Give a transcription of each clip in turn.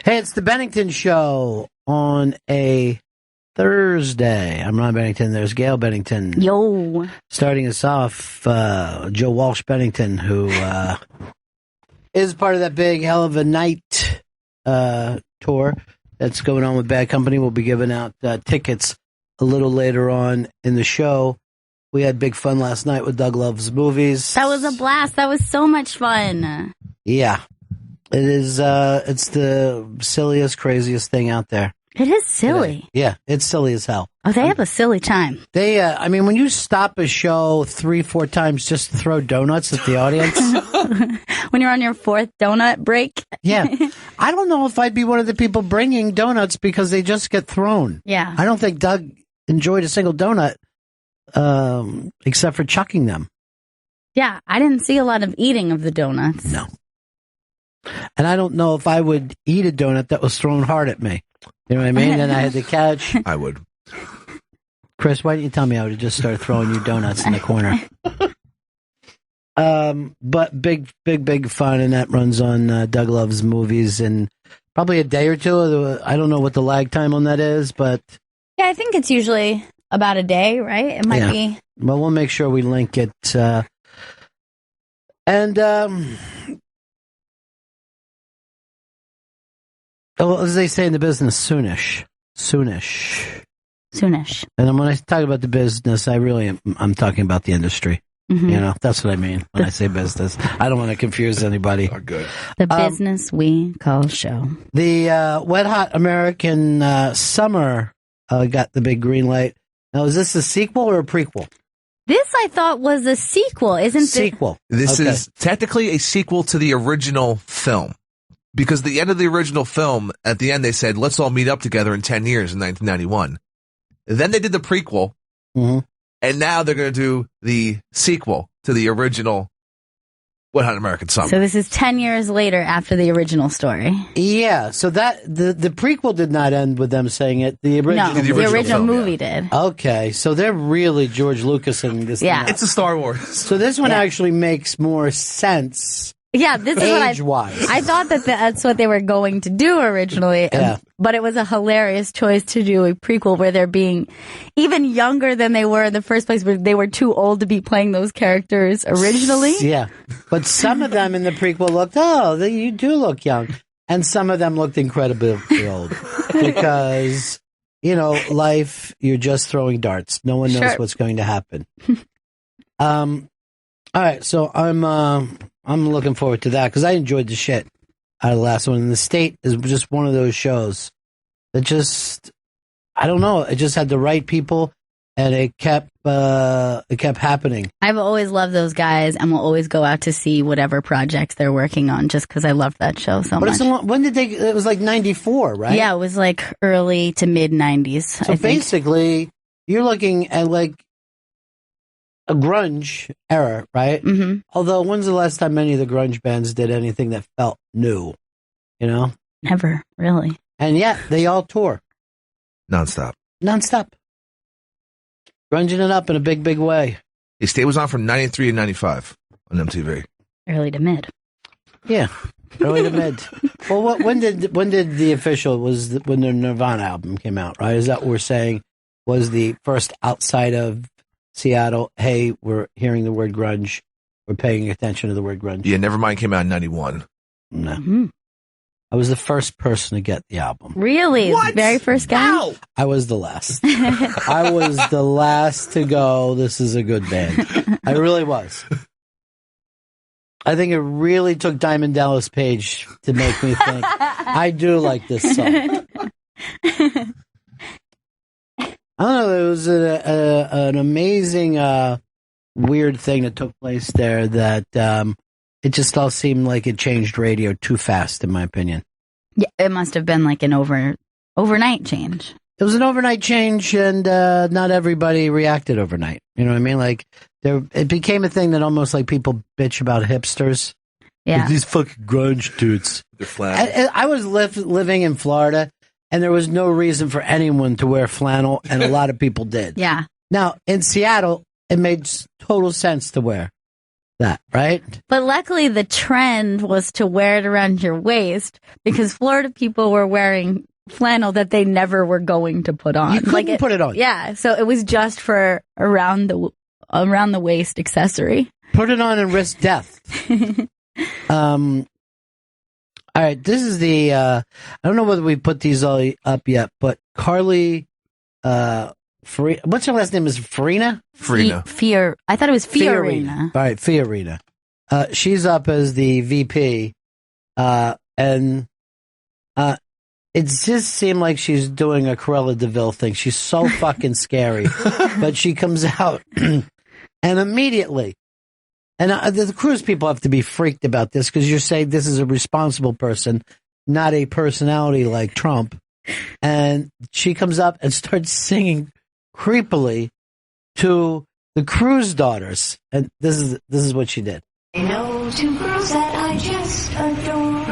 Hey, it's the Bennington Show on a Thursday. I'm Ron Bennington. There's Gail Bennington. Yo. Starting us off, Joe Walsh Bennington, who is part of that big Hell of a Night tour that's going on with Bad Company. We'll be giving out tickets a little later on in the show. We had big fun last night with Doug Loves Movies. That was a blast. That was so much fun. Yeah. It is, it's the silliest, craziest thing out there. It is silly. Yeah, it's silly as hell. Oh, they have a silly time. They, I mean, when you stop a show 3-4 times just to throw donuts at the audience. When you're on your fourth donut break. Yeah. I don't know if I'd be one of the people bringing donuts because they just get thrown. Yeah. I don't think Doug enjoyed a single donut, except for chucking them. Yeah, I didn't see a lot of eating of the donuts. No. And I don't know if I would eat a donut that was thrown hard at me. You know what I mean? And I had to catch. I would. Chris, why didn't you tell me I would have just started throwing you donuts in the corner? But big fun, and that runs on Doug Loves Movies in probably a day or two. I don't know what the lag time on that is, but... Yeah, I think it's usually about a day, right? It might be... Well, we'll make sure we link it. Well, as they say in the business, soonish. And when I talk about the business, I'm talking about the industry. Mm-hmm. You know, that's what I mean when I say business. I don't want to confuse anybody. Oh, good. The business we call show. The Wet Hot American Summer got the big green light. Now, is this a sequel or a prequel? This, I thought, was a sequel, isn't it? Sequel. This is technically a sequel to the original film. Because the end of the original film, at the end, they said, let's all meet up together in 10 years in 1991. Then they did the prequel, and now they're going to do the sequel to the original Wet Hot American Summer. So this is 10 years later after the original story. Yeah, so that the prequel did not end with them saying it. The original movie did. Okay, so they're really George Lucas in this. Yeah. It's a Star Wars. So this one actually makes more sense. Yeah, this is what I thought that's what they were going to do originally, but it was a hilarious choice to do a prequel where they're being even younger than they were in the first place, where they were too old to be playing those characters originally. Yeah, but some of them in the prequel looked, you do look young, and some of them looked incredibly old because, you know, life, you're just throwing darts. No one knows what's going to happen. All right, so I'm looking forward to that because I enjoyed the shit out of the last one. And The State is just one of those shows that just, I don't know, it just had the right people and it kept happening. I've always loved those guys and will always go out to see whatever projects they're working on just because I love that show so much. When did it was like 94, right? Yeah, it was like early to mid 90s. So basically, you're looking at like a grunge era, right? Mm-hmm. Although, when's the last time any of the grunge bands did anything that felt new? You know? Never, really. And yet, they all tour. Nonstop. Grunging it up in a big, big way. The State was on from 93 to 95 on MTV. Early to mid. Yeah, early to mid. Well, when did the official, when the Nirvana album came out, right? Is that what we're saying was the first outside of Seattle, hey, we're hearing the word grunge. We're paying attention to the word grunge. Yeah, Nevermind came out in 91. No. Mm-hmm. I was the first person to get the album. Really? What? Very first guy? Wow. I was the last. I was the last to go, this is a good band. I really was. I think it really took Diamond Dallas Page to make me think, I do like this song. I don't know, it was an amazing, weird thing that took place there that it just all seemed like it changed radio too fast, in my opinion. Yeah, it must have been like an overnight change. It was an overnight change, and not everybody reacted overnight. You know what I mean? Like, it became a thing that almost like people bitch about hipsters. Yeah. Like, these fucking grunge dudes. They're flat. I was living in Florida, and there was no reason for anyone to wear flannel, and a lot of people did. Yeah. Now, in Seattle, it made total sense to wear. that, right? But luckily, the trend was to wear it around your waist because Florida people were wearing flannel that they never were going to put on. You couldn't put it on. Yeah, so it was just for around the waist accessory. Put it on and risk death. All right, this is the. I don't know whether we put these all up yet, but Carly. What's her last name? Is Fiorina? I thought it was Fiorina. All right, Fiorina. She's up as the VP, and it just seemed like she's doing a Cruella de Vil thing. She's so fucking scary, but she comes out and immediately. And the cruise people have to be freaked about this because you're saying this is a responsible person, not a personality like Trump. And she comes up and starts singing creepily to the cruise daughters. And this is what she did. I know two girls that I just adore.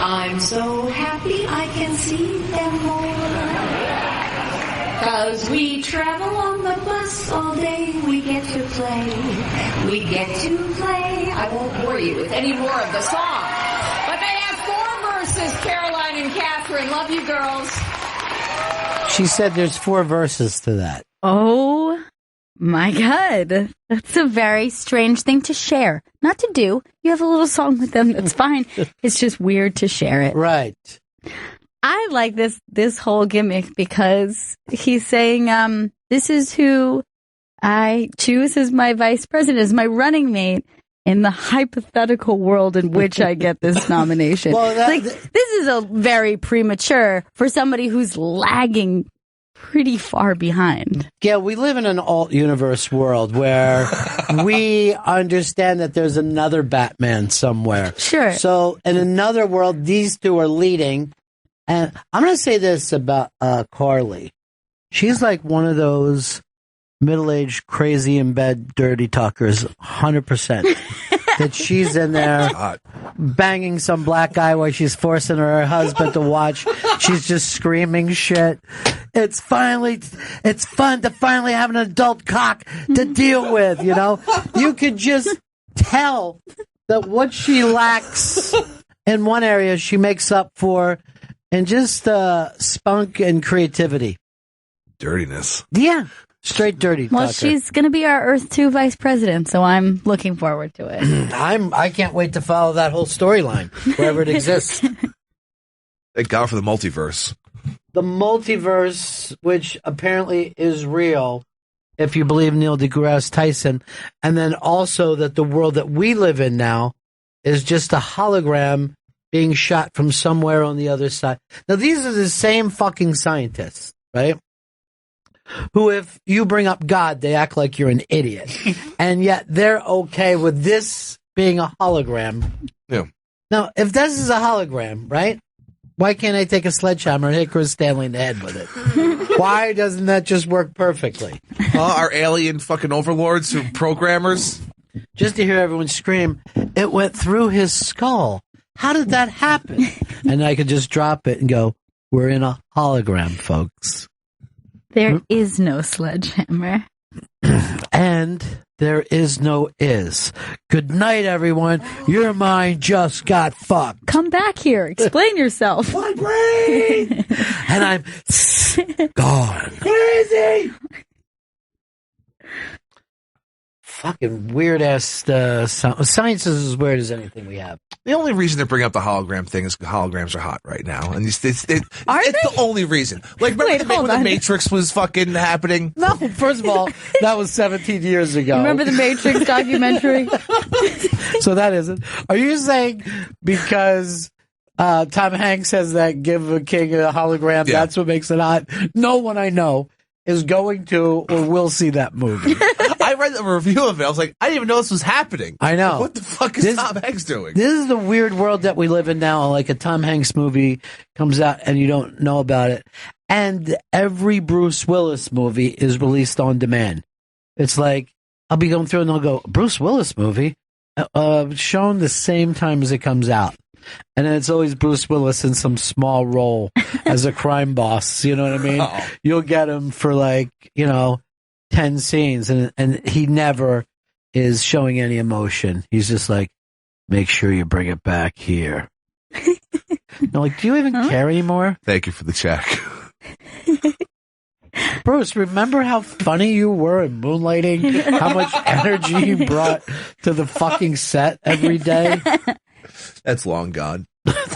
I'm so happy I can see them more. 'Cause we travel on the bus all day. We get to play. We get to play. I won't bore you with any more of the song. But they have 4 verses, Caroline and Catherine. Love you, girls. She said there's 4 verses to that. Oh, my God. That's a very strange thing to share. Not to do. You have a little song with them. That's fine. It's just weird to share it. Right. I like this whole gimmick because he's saying, this is who I choose as my vice president, as my running mate in the hypothetical world in which I get this nomination. Well, this is a very premature for somebody who's lagging pretty far behind. Gail, we live in an alt-universe world where we understand that there's another Batman somewhere. Sure. So in another world, these two are leading. And I'm going to say this about Carly. She's like one of those middle-aged, crazy in bed, dirty talkers, 100%. That she's in there banging some black guy while she's forcing her husband to watch. She's just screaming shit. It's fun to finally have an adult cock to deal with, you know? You could just tell that what she lacks in one area, she makes up for in just spunk and creativity. Dirtiness. Yeah. Straight dirty. Well, talker. she's going to be our Earth 2 vice president, so I'm looking forward to it. I can't wait to follow that whole storyline, wherever it exists. Thank God for the multiverse. The multiverse, which apparently is real, if you believe Neil deGrasse Tyson, and then also that the world that we live in now is just a hologram being shot from somewhere on the other side. Now, these are the same fucking scientists, right? Who, if you bring up God, they act like you're an idiot. And yet they're okay with this being a hologram. Yeah. Now, if this is a hologram, right? Why can't I take a sledgehammer and hit Chris Stanley in the head with it? Why doesn't that just work perfectly? Our alien fucking overlords who programmers. Just to hear everyone scream, it went through his skull. How did that happen? And I could just drop it and go, we're in a hologram, folks. There is no sledgehammer. And there is no is. Good night, everyone. Your mind just got fucked. Come back here. Explain yourself. My brain! And I'm gone. Crazy! Fucking weird-ass science is as weird as anything we have. The only reason to bring up the hologram thing is holograms are hot right now. And it's the only reason. Like, remember when the Matrix was fucking happening? No, first of all, that was 17 years ago. Remember the Matrix documentary? So that isn't. Are you saying because Tom Hanks has that give a king a hologram, that's what makes it hot? No one I know is going to or will see that movie. I read the review of it. I was like, I didn't even know this was happening. I know. What the fuck is Tom Hanks doing? This is the weird world that we live in now. Like a Tom Hanks movie comes out and you don't know about it. And every Bruce Willis movie is released on demand. It's like, I'll be going through and they'll go, Bruce Willis movie? Shown the same time as it comes out. And then it's always Bruce Willis in some small role as a crime boss. You know what I mean? Oh. You'll get him for 10 scenes and he never is showing any emotion. He's just like, make sure you bring it back here. I'm like, do you even care anymore? Thank you for the check. Bruce, remember how funny you were in Moonlighting? How much energy you brought to the fucking set every day? That's long gone.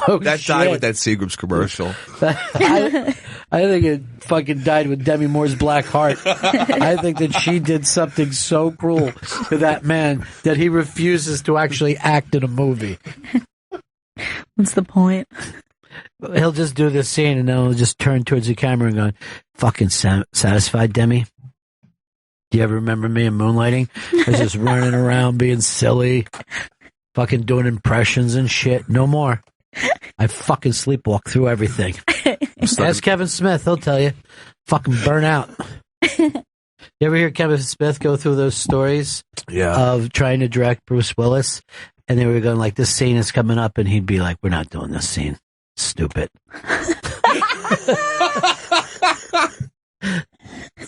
Oh, that shit. died with that Seagram's commercial. I think it fucking died with Demi Moore's Black Heart. I think that she did something so cruel to that man that he refuses to actually act in a movie. What's the point? He'll just do this scene and then he'll just turn towards the camera and go, fucking satisfied, Demi? Do you ever remember me in Moonlighting? I was just running around being silly, fucking doing impressions and shit. No more. I fucking sleepwalk through everything. Ask Kevin Smith, he'll tell you. Fucking burn out. You ever hear Kevin Smith go through those stories of trying to direct Bruce Willis? And they were going like, this scene is coming up, and he'd be like, we're not doing this scene. Stupid. I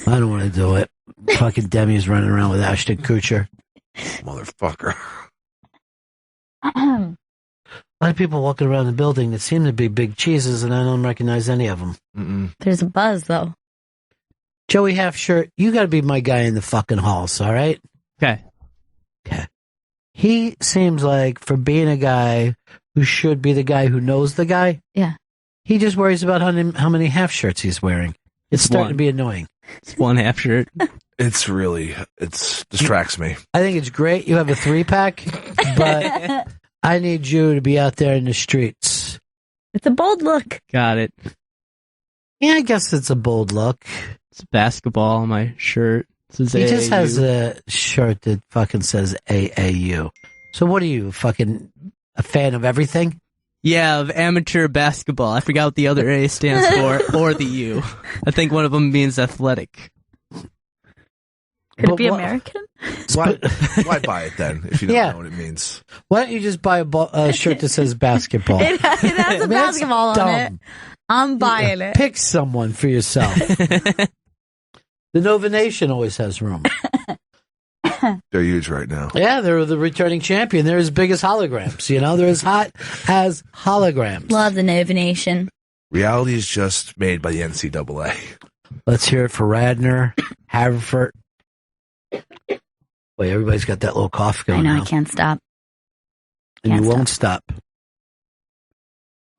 don't want to do it. Fucking Demi's running around with Ashton Kutcher. Motherfucker. A lot of people walking around the building that seem to be big cheeses, and I don't recognize any of them. Mm-mm. There's a buzz, though. Joey Halfshirt, you got to be my guy in the fucking halls, all right? Okay. Okay. He seems like, for being a guy who should be the guy who knows the guy, he just worries about how many half shirts he's wearing. It's starting to be annoying. It's one half shirt. It distracts me. I think it's great you have a 3-pack, but I need you to be out there in the streets. It's a bold look. Got it. Yeah, I guess it's a bold look. It's basketball on my shirt. He just has a shirt that fucking says AAU. So what are you, fucking a fan of everything? Yeah, of amateur basketball. I forgot what the other A stands for, or the U. I think one of them means athletic. Could it be American? Why buy it then if you don't know what it means? Why don't you just buy a shirt that says basketball? It has a basketball on it. I'm buying it. Pick someone for yourself. The Nova Nation always has room. They're huge right now. Yeah, they're the returning champion. They're as big as holograms. You know, they're as hot as holograms. Love the Nova Nation. Reality is just made by the NCAA. Let's hear it for Radner, Haverford. Wait, everybody's got that little cough going. I know, now. I can't stop. And you won't stop.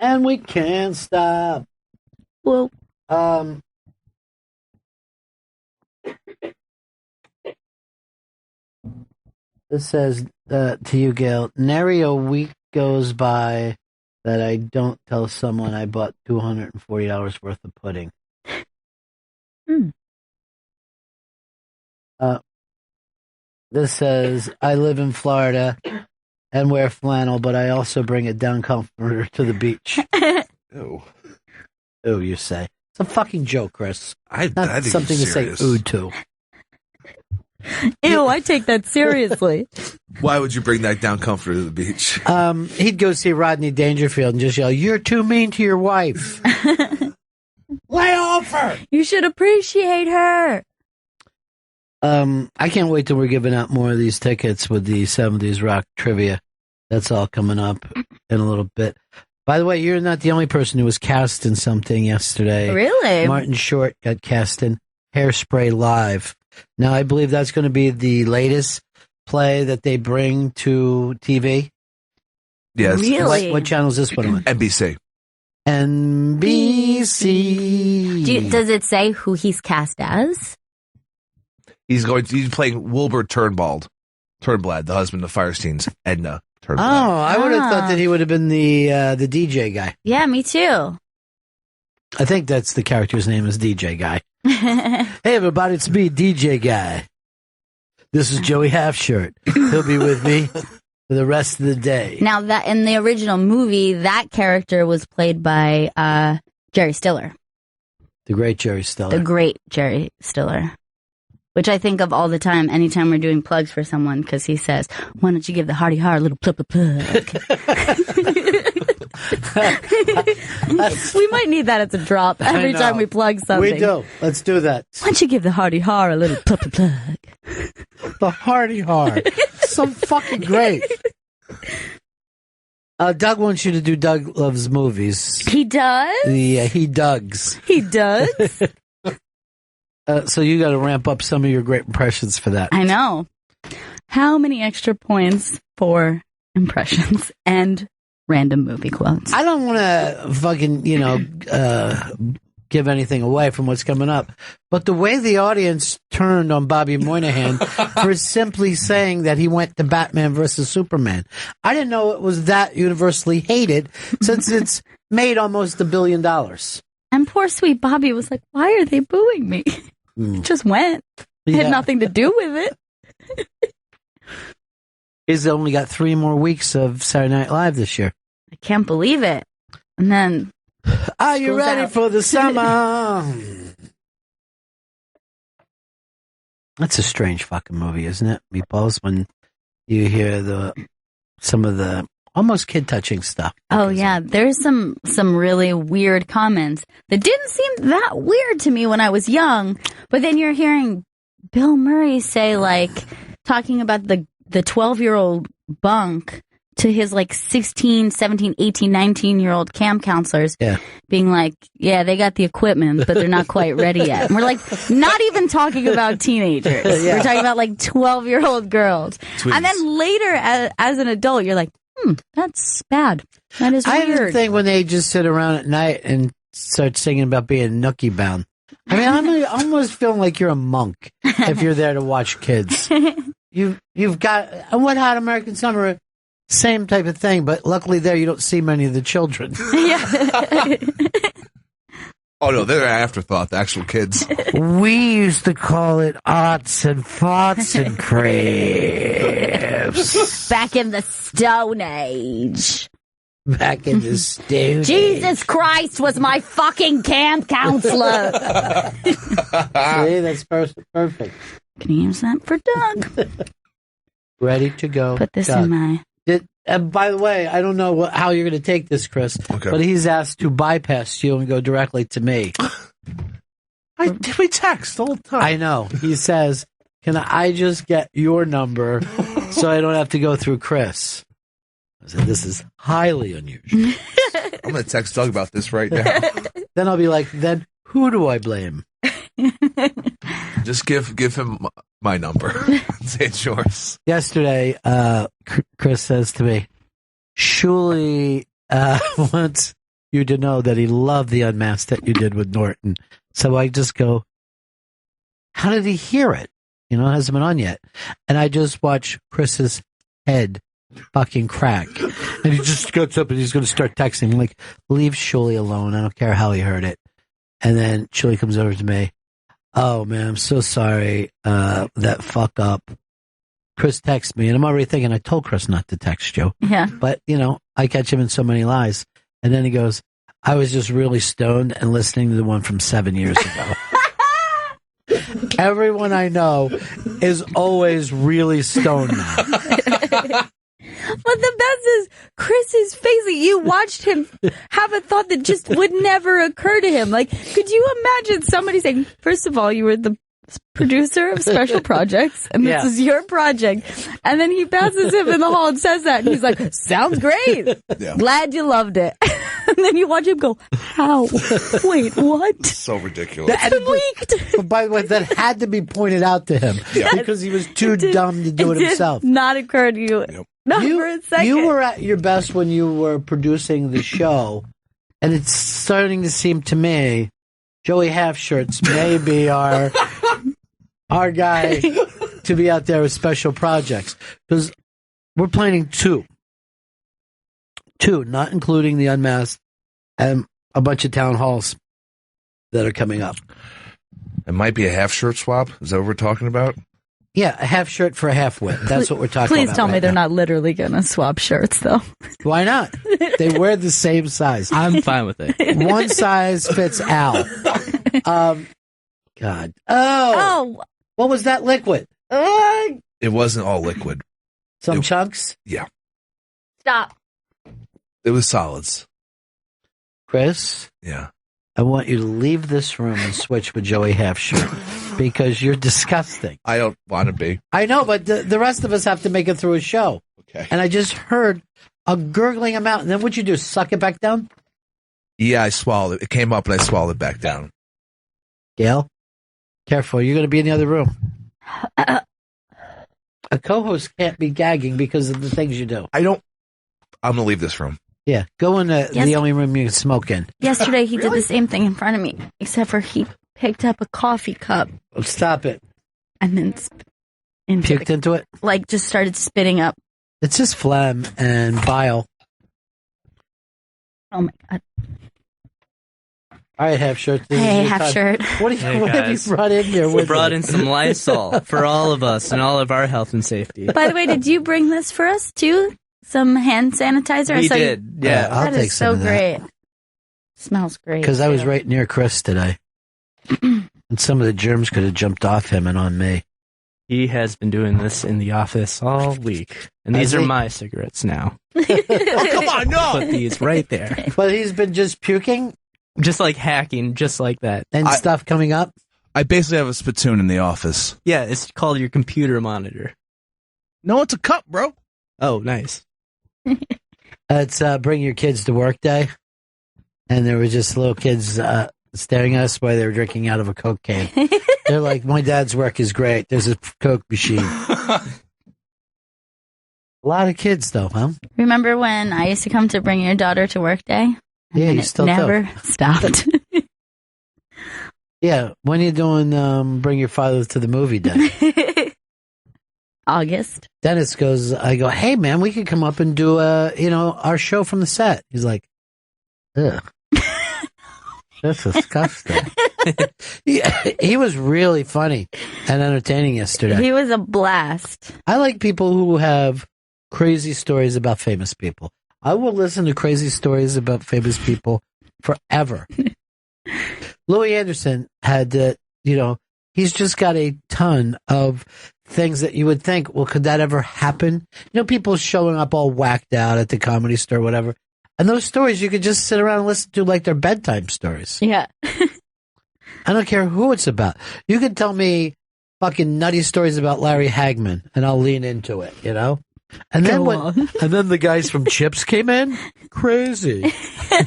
And we can't stop. Whoa. This says to you, Gail, nary a week goes by that I don't tell someone I bought $240 worth of pudding. This says, I live in Florida and wear flannel, but I also bring a down comforter to the beach. Ew. Ooh, you say. It's a fucking joke, Chris. I Not think something to it's say serious. ooh to. Ew, I take that seriously. Why would you bring that down comforter to the beach? He'd go see Rodney Dangerfield and just yell, "You're too mean to your wife. Lay off her. You should appreciate her." I can't wait till we're giving out more of these tickets with the 70s rock trivia. That's all coming up in a little bit. By the way, you're not the only person who was cast in something yesterday. Really? Martin Short got cast in Hairspray Live. Now, I believe that's going to be the latest play that they bring to TV. Yes. Really? What channel is this one on? NBC. NBC. Does it say who he's cast as? He's playing Wilbur Turnblad, the husband of Firestein's Edna Turnblad. Oh, I would have thought that he would have been the DJ guy. Yeah, me too. I think that's the character's name is DJ Guy. Hey, everybody, it's me, DJ Guy. This is Joey Halfshirt. He'll be with me for the rest of the day. Now, that in the original movie, that character was played by Jerry Stiller. The great Jerry Stiller. The great Jerry Stiller. Which I think of all the time, anytime we're doing plugs for someone, because he says, "Why don't you give the Hardy Har a little plug?" We might need that as a drop every time we plug something. We do. Let's do that. Why don't you give the Hardy Har a little plug? the Hardy Hard. So fucking great. Doug wants you to do Doug Loves Movies. He does? Yeah, he Dougs. He does? So you got to ramp up some of your great impressions for that. I know. How many extra points for impressions and random movie quotes? I don't want to fucking, give anything away from what's coming up. But the way the audience turned on Bobby Moynihan for simply saying that he went to Batman versus Superman. I didn't know it was that universally hated since it's made almost $1 billion. And poor sweet Bobby was like, why are they booing me? Just went. It had nothing to do with it. He's only got 3 more weeks of Saturday Night Live this year. I can't believe it. And then... Are you ready for the summer? That's a strange fucking movie, isn't it, Meatballs? When you hear some of the almost kid-touching stuff. Oh, yeah. There's some really weird comments that didn't seem that weird to me when I was young. But then you're hearing Bill Murray say, like, talking about the 12-year-old bunk to his, like, 16, 17, 18, 19-year-old camp counselors, being like, yeah, they got the equipment, but they're not quite ready yet. And we're like, not even talking about teenagers. We're talking about, like, 12-year-old girls. Tweets. And then later, as an adult, you're like, that's bad. That is weird. I didn't think when they just sit around at night and start singing about being nookie bound. I mean, I'm almost feeling like you're a monk if you're there to watch kids. You've got, and What Hot American Summer, same type of thing, but luckily there you don't see many of the children. Oh, no, they're an afterthought, the actual kids. We used to call it arts and farts and crabs. Back in the Stone Age. Back in the Stone Age. Jesus Christ was my fucking camp counselor. See, that's perfect. Can you use that for Doug? Ready to go. Put this Doug. in my... And by the way, I don't know how you're going to take this, Chris, but he's asked to bypass you and go directly to me. We text all the time. I know. He says, can I just get your number so I don't have to go through Chris? I said, this is highly unusual. I'm going to text Doug about this right now. Then I'll be like, then who do I blame? Just give him my number. Say it's yours. Yesterday, Chris says to me, Shuli wants you to know that he loved the unmasked that you did with Norton. So I just go, how did he hear it? It hasn't been on yet. And I just watch Chris's head fucking crack. And he just gets up and he's going to start texting. I'm like, leave Shuli alone. I don't care how he heard it. And then Shuli comes over to me. Oh, man, I'm so sorry. That fuck up. Chris texts me, and I'm already thinking I told Chris not to text you. Yeah. But, I catch him in so many lies. And then he goes, I was just really stoned and listening to the one from 7 years ago. Everyone I know is always really stoned now. But the best is Chris's face. You watched him have a thought that just would never occur to him. Like, could you imagine somebody saying, first of all, you were the producer of Special Projects, and this is your project. And then he passes him in the hall and says that, and he's like, sounds great. Yeah. Glad you loved it. And then you watch him go, how? Wait, what? So ridiculous. But by the way, that had to be pointed out to him because he was too dumb to do it himself. Did not occur to you. Yep. Not for a second. You were at your best when you were producing the show, and it's starting to seem to me Joey Halfshirts may be our guy to be out there with Special Projects, because we're planning two, not including the Unmasked and a bunch of town halls that are coming up. It might be a half shirt swap. Is that what we're talking about? Yeah, a half shirt for a half wit. That's what we're talking about. Please tell me they're not literally going to swap shirts, though. Why not? They wear the same size. I'm fine with it. One size fits Al. God. Oh. What was that liquid? It wasn't all liquid. Some chunks? Yeah. Stop. It was solids. Chris? Yeah. I want you to leave this room and switch with Joey Halfshirt because you're disgusting. I don't want to be. I know, but the rest of us have to make it through a show. Okay. And I just heard a gurgling amount. And then what'd you do? Suck it back down? Yeah, I swallowed it. It came up and I swallowed it back down. Gail, careful. You're going to be in the other room. A co-host can't be gagging because of the things you do. I'm going to leave this room. Yeah, go in the only room you can smoke in. Yesterday he did the same thing in front of me, except for he picked up a coffee cup. Oh, stop it. And then puked into it? Like, just started spitting up. It's just phlegm and bile. Oh, my God. All right, Half-Shirt. Hey, Half-Shirt. What have you brought in here? We brought in some Lysol for all of us and all of our health and safety. By the way, did you bring this for us, too? Some hand sanitizer? We did, yeah. I'll take some of that. That is so great. Smells great. Because I was right near Chris today. And some of the germs could have jumped off him and on me. He has been doing this in the office all week. And these are my cigarettes now. Oh, come on, no! Put these right there. But he's been just puking? Just like hacking, just like that. And stuff coming up? I basically have a spittoon in the office. Yeah, it's called your computer monitor. No, it's a cup, bro. Oh, nice. It's Bring Your Kids to Work Day. And there were just little kids staring at us while they were drinking out of a Coke can. They're like, my dad's work is great. There's a Coke machine. A lot of kids, though, huh? Remember when I used to come to Bring Your Daughter to Work Day? Yeah, you still never stopped. Yeah, when are you doing Bring Your Father to the Movie Day? August. Dennis goes, I go, hey, man, we could come up and do, our show from the set. He's like, ugh. That's disgusting. He was really funny and entertaining yesterday. He was a blast. I like people who have crazy stories about famous people. I will listen to crazy stories about famous people forever. Louis Anderson had, he's just got a ton of things that you would think, well, could that ever happen? People showing up all whacked out at the Comedy Store, whatever. And those stories you could just sit around and listen to like their bedtime stories. Yeah. I don't care who it's about. You can tell me fucking nutty stories about Larry Hagman and I'll lean into it, And then and then the guys from Chips came in. Crazy.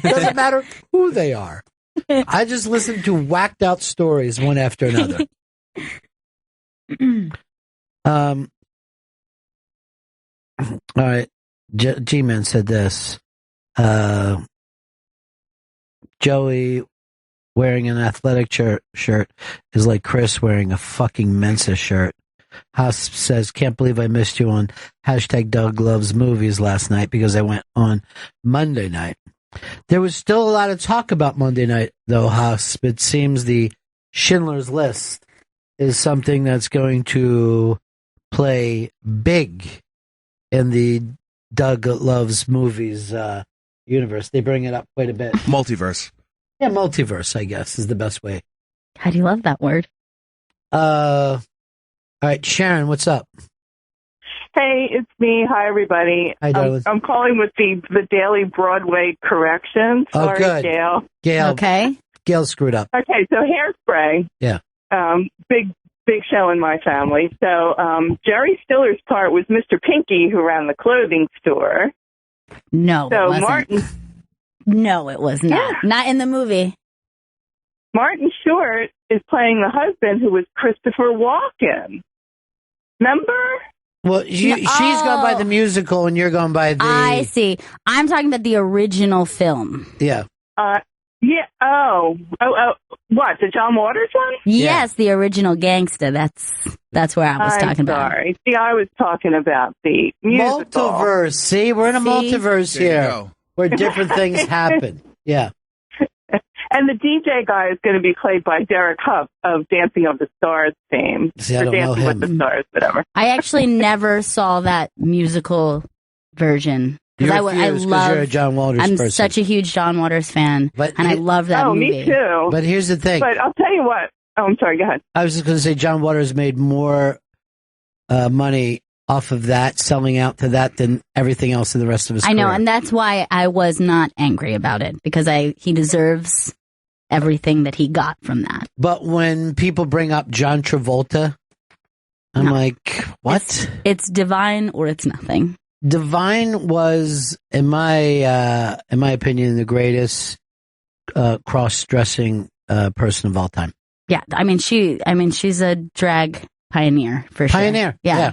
Doesn't matter who they are. I just listen to whacked out stories one after another. All right. G-Man said this. Joey wearing an athletic shirt is like Chris wearing a fucking Mensa shirt. Haas says, can't believe I missed you on #Doug Loves Movies last night because I went on Monday night. There was still a lot of talk about Monday night, though, Haas. It seems the Schindler's List is something that's going to play big in the Doug Loves Movies universe. They bring it up quite a bit. Multiverse. Yeah, multiverse, I guess, is the best way. How do you love that word? All right, Sharon, what's up? Hey, it's me. Hi, everybody. Hi, darling. I'm calling with the Daily Broadway correction. Sorry, good. Gail. Okay. Gail screwed up. Okay, so Hairspray. Yeah. Big show in my family. So Jerry Stiller's part was Mr. Pinky, who ran the clothing store. No, so it wasn't. Martin. No, it was not. Yeah. Not in the movie. Martin Short is playing the husband, who was Christopher Walken. Remember? Well, she's gone by the musical, and you're going by the... I see. I'm talking about the original film. Yeah. Yeah. Oh. What? The John Waters one? Yes, the original Gangsta. That's where I was talking about. Sorry. See, I was talking about the musical. Multiverse. See, we're in a multiverse here, where different things happen. Yeah. And the DJ guy is going to be played by Derek Huff of Dancing of the Stars fame. See, I don't know Dancing him. with the Stars, whatever. I actually never saw that musical version. You're you're a John Waters I'm person. such a huge John Waters fan, and I love that movie. Me too. But here's the thing. But I'll tell you what. Oh, I'm sorry. Go ahead. I was just going to say John Waters made more money off of that, selling out to that, than everything else in the rest of his career. I know, and that's why I was not angry about it, because he deserves everything that he got from that. But when people bring up John Travolta, I'm like, what? It's divine or it's nothing. Divine was, in my opinion, the greatest cross-dressing person of all time. Yeah, she's a drag pioneer for sure. Pioneer, yeah.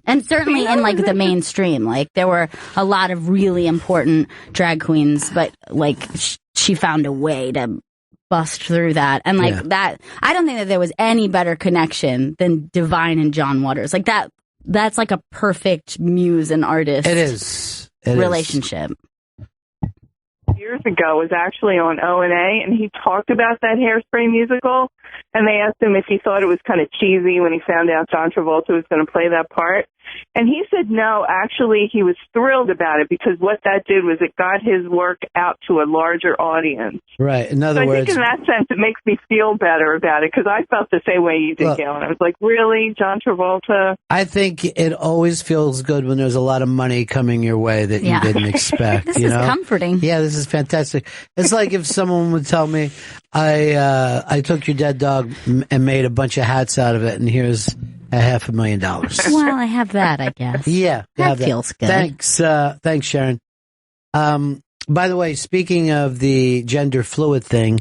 And certainly in like the mainstream, like there were a lot of really important drag queens, but like she found a way to bust through that. And like that, I don't think that there was any better connection than Divine and John Waters. Like that's like a perfect muse and artist. It is. Relationship. Years ago was actually on O&A, and he talked about that Hairspray musical, and they asked him if he thought it was kind of cheesy when he found out John Travolta was going to play that part. And he said no, actually he was thrilled about it because what that did was it got his work out to a larger audience. Right. In other words, I think in that sense it makes me feel better about it because I felt the same way you did, Gail. And I was like, really? John Travolta? I think it always feels good when there's a lot of money coming your way that you didn't expect. This is comforting. Yeah, this is fantastic. It's like if someone would tell me, I took your dead dog and made a bunch of hats out of it, and here's $500,000. Well, I have that, I guess. Yeah, that feels good. Thanks, Sharon. By the way, speaking of the gender fluid thing,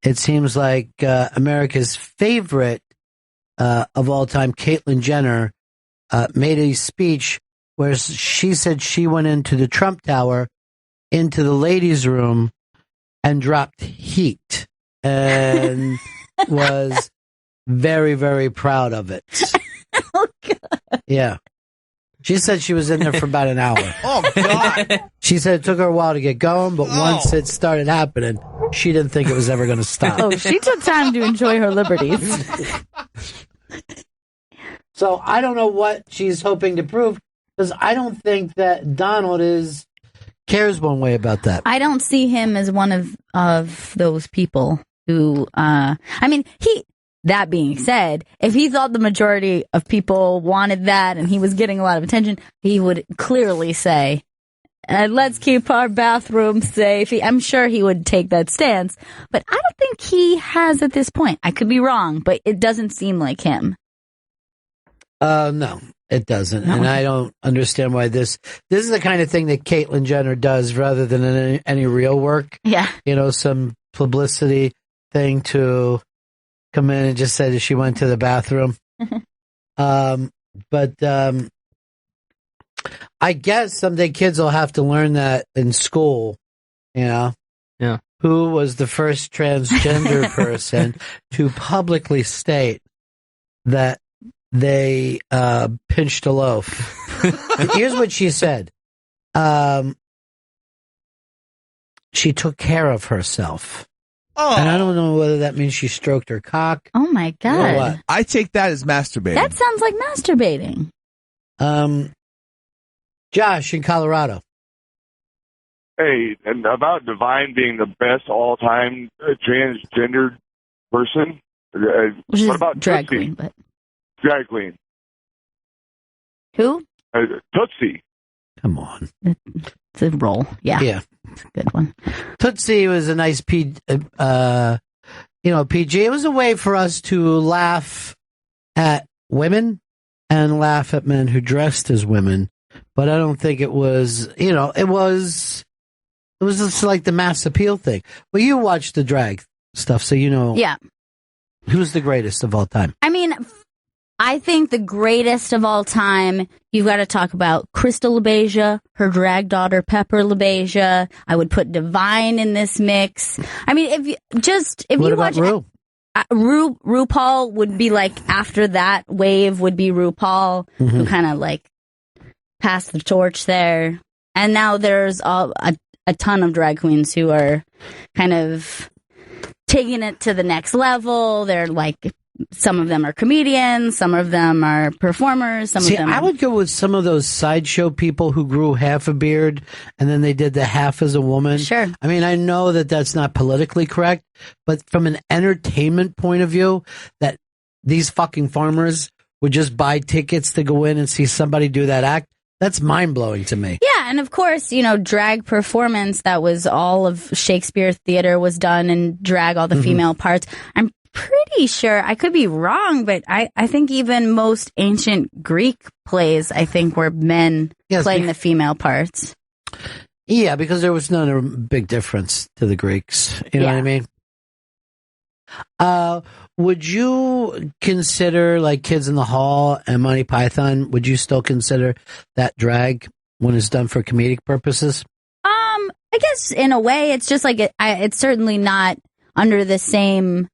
it seems like America's favorite of all time, Caitlyn Jenner, made a speech where she said she went into the Trump Tower, into the ladies' room, and dropped heat, and was very, very proud of it. Oh, God. Yeah. She said she was in there for about an hour. Oh, God. She said it took her a while to get going, but once it started happening, she didn't think it was ever going to stop. Oh, she took time to enjoy her liberties. So I don't know what she's hoping to prove, because I don't think that Donald cares one way about that. I don't see him as one of those people who, that being said, if he thought the majority of people wanted that and he was getting a lot of attention, he would clearly say, let's keep our bathroom safe. I'm sure he would take that stance, but I don't think he has at this point. I could be wrong, but it doesn't seem like him. No, it doesn't. No. And I don't understand why this is the kind of thing that Caitlyn Jenner does rather than any real work. Yeah. Some publicity thing to come in and just say that she went to the bathroom. But I guess someday kids will have to learn that in school, Yeah. Who was the first transgender person to publicly state that they pinched a loaf? Here's what she said. She took care of herself. Oh. And I don't know whether that means she stroked her cock. Oh, my God. Or what. I take that as masturbating. That sounds like masturbating. Josh in Colorado. Hey, and about Divine being the best all-time transgendered person. Which is what about drag Tootsie? queen, but Drag queen. who? Tootsie. Come on. It's a role. Yeah. Yeah. It's a good one. Tootsie was a nice PG. It was a way for us to laugh at women and laugh at men who dressed as women. But I don't think it was, it was just like the mass appeal thing. Well, you watch the drag stuff, so Yeah. Who's the greatest of all time? I mean, I think the greatest of all time, you've got to talk about Crystal LaBeija, her drag daughter Pepper LaBeija. I would put Divine in this mix. I mean, if you watch RuPaul would be like, after that wave would be RuPaul, who kind of like passed the torch there. And now there's a ton of drag queens who are kind of taking it to the next level. They're like, some of them are comedians, some of them are performers, some of them I would go with some of those sideshow people who grew half a beard and then they did the half as a woman. Sure. I mean, I know that that's not politically correct, but from an entertainment point of view, that these fucking farmers would just buy tickets to go in and see somebody do that act, That's mind-blowing to me. Yeah, and of course, drag performance, that was all of Shakespeare theater was done in drag, all the female parts. I'm pretty sure, I could be wrong, but I think even most ancient Greek plays, I think, were men playing the female parts. Yeah, because there was no big difference to the Greeks. You know what I mean? Would you consider, like, Kids in the Hall and Monty Python, would you still consider that drag when it's done for comedic purposes? I guess in a way, it's just like, it's certainly not under the same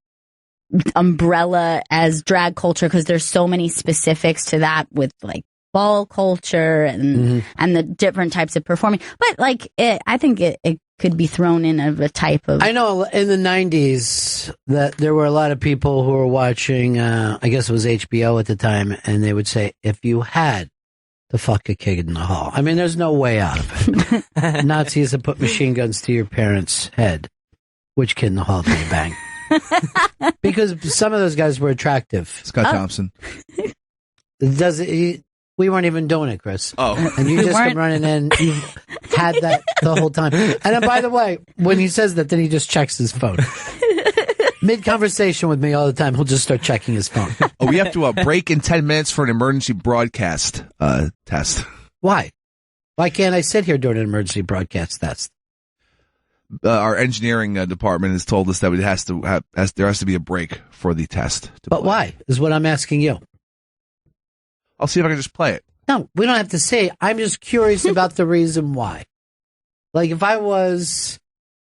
umbrella as drag culture, because there's so many specifics to that with, like, ball culture and the different types of performing. But, like, I think it could be thrown in of a type of... I know in the 90s that there were a lot of people who were watching, I guess it was HBO at the time, and they would say, if you had to fuck a kid in the hall, I mean, there's no way out of it. Nazis have put machine guns to your parents' head. Which kid in the hall did you bang? Because some of those guys were attractive. Scott Thompson. We weren't even doing it, Chris. Oh. And you just come running in. You had that the whole time. And then, by the way, when he says that, then he just checks his phone. Mid-conversation with me all the time, he'll just start checking his phone. Oh, we have to break in 10 minutes for an emergency broadcast test. Why? Why can't I sit here during an emergency broadcast test? Our engineering department has told us that there has to be a break for the test. But why, is what I'm asking you. I'll see if I can just play it. No, we don't have to say. I'm just curious about the reason why. Like, if I was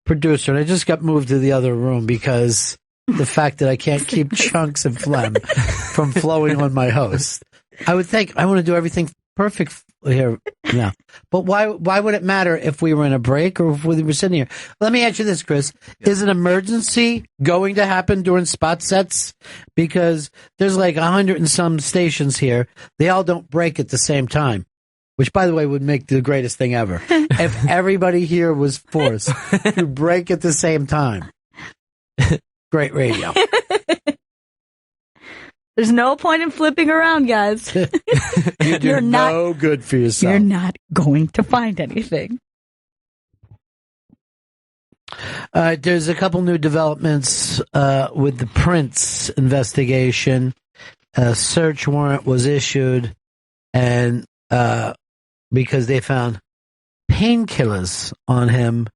producer and I just got moved to the other room because the fact that I can't keep chunks of phlegm from flowing on my host, I would think I want to do everything perfect here now. But why would it matter if we were in a break or if we were sitting here? Let me ask you this, Chris. Yeah. Is an emergency going to happen during spot sets? Because there's like 100 and some stations here. They all don't break at the same time, which, by the way, would make the greatest thing ever. If everybody here was forced to break at the same time. Great radio. There's no point in flipping around, guys. You're no good for yourself. You're not going to find anything. There's a couple new developments with the Prince investigation. A search warrant was issued, and because they found painkillers on him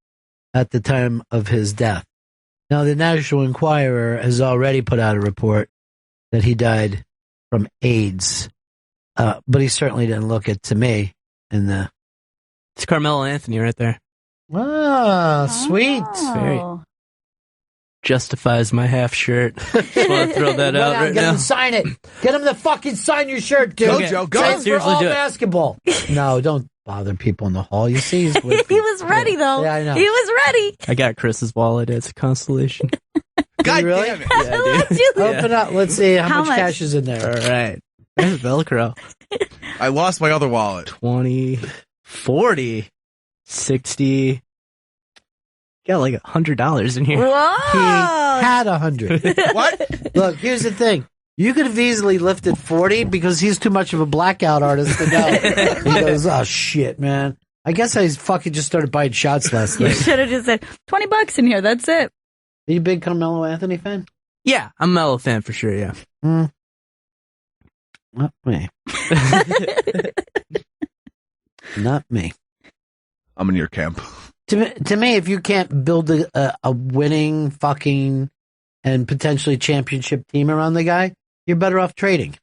at the time of his death. Now, the National Enquirer has already put out a report that he died from AIDS, but he certainly didn't look it to me. It's Carmelo Anthony right there. Ah, sweet. Very justifies my half shirt. Just want to throw that out right get now. him to sign it. Get him to fucking sign your shirt, dude. Go, Joe, go. Sign for all basketball. No, don't bother people in the hall. You see, he was ready, though. Yeah, I know. He was ready. I got Chris's wallet. It's a constellation. God really? damn it. Yeah, dude. Open up. Let's see how much cash is in there. All right. There's Velcro. I lost my other wallet. 20, 40, 60. Got like $100 in here. Whoa! He had 100. What? Look, here's the thing. You could have easily lifted 40 because he's too much of a blackout artist to know. He goes, oh, shit, man. I guess I fucking just started buying shots last You night. should have just said, $20 in here, that's it. Are you a big Carmelo Anthony fan? Yeah, I'm a Mellow fan for sure, yeah. Not me. Not me. I'm in your camp. To me, if you can't build a winning fucking and potentially championship team around the guy, you're better off trading.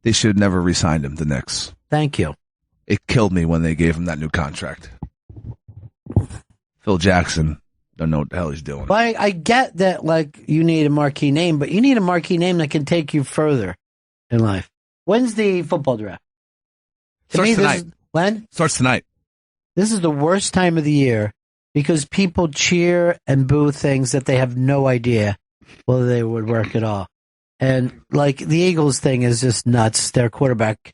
They should have never re-signed him, the Knicks. Thank you. It killed me when they gave him that new contract. Phil Jackson, don't know what the hell he's doing. Well, I get that, like, you need a marquee name, but you need a marquee name that can take you further in life. When's the football draft? Starts tonight. When? Starts tonight. This is the worst time of the year because people cheer and boo things that they have no idea whether they would work at all. And, like, the Eagles thing is just nuts. Their quarterback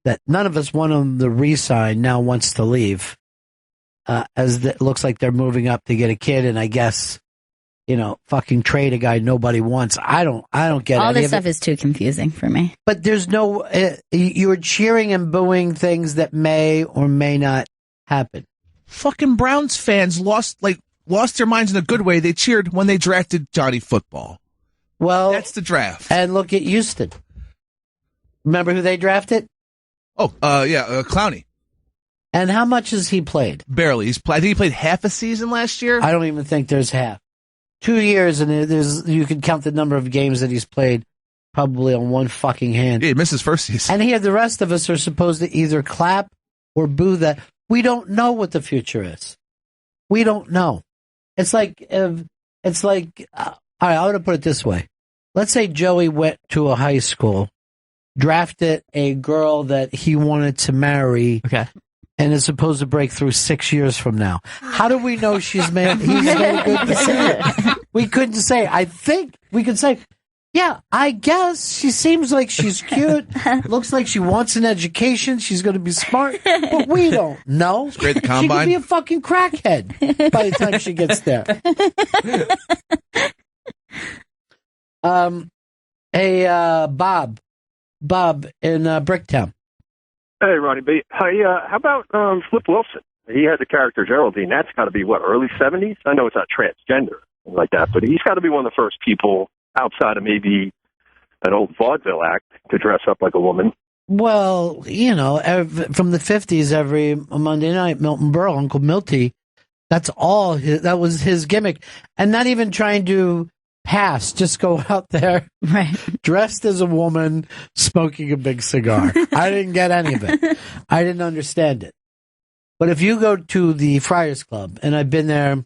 that none of us want him to re-sign now wants to leave. It looks like they're moving up to get a kid, and I guess fucking trade a guy nobody wants. I don't get All any this of stuff it. is too confusing for me. But there's no, you're cheering and booing things that may or may not happen. Fucking Browns fans lost their minds in a good way. They cheered when they drafted Johnny Football. Well, that's the draft. And look at Houston. Remember who they drafted? Oh, Clowney. And how much has he played? Barely. I think he played half a season last year. I don't even think there's half. 2 years, and you can count the number of games that he's played probably on one fucking hand. Yeah, he missed his first season. And here, the rest of us are supposed to either clap or boo that. We don't know what the future is. We don't know. It's like, all right, I want to put it this way. Let's say Joey went to a high school, drafted a girl that he wanted to marry. Okay. And is supposed to break through 6 years from now. How do we know he's made a good decision? We couldn't say. I think we could say, yeah, I guess she seems like she's cute. Looks like she wants an education. She's going to be smart. But we don't know. Great the combine. She could be a fucking crackhead by the time she gets there. Hey, Bob in Bricktown. Hey, Ronnie B. Hey, how about Flip Wilson? He had the character Geraldine. That's got to be, early 70s? I know it's not transgender like that, but he's got to be one of the first people outside of maybe an old vaudeville act to dress up like a woman. Well, from the 50s, every Monday night, Milton Berle, Uncle Milty, that was his gimmick. And not even trying to pass, just go out there dressed as a woman, smoking a big cigar. I didn't get any of it. I didn't understand it. But if you go to the Friars Club, and I've been there,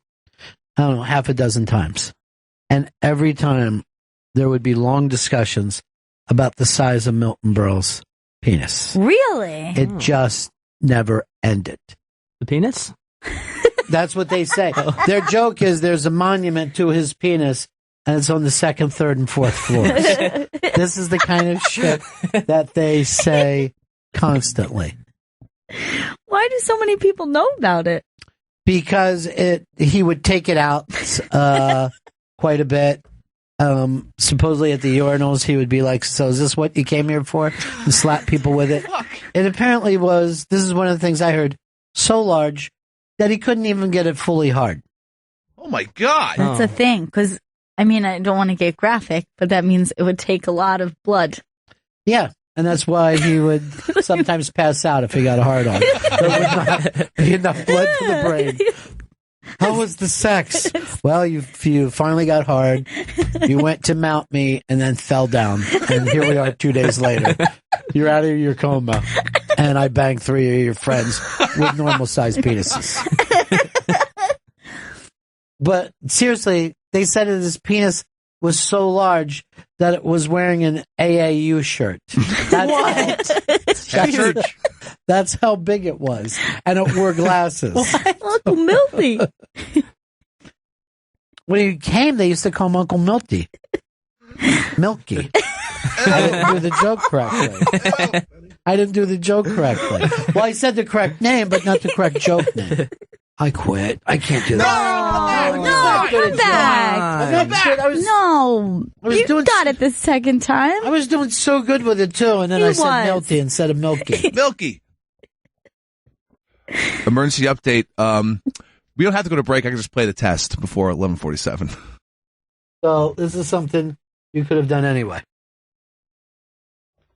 I don't know, half a dozen times, and every time there would be long discussions about the size of Milton Berle's penis. Really? It just never ended. The penis? That's what they say. Their joke is there's a monument to his penis, and it's on the second, third, and fourth floors. This is the kind of shit that they say constantly. Why do so many people know about it? Because he would take it out quite a bit. Supposedly at the urinals, he would be like, so is this what you came here for? And slap people with it. It apparently was, this is one of the things I heard, so large that he couldn't even get it fully hard. Oh, my God. That's a thing, because I don't want to get graphic, but that means it would take a lot of blood. Yeah, and that's why he would sometimes pass out if he got a hard on. There would not be enough blood to the brain. How was the sex? Well, you finally got hard. You went to mount me and then fell down. And here we are 2 days later. You're out of your coma. And I banged 3 of your friends with normal-sized penises. But seriously, they said that his penis was so large that it was wearing an AAU shirt. That's how big it was. And it wore glasses. Uncle Milty. When he came, they used to call him Uncle Milty. Milky. I didn't do the joke correctly. Well, I said the correct name, but not the correct joke name. I quit. I can't do that. Come back. You got it the second time. I was doing so good with it, too, and then I said Milty instead of Milky. Milky. Emergency update. We don't have to go to break. I can just play the test before 11:47. So this is something you could have done anyway.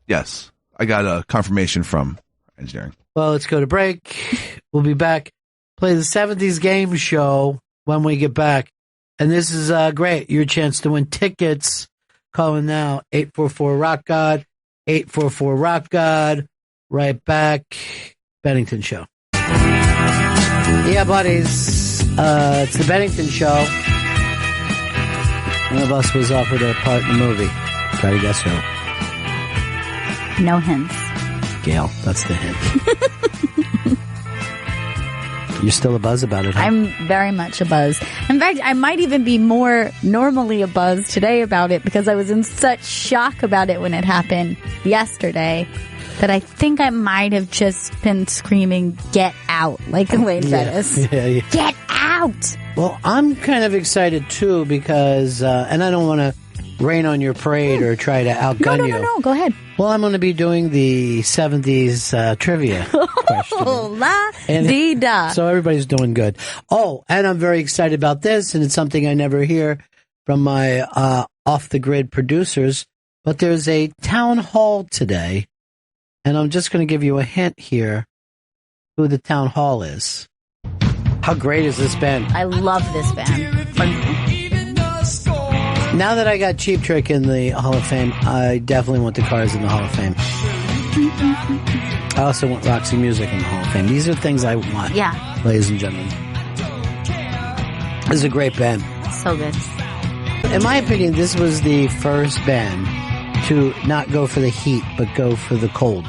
Yes. I got a confirmation from engineering. Well, let's go to break. We'll be back. Play the 70s game show when we get back. And this is great. Your chance to win tickets. Call in now. 844-ROCK-GOD. 844-ROCK-GOD. Right back. Bennington Show. Yeah, buddies. It's the Bennington Show. One of us was offered a part in the movie. Try to guess who. No hints. Gail, that's the hint. You're still a buzz about it, huh? I'm very much a buzz. In fact, I might even be more normally a buzz today about it because I was in such shock about it when it happened yesterday that I think I might have just been screaming, "Get out," like Elaine Bettis. Yeah. Get out! out. Well, I'm kind of excited too because, and I don't want to rain on your parade or try to outgun you. No, go ahead. Well, I'm going to be doing the 70s trivia question. La-dee-da. So everybody's doing good. Oh, and I'm very excited about this, and it's something I never hear from my off-the-grid producers, but there's a town hall today, and I'm just going to give you a hint here who the town hall is. How great has this been? I love this band. Now that I got Cheap Trick in the Hall of Fame, I definitely want the Cars in the Hall of Fame. I also want Roxy Music in the Hall of Fame. These are things I want, ladies and gentlemen. This is a great band. So good. In my opinion, this was the first band to not go for the heat, but go for the cold.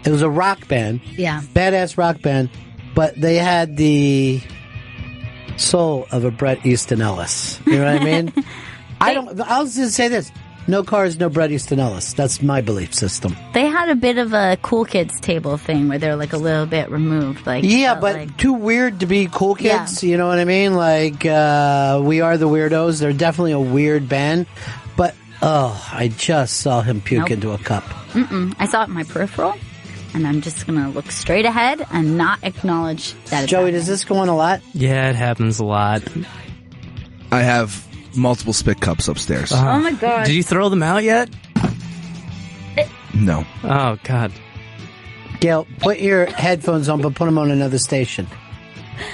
It was a rock band. Yeah. Badass rock band, but they had the soul of a Bret Easton Ellis. You know what I mean? I'll just say this. No Cars, no Bret Easton Ellis. That's my belief system. They had a bit of a cool kids table thing where they're like a little bit removed. But too weird to be cool kids. Yeah. You know what I mean? Like, We Are the Weirdos. They're definitely a weird band. But, I just saw him puke into a cup. I saw it in my peripheral. And I'm just going to look straight ahead and not acknowledge that. Joey, does this go on a lot? Yeah, it happens a lot. I have multiple spit cups upstairs. Oh my God. Did you throw them out yet? No. Oh, God. Gail, put your headphones on, but put them on another station.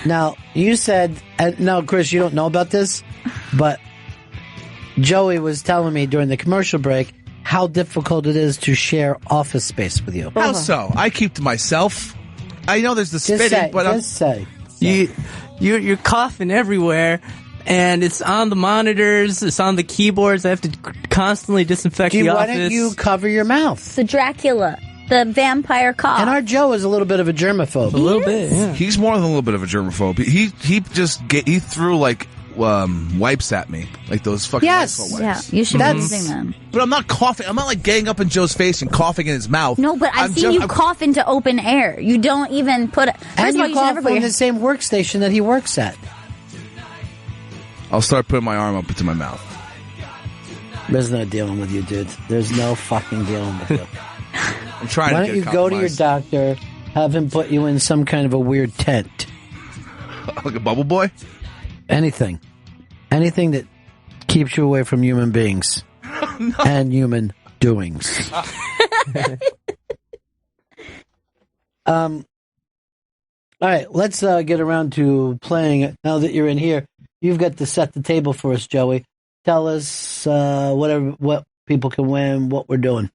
Now, you said, no, Chris, you don't know about this, but Joey was telling me during the commercial break how difficult it is to share office space with you. How so? I keep to myself. I know there's the spitting, but you're coughing everywhere. And it's on the monitors, it's on the keyboards. I have to constantly disinfect the office. Why don't you cover your mouth? The Dracula, the vampire cough. And our Joe is a little bit of a germaphobe. A little bit, yeah. He's more than a little bit of a germaphobe. He threw like wipes at me, like those fucking wipes. Yeah, you should be using them. But I'm not coughing. I'm not like getting up in Joe's face and coughing in his mouth. No, but I've seen you cough into open air. You don't even put. And you cough on the same workstation that he works at. I'll start putting my arm up into my mouth. There's no dealing with you, dude. There's no fucking dealing with you. I'm trying Why to don't you go to your doctor, have him put you in some kind of a weird tent? Like a bubble boy? Anything. Anything that keeps you away from human beings. And human doings. All right, let's get around to playing it. Now that you're in here, you've got to set the table for us, Joey. Tell us what people can win, what we're doing.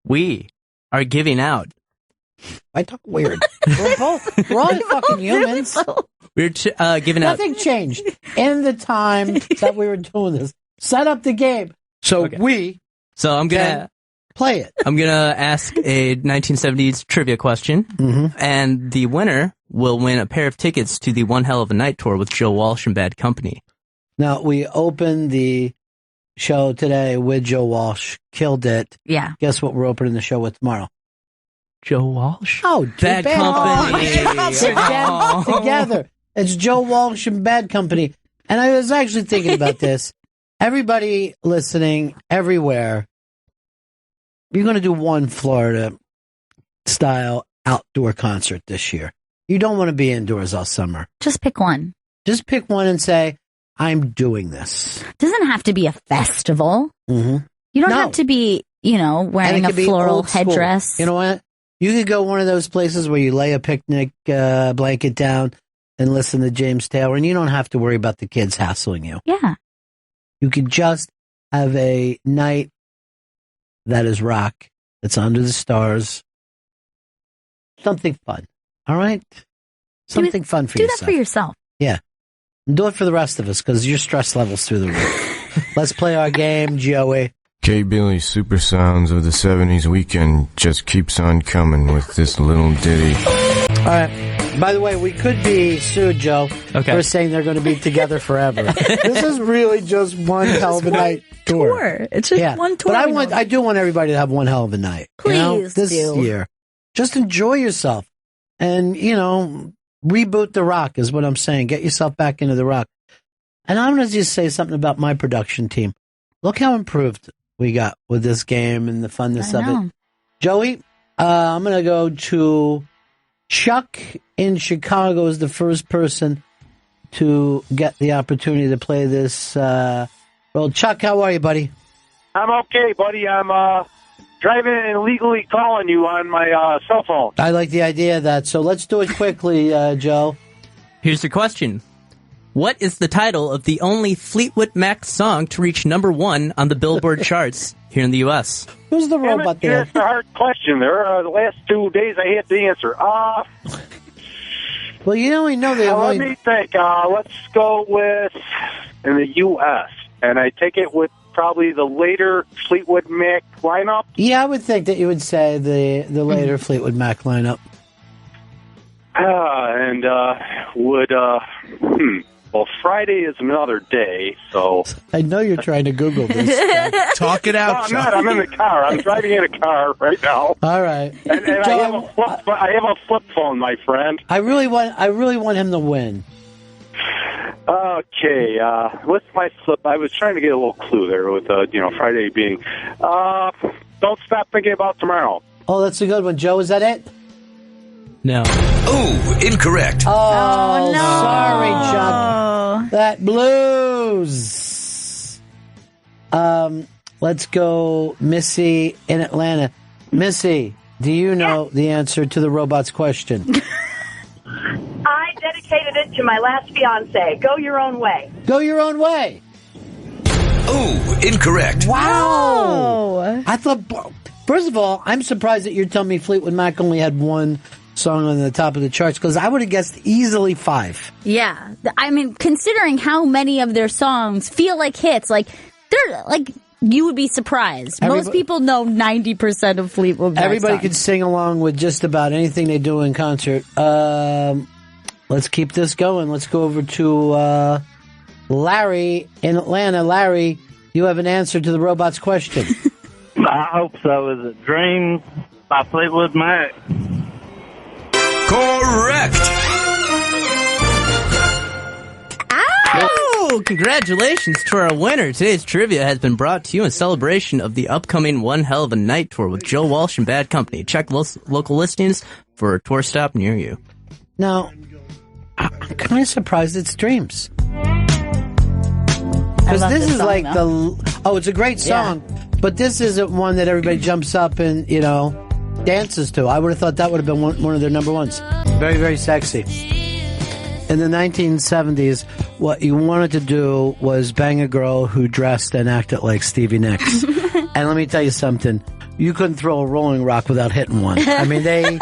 We are giving out. I talk weird. We're all fucking humans. We're giving out. Nothing changed in the time that we were doing this. Set up the game. So I'm gonna play it. I'm gonna ask a 1970s trivia question, and the winner will win a pair of tickets to the One Hell of a Night tour with Joe Walsh and Bad Company. Now, we opened the show today with Joe Walsh. Killed it. Yeah. Guess what we're opening the show with tomorrow? Joe Walsh? Oh, Bad Company. Together. It's Joe Walsh and Bad Company. And I was actually thinking about this. Everybody listening everywhere, you're going to do one Florida-style outdoor concert this year. You don't want to be indoors all summer. Just pick one. Just pick one and say, I'm doing this. Doesn't have to be a festival. You don't have to be, wearing a floral headdress. You know what? You could go one of those places where you lay a picnic blanket down and listen to James Taylor, and you don't have to worry about the kids hassling you. Yeah. You could just have a night that is rock, that's under the stars. Something fun. All right? Something fun for yourself. Do that for yourself. Yeah. And do it for the rest of us, because your stress level's through the roof. Let's play our game, Joey. K-Billy's Super Sounds of the 70s weekend just keeps on coming with this little ditty. All right. By the way, we could be sued, Joe, for saying they're going to be together forever. This is really just one hell of a night tour. It's just one tour. But I do want everybody to have one hell of a night. Please this year. Just enjoy yourself. And, reboot The Rock is what I'm saying. Get yourself back into The Rock. And I'm going to just say something about my production team. Look how improved we got with this game and the funness of it. Joey, I'm going to go to Chuck in Chicago is the first person to get the opportunity to play this role. Chuck, how are you, buddy? I'm okay, buddy. I'm driving and illegally calling you on my cell phone. I like the idea of that. So let's do it quickly, Joe. Here's your question. What is the title of the only Fleetwood Mac song to reach #1 on the Billboard charts here in the U.S.? Who's the robot there? That's a hard question. The last 2 days I had to answer. Well, you only know the let me think. Let's go with in the U.S. And I take it with probably the later Fleetwood Mac lineup. Yeah, I would think that you would say the later Fleetwood Mac lineup. Well, Friday is another day, so... I know you're trying to Google this. Talk it out. No, I'm not. I'm in the car. I'm driving in a car right now. All right. And Joe, I have a flip phone, my friend. I really want him to win. Okay, what's my flip? I was trying to get a little clue there with, Friday being... don't stop thinking about tomorrow. Oh, that's a good one. Joe, is that it? No. Oh, incorrect. Oh, no. Sorry, Chuck. That blues. Let's go Missy in Atlanta. Missy, do you know the answer to the robot's question? I dedicated it to my last fiance. Go your own way. Go your own way. Oh, incorrect. Wow. I thought, first of all, I'm surprised that you're telling me Fleetwood Mac only had one song on the top of the charts, because I would have guessed easily 5. Yeah. I mean, considering how many of their songs feel like hits, they're you would be surprised. Most people know 90% of Fleetwood Mac Everybody songs. could sing along with just about anything they do in concert. Let's keep this going. Let's go over to Larry in Atlanta. Larry, you have an answer to the robot's question. I hope so. Is it Dreams by Fleetwood Mac? Correct. Oh, congratulations to our winner. Today's trivia has been brought to you in celebration of the upcoming One Hell of a Night tour with Joe Walsh and Bad Company. Check local listings for a tour stop near you. Now, I'm kind of surprised it's Dreams. Because this is like it's a great song, but this isn't one that everybody jumps up and, dances to. I would have thought that would have been one of their number ones. Very, very sexy. In the 1970s, what you wanted to do was bang a girl who dressed and acted like Stevie Nicks. And let me tell you something. You couldn't throw a Rolling Rock without hitting one. I mean,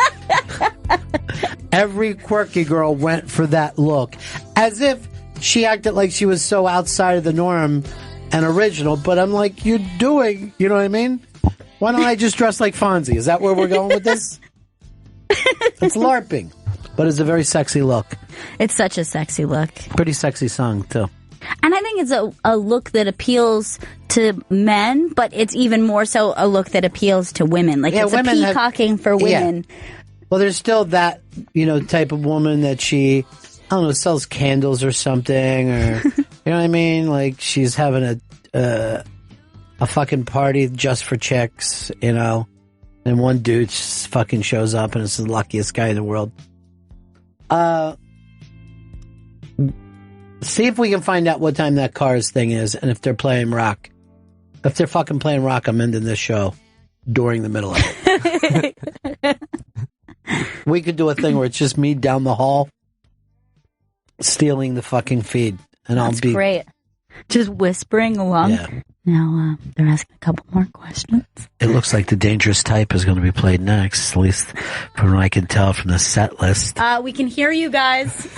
every quirky girl went for that look. As if she acted like she was so outside of the norm and original. But I'm like, you're doing, you know what I mean? Why don't I just dress like Fonzie? Is that where we're going with this? It's LARPing, but it's a very sexy look. It's such a sexy look. Pretty sexy song, too. And I think it's a look that appeals to men, but it's even more so a look that appeals to women. It's a peacocking for women. Yeah. Well, there's still that, type of woman that she, sells candles or something, or, you know what I mean? Like, she's having a fucking party just for chicks, and one dude just fucking shows up and it's the luckiest guy in the world. See if we can find out what time that Cars thing is and if they're playing rock. If they're fucking playing rock, I'm ending this show during the middle of it. We could do a thing where it's just me down the hall stealing the fucking feed. And That's great. Just whispering along. Yeah. Now, they're asking a couple more questions. It looks like The Dangerous Type is going to be played next, at least from what I can tell from the set list. We can hear you guys.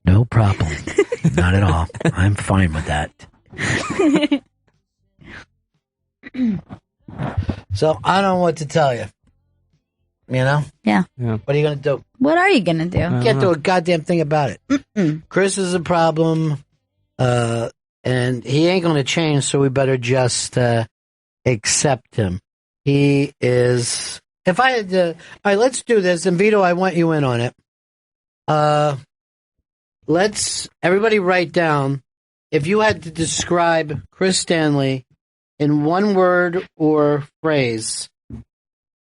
No problem. Not at all. I'm fine with that. So, I don't know what to tell you. Yeah. What are you going to do? What are you going to do? Can't do a goddamn thing about it. Chris is a problem. And he ain't going to change, so we better just accept him. He is... If I had to... All right, let's do this. And Vito, I want you in on it. let's everybody write down, if you had to describe Chris Stanley in one word or phrase,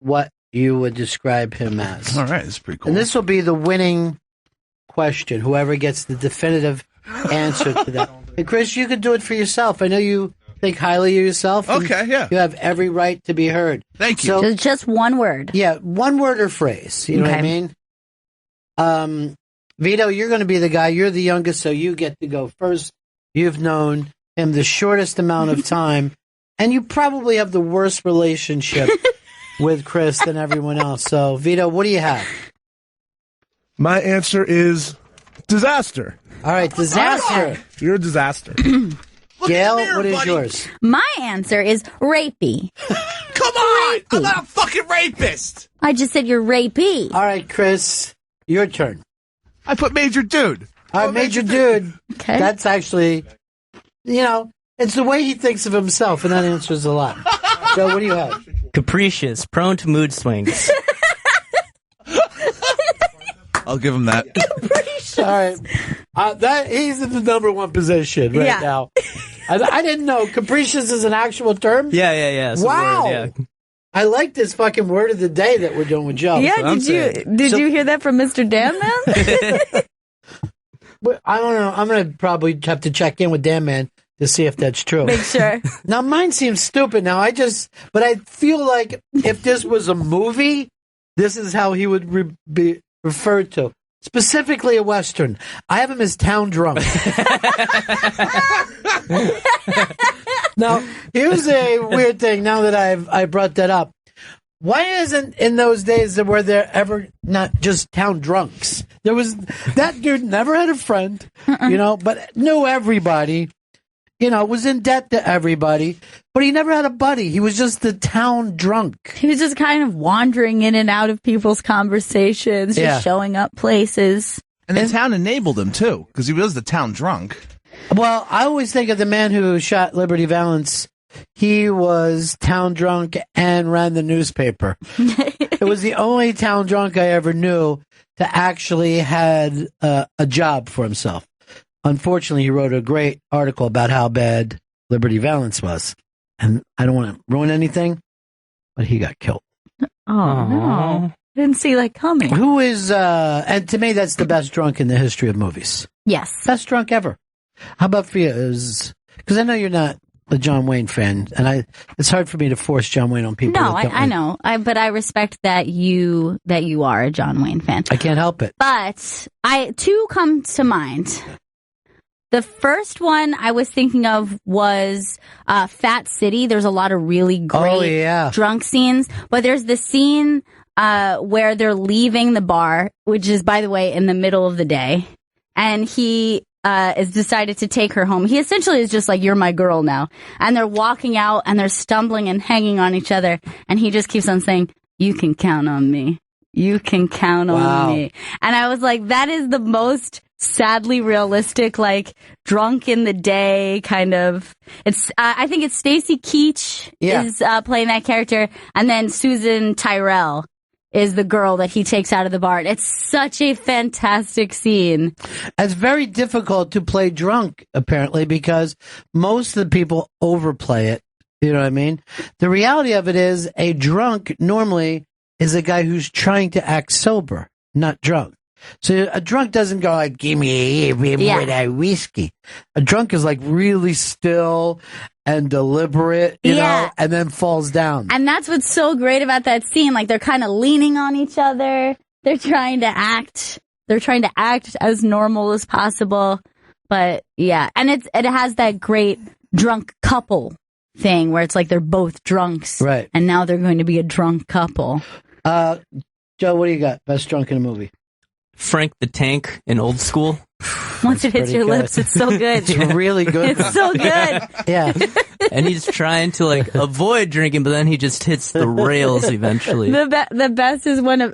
what you would describe him as. All right, that's pretty cool. And this will be the winning question, whoever gets the definitive answer to that. And Chris, you could do it for yourself. I know you think highly of yourself. Okay, yeah. You have every right to be heard. Thank you. So, just one word. Yeah, one word or phrase. You know what I mean? Vito, you're going to be the guy. You're the youngest, so you get to go first. You've known him the shortest amount of time, and you probably have the worst relationship with Chris than everyone else. So, Vito, what do you have? My answer is disaster. All right, disaster. You're a disaster. Gail, what is yours? My answer is rapey. Come on! I'm not a fucking rapist! I just said you're rapey. All right, Chris, your turn. I put Major Dude. All right, Major Dude. Okay. That's actually, it's the way he thinks of himself, and that answers a lot. Joe, what do you have? Capricious, prone to mood swings. I'll give him that. All right. He's in the number one position right now. I didn't know. Capricious is an actual term? Yeah. It's a wow. word, yeah. I like this fucking word of the day that we're doing with Joe. Yeah, did you hear that from Mr. Dan Man? But I don't know. I'm going to probably have to check in with Dan Man to see if that's true. Make sure. Now, mine seems stupid now. But I feel like if this was a movie, this is how he would be referred to. Specifically a Western. I have him as town drunk. Now, here's a weird thing now that I brought that up. Why isn't in those days were there ever not just town drunks? There was that dude never had a friend, but knew everybody, was in debt to everybody, but he never had a buddy. He was just the town drunk. He was just kind of wandering in and out of people's conversations, just showing up places. And the town enabled him, too, because he was the town drunk. Well, I always think of the man who shot Liberty Valance. He was town drunk and ran the newspaper. It was the only town drunk I ever knew to actually had a job for himself. Unfortunately, he wrote a great article about how bad Liberty Valance was. And I don't want to ruin anything, but he got killed. Oh, no. Didn't see that coming. Who is, and to me, that's the best drunk in the history of movies. Yes. Best drunk ever. How about for you? Because I know you're not a John Wayne fan, and it's hard for me to force John Wayne on people. No, I know. But I respect that you are a John Wayne fan. I can't help it. But two come to mind. The first one I was thinking of was Fat City. There's a lot of really great drunk scenes. But there's the scene where they're leaving the bar, which is, by the way, in the middle of the day. And he is decided to take her home. He essentially is just like, you're my girl now. And they're walking out and they're stumbling and hanging on each other. And he just keeps on saying, you can count on me. You can count on me. And I was like, that is the most sadly realistic, like drunk in the day kind of. It's I think it's Stacy Keach is playing that character, and then Susan Tyrrell is the girl that he takes out of the bar. It's such a fantastic scene. It's very difficult to play drunk, apparently, because most of the people overplay it. You know what I mean? The reality of it is a drunk normally is a guy who's trying to act sober, not drunk. So a drunk doesn't go like, give me more of that whiskey. A drunk is like really still and deliberate, you know, and then falls down. And that's what's so great about that scene. Like, they're kind of leaning on each other. They're trying to act as normal as possible. But yeah, and it has that great drunk couple thing where it's like they're both drunks. Right. And now they're going to be a drunk couple. Joe, what do you got? Best drunk in a movie? Frank the Tank in Old School. Once it hits your lips, it's so good. It's really good. It's so good. Yeah. And he's trying to like avoid drinking, but then he just hits the rails eventually. The best is when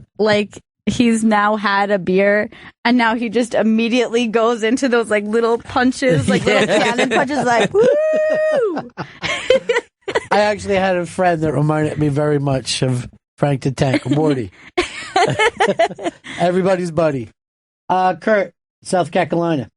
he's now had a beer and now he just immediately goes into those like little punches, like little cannon punches, like woo. I actually had a friend that reminded me very much of Frank the Tank, Morty. Everybody's buddy. Kurt, South Carolina.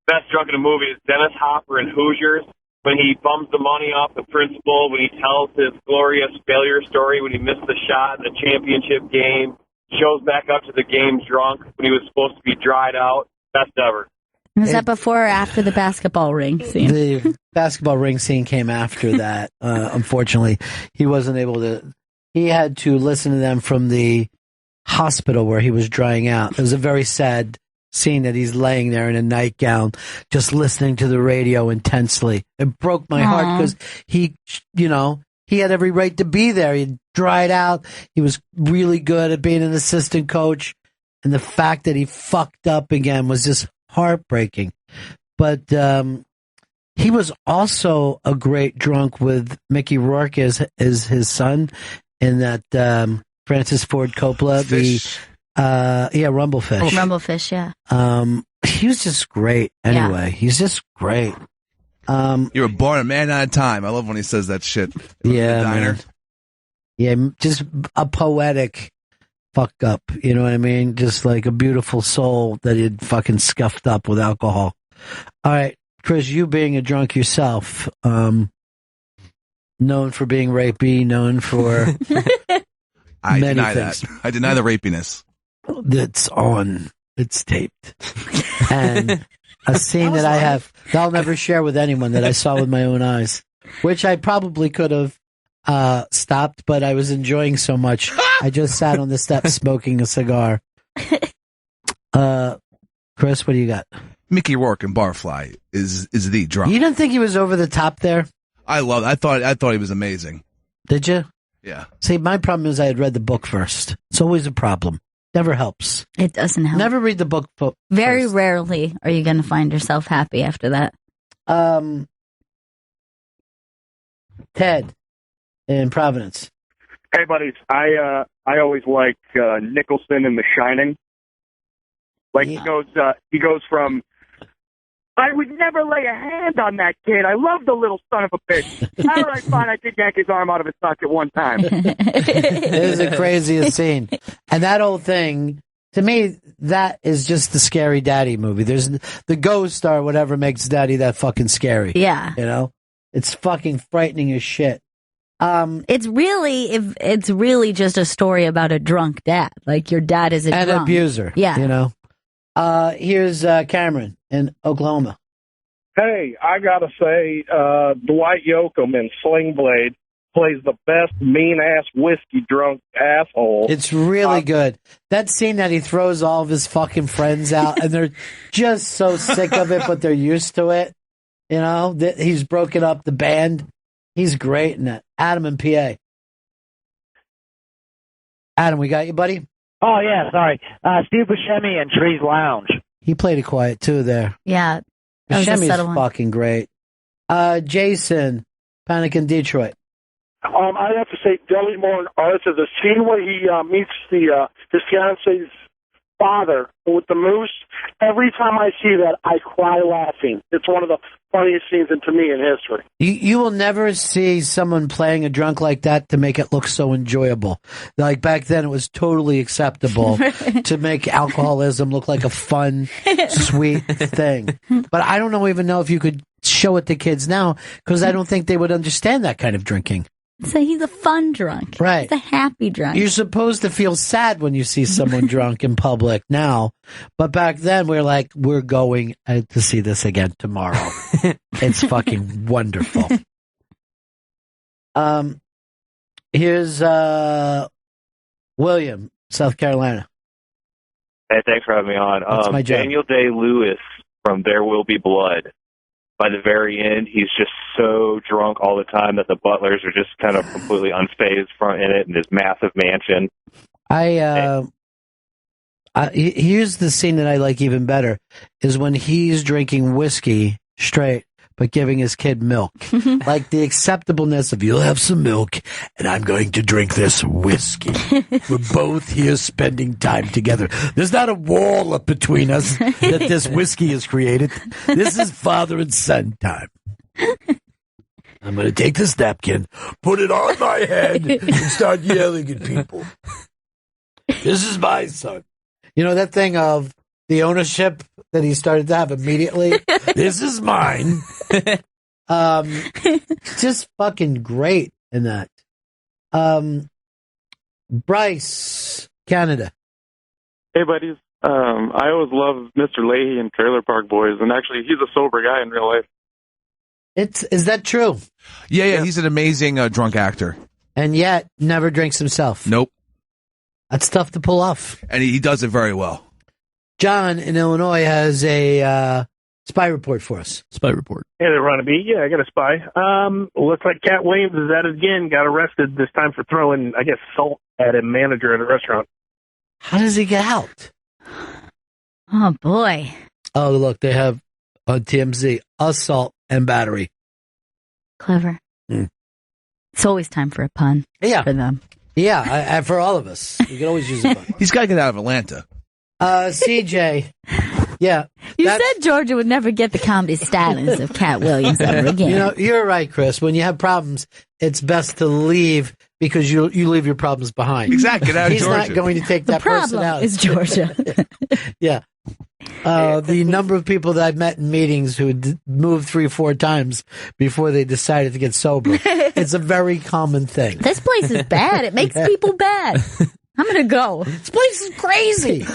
Best drunk in a movie is Dennis Hopper in Hoosiers, when he bums the money off the principal, when he tells his glorious failure story, when he missed the shot in the championship game, shows back up to the game drunk when he was supposed to be dried out. Best ever. Was that before or after the basketball ring scene? The basketball ring scene came after that. Unfortunately, he wasn't able to. He had to listen to them from the hospital where he was drying out. It was a very sad scene that he's laying there in a nightgown, just listening to the radio intensely. It broke my heart because he had every right to be there. He dried out. He was really good at being an assistant coach. And the fact that he fucked up again was just heartbreaking. But he was also a great drunk with Mickey Rourke as his son in that Francis Ford Coppola, Rumblefish. Rumblefish, yeah. He was just great. Anyway, he's just great. You were born a man out of time. I love when he says that shit. Yeah, diner. man. Yeah, just a poetic fuck up. You know what I mean? Just like a beautiful soul that he'd fucking scuffed up with alcohol. All right, Chris, you being a drunk yourself, known for being rapey, known for I many deny things. that. I deny the rapiness. That's on. It's taped. And a scene that I have, that I'll never share with anyone, that I saw with my own eyes, which I probably could have stopped, but I was enjoying so much. I just sat on the steps smoking a cigar. Chris, what do you got? Mickey Rourke in Barfly is the drunk. You didn't think he was over the top there? I thought he was amazing. Did you? Yeah. See, my problem is I had read the book first. It's always a problem. Never helps. It doesn't help. Never read the book Very first. rarely are you going to find yourself happy after that. Ted in Providence. Hey, buddies. I always like Nicholson in The Shining. Like he goes from, I would never lay a hand on that kid. I love the little son of a bitch. All right, fine. I did yank his arm out of his socket one time. It is the craziest scene. And that whole thing, to me, that is just the scary daddy movie. There's the ghost or whatever makes daddy that fucking scary. Yeah. You know? It's fucking frightening as shit. It's really just a story about a drunk dad. Like your dad is a and drunk abuser. Yeah. You know? Here's Cameron in Oklahoma. Hey, I gotta say, Dwight Yoakam in Sling Blade plays the best mean-ass whiskey drunk asshole. It's really good. That scene that he throws all of his fucking friends out, and they're just so sick of it, but they're used to it. You know, he's broken up the band. He's great in it. Adam in PA. Adam, we got you, buddy? Oh, yeah, sorry. Steve Buscemi in Trees Lounge. He played it quiet, too, there. Yeah. That was a Buscemi's subtle one. fucking great. Jason, Panic in Detroit. I'd have to say Dudley Moore and Arthur, the scene where he meets his fiance's father with the moose. Every time I see that, I cry laughing. It's one of the funniest scenes to me in history. You will never see someone playing a drunk like that to make it look so enjoyable. Like back then, it was totally acceptable to make alcoholism look like a fun, sweet thing. But I don't even know if you could show it to kids now, because I don't think they would understand that kind of drinking. So he's a fun drunk. Right. He's a happy drunk. You're supposed to feel sad when you see someone drunk in public now. But back then, we're going to see this again tomorrow. It's fucking wonderful. Here's William, South Carolina. Hey, thanks for having me on. That's my job. Daniel Day-Lewis from There Will Be Blood. By the very end, he's just so drunk all the time that the butlers are just kind of completely unfazed in it in his massive mansion. Here's the scene that I like even better, is when he's drinking whiskey straight, but giving his kid milk. Like the acceptableness of, you'll have some milk, and I'm going to drink this whiskey. We're both here spending time together. There's not a wall up between us that this whiskey has created. This is father and son time. I'm going to take this napkin, put it on my head, and start yelling at people. This is my son. You know, that thing of the ownership that he started to have immediately. This is mine. Just fucking great in that. Bryce, Canada. Hey, buddies. I always love Mr. Leahy and Trailer Park Boys, and actually, he's a sober guy in real life. Is that true? Yeah. He's an amazing drunk actor. And yet, never drinks himself. Nope. That's tough to pull off. And he does it very well. John in Illinois has a spy report for us. Spy report. Hey there, Ron and B. Yeah, I got a spy. Looks like Cat Williams is at it again. Got arrested this time for throwing, I guess, salt at a manager at a restaurant. How does he get out? Oh, boy. Oh, look, they have on TMZ assault and battery. Clever. It's always time for a pun. Yeah. For them. Yeah, for all of us. We can always use a pun. He's got to get out of Atlanta. CJ. Yeah. You said Georgia would never get the comedy stylings of Cat Williams ever again. You know, you're right, Chris. When you have problems, it's best to leave because you leave your problems behind. Exactly. Get out of He's Georgia. not going to take that person out. Is Georgia. Yeah. The number of people that I've met in meetings who moved 3-4 times before they decided to get sober. It's a very common thing. This place is bad. It makes people bad. I'm going to go. This place is crazy.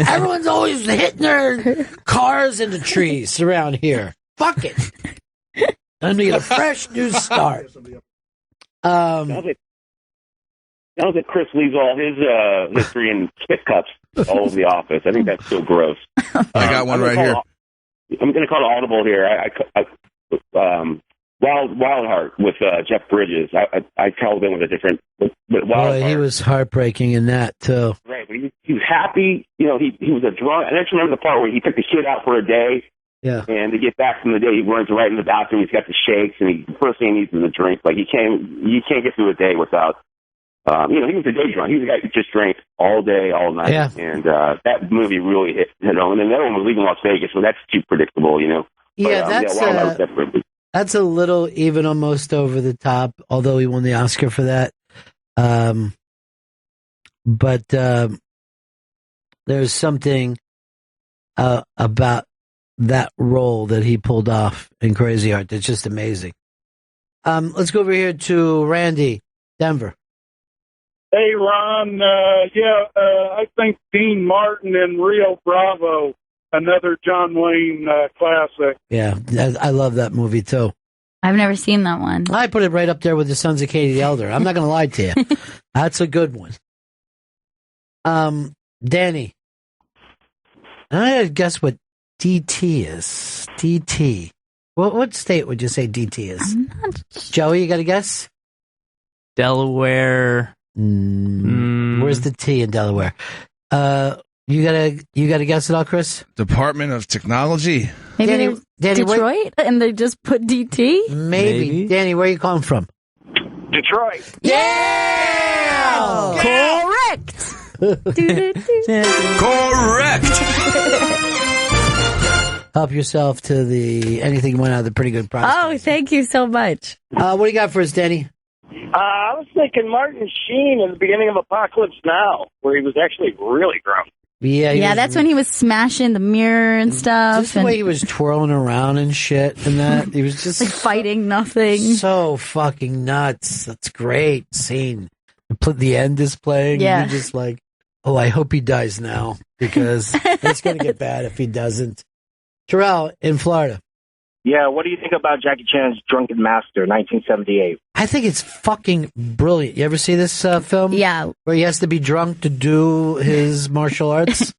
Everyone's always hitting their cars into trees around here. Fuck it. Time to get a fresh new start. Sounds like Chris leaves all his history in spit cups all over the office. I think that's so gross. I got one right here. I'm going to call it audible here. Wild Heart with Jeff Bridges. I called in with a different. But Wild Boy, Heart. he was heartbreaking in that too. Right, but he was happy. You know, he was a drunk. I just remember the part where he took the shit out for a day. Yeah. And to get back from the day, he runs right in the bathroom. He's got the shakes, and the first thing he needs is a drink. Like you can't get through a day without. He was a day drunk. He was a guy who just drank all day, all night. Yeah. And that movie really hit home. And then the other one was Leaving Las Vegas, so that's too predictable, you know. Yeah, Wild Heart was different. That's a little even almost over the top, although he won the Oscar for that. But there's something about that role that he pulled off in Crazy Heart that's just amazing. Let's go over here to Randy, Denver. Hey, Ron. I think Dean Martin and Rio Bravo, another John Wayne classic. Yeah, I love that movie too. I've never seen that one. I put it right up there with the Sons of Katie the Elder. I'm not going to lie to you. That's a good one. Danny. I guess what DT is. DT. What state would you say DT is? Joey, you got a guess? Delaware. Where's the T in Delaware? You got to guess it all, Chris? Department of Technology. Maybe Danny, Detroit, and they just put DT? Maybe. Danny, where are you calling from? Detroit. Yeah! Correct! Correct! Help yourself to the anything you want out of the pretty good price. Oh, thank you so much. What do you got for us, Danny? I was thinking Martin Sheen in the beginning of Apocalypse Now, where he was actually really drunk. Yeah, that's when he was smashing the mirror and stuff. Just the way he was twirling around and shit and that. He was just like fighting nothing. So fucking nuts. That's great scene. The end is playing. Yeah. And you're just like, oh, I hope he dies now because it's going to get bad if he doesn't. Terrell in Florida. Yeah, what do you think about Jackie Chan's Drunken Master, 1978? I think it's fucking brilliant. You ever see this film? Yeah. Where he has to be drunk to do his martial arts?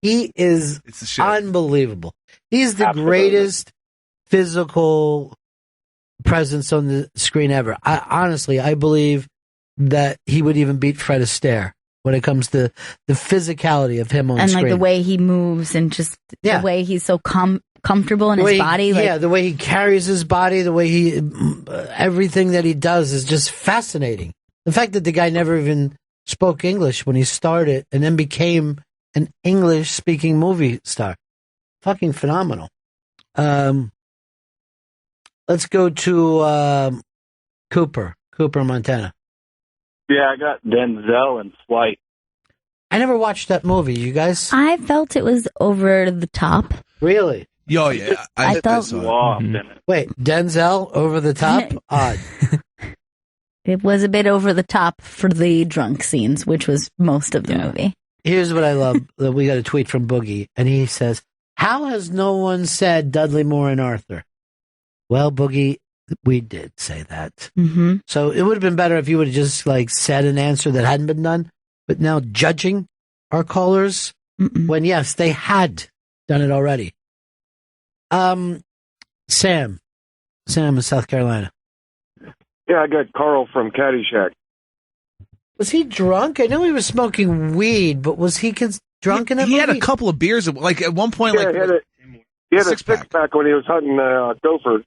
He is unbelievable. He's the greatest physical presence on the screen ever. I believe that he would even beat Fred Astaire when it comes to the physicality of him on and screen. Like the way he moves and just the way he's so comfortable in his body. The way he carries his body, the way he, everything that he does is just fascinating. The fact that the guy never even spoke English when he started and then became an English-speaking movie star. Fucking phenomenal. Let's go to Cooper, Montana. Yeah, I got Denzel and Flight. I never watched that movie. You guys? I felt it was over the top. Really? Yo, yeah. I felt- saw it. Wait, Denzel over the top? Odd. It was a bit over the top for the drunk scenes, which was most of the movie. Here's what I love. We got a tweet from Boogie, and he says, "How has no one said Dudley Moore and Arthur?" Well, Boogie, we did say that. Mm-hmm. So it would have been better if you would have just like said an answer that hadn't been done. But now judging our callers when yes, they had done it already. Sam in South Carolina. Yeah, I got Carl from Caddyshack. Was he drunk? I know he was smoking weed, but was he drunk in that He movie? had a couple of beers. Like at one point, Yeah, he had a six-pack when he was hunting gopher.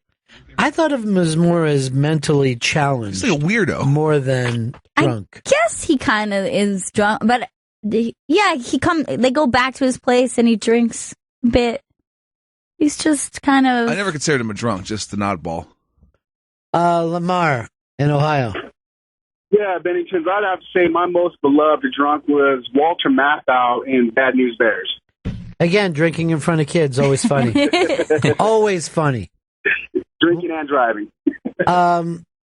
I thought of him as more as mentally challenged. He's like a weirdo. More than drunk. Guess he kind of is drunk, but yeah, they go back to his place and he drinks a bit. He's just kind of. I never considered him a drunk, just an oddball. Lamar in Ohio. Yeah, Bennington, I'd have to say my most beloved drunk was Walter Matthau in Bad News Bears. Again, drinking in front of kids, always funny. Always funny. Drinking and driving.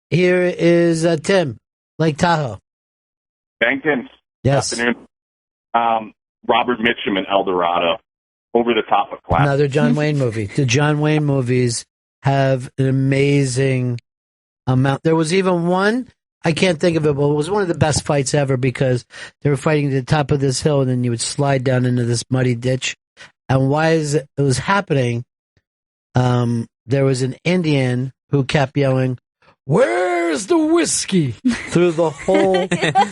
Here is Tim, Lake Tahoe. Bennington. Yes. Good afternoon. Robert Mitchum in El Dorado. Over the top of class. Another John Wayne movie. The John Wayne movies have an amazing amount. There was even one, I can't think of it, but it was one of the best fights ever because they were fighting at the top of this hill and then you would slide down into this muddy ditch. And it was happening, there was an Indian who kept yelling, "Where's the whiskey?" through the whole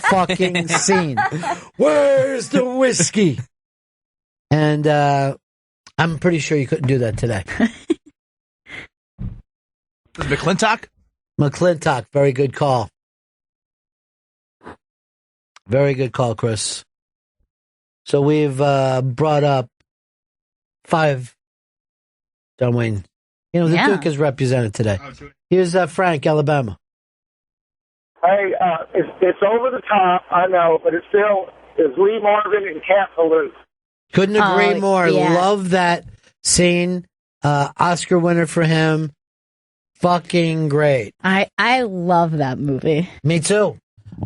fucking scene. Where's the whiskey? And I'm pretty sure you couldn't do that today. McClintock? McClintock, very good call. Very good call, Chris. So we've brought up 5 John Wayne. You know, the Duke is represented today. Here's Frank, Alabama. Hey, it's over the top, I know, but it still is Lee Marvin and Cat Falou. Couldn't agree more. yeah. Love that scene. Oscar winner for him. Fucking great. I love that movie. Me too.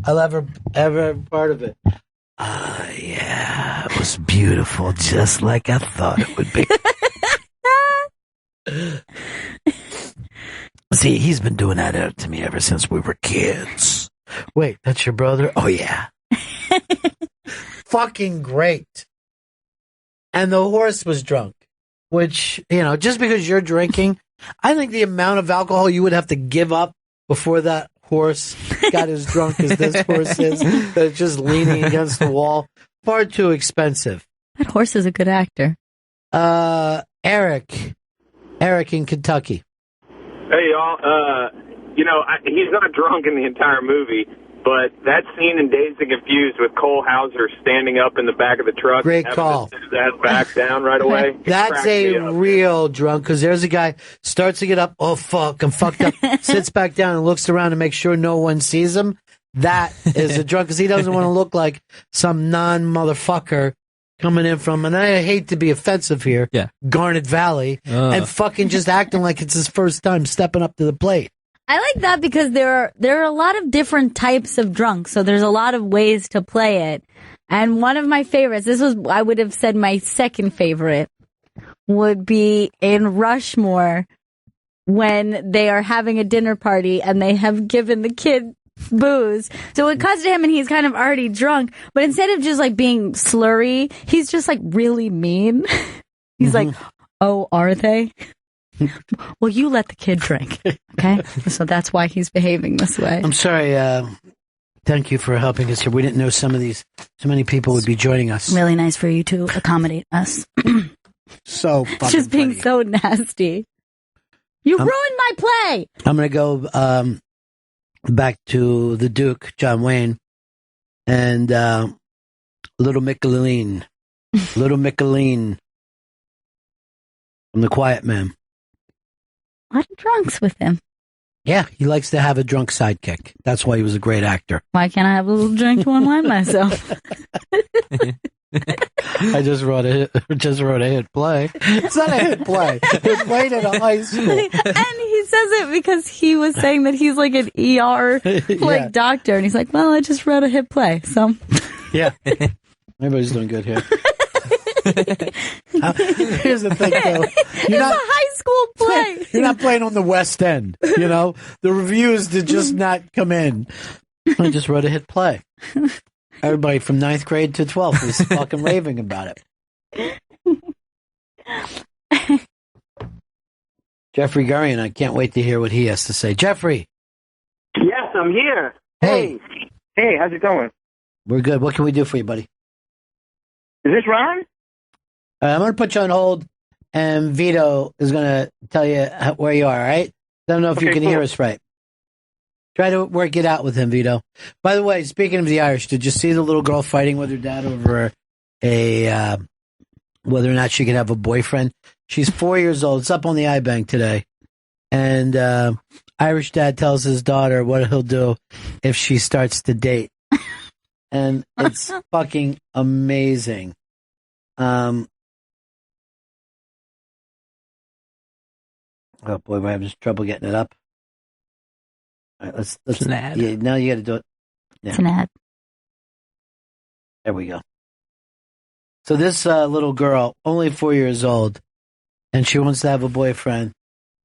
I love every part of it. Yeah, it was beautiful, just like I thought it would be. See, he's been doing that to me ever since we were kids. Wait, that's your brother? Oh, yeah. Fucking great. And the horse was drunk, which, you know, just because you're drinking, I think the amount of alcohol you would have to give up before that horse got as drunk as this horse is, that it's just leaning against the wall, far too expensive. That horse is a good actor. Eric in Kentucky. Hey, y'all. He's not drunk in the entire movie, but that scene in Dazed and Confused with Cole Hauser standing up in the back of the truck. Great call. That back down right away. That's a real drunk, because there's a guy, starts to get up, oh, fuck, I'm fucked up, sits back down and looks around to make sure no one sees him. That is a drunk, because he doesn't want to look like some non-motherfucker coming in from, and I hate to be offensive here, Garnet Valley, and fucking just acting like it's his first time stepping up to the plate. I like that because there are a lot of different types of drunk, so there's a lot of ways to play it. And one of my favorites, I would have said my second favorite, would be in Rushmore when they are having a dinner party and they have given the kid booze. So it cuts to him and he's kind of already drunk, but instead of just like being slurry, he's just like really mean. He's like, "Oh, are they? Well, you let the kid drink." Okay. So that's why he's behaving this way. I'm sorry. Thank you for helping us here. We didn't know so many people would be joining us. Really nice for you to accommodate us. So fucking just being so nasty. You ruined my play. I'm going to go back to the Duke, John Wayne, and Little Michelin. Little Michelin from The Quiet Man. A lot of drunks with him. Yeah, he likes to have a drunk sidekick. That's why he was a great actor. Why can't I have a little drink to unwind myself? I just wrote a hit play. It's not a hit play. It played at a high school. And he says it because he was saying that he's like an ER doctor, and he's like, "Well, I just wrote a hit play." So yeah, everybody's doing good here. Here's the thing, though. It's a high school play. You're not playing on the West End. You know, the reviews did just not come in. I just wrote a hit play. Everybody from 9th grade to 12th was fucking raving about it. Jeffrey Gurian, I can't wait to hear what he has to say. Jeffrey. Yes, I'm here. Hey. Hey, how's it going? We're good. What can we do for you, buddy? Is this Ron? I'm going to put you on hold, and Vito is going to tell you where you are, all right? I don't know if you can hear us right. Try to work it out with him, Vito. By the way, speaking of the Irish, did you see the little girl fighting with her dad over whether or not she could have a boyfriend? She's 4 years old. It's up on the iBank today. And Irish dad tells his daughter what he'll do if she starts to date. And it's fucking amazing. Oh boy, we're having trouble getting it up. All right, let's it's an ad. Yeah, now you got to do it. Yeah. It's an ad. There we go. So this little girl, only 4 years old, and she wants to have a boyfriend,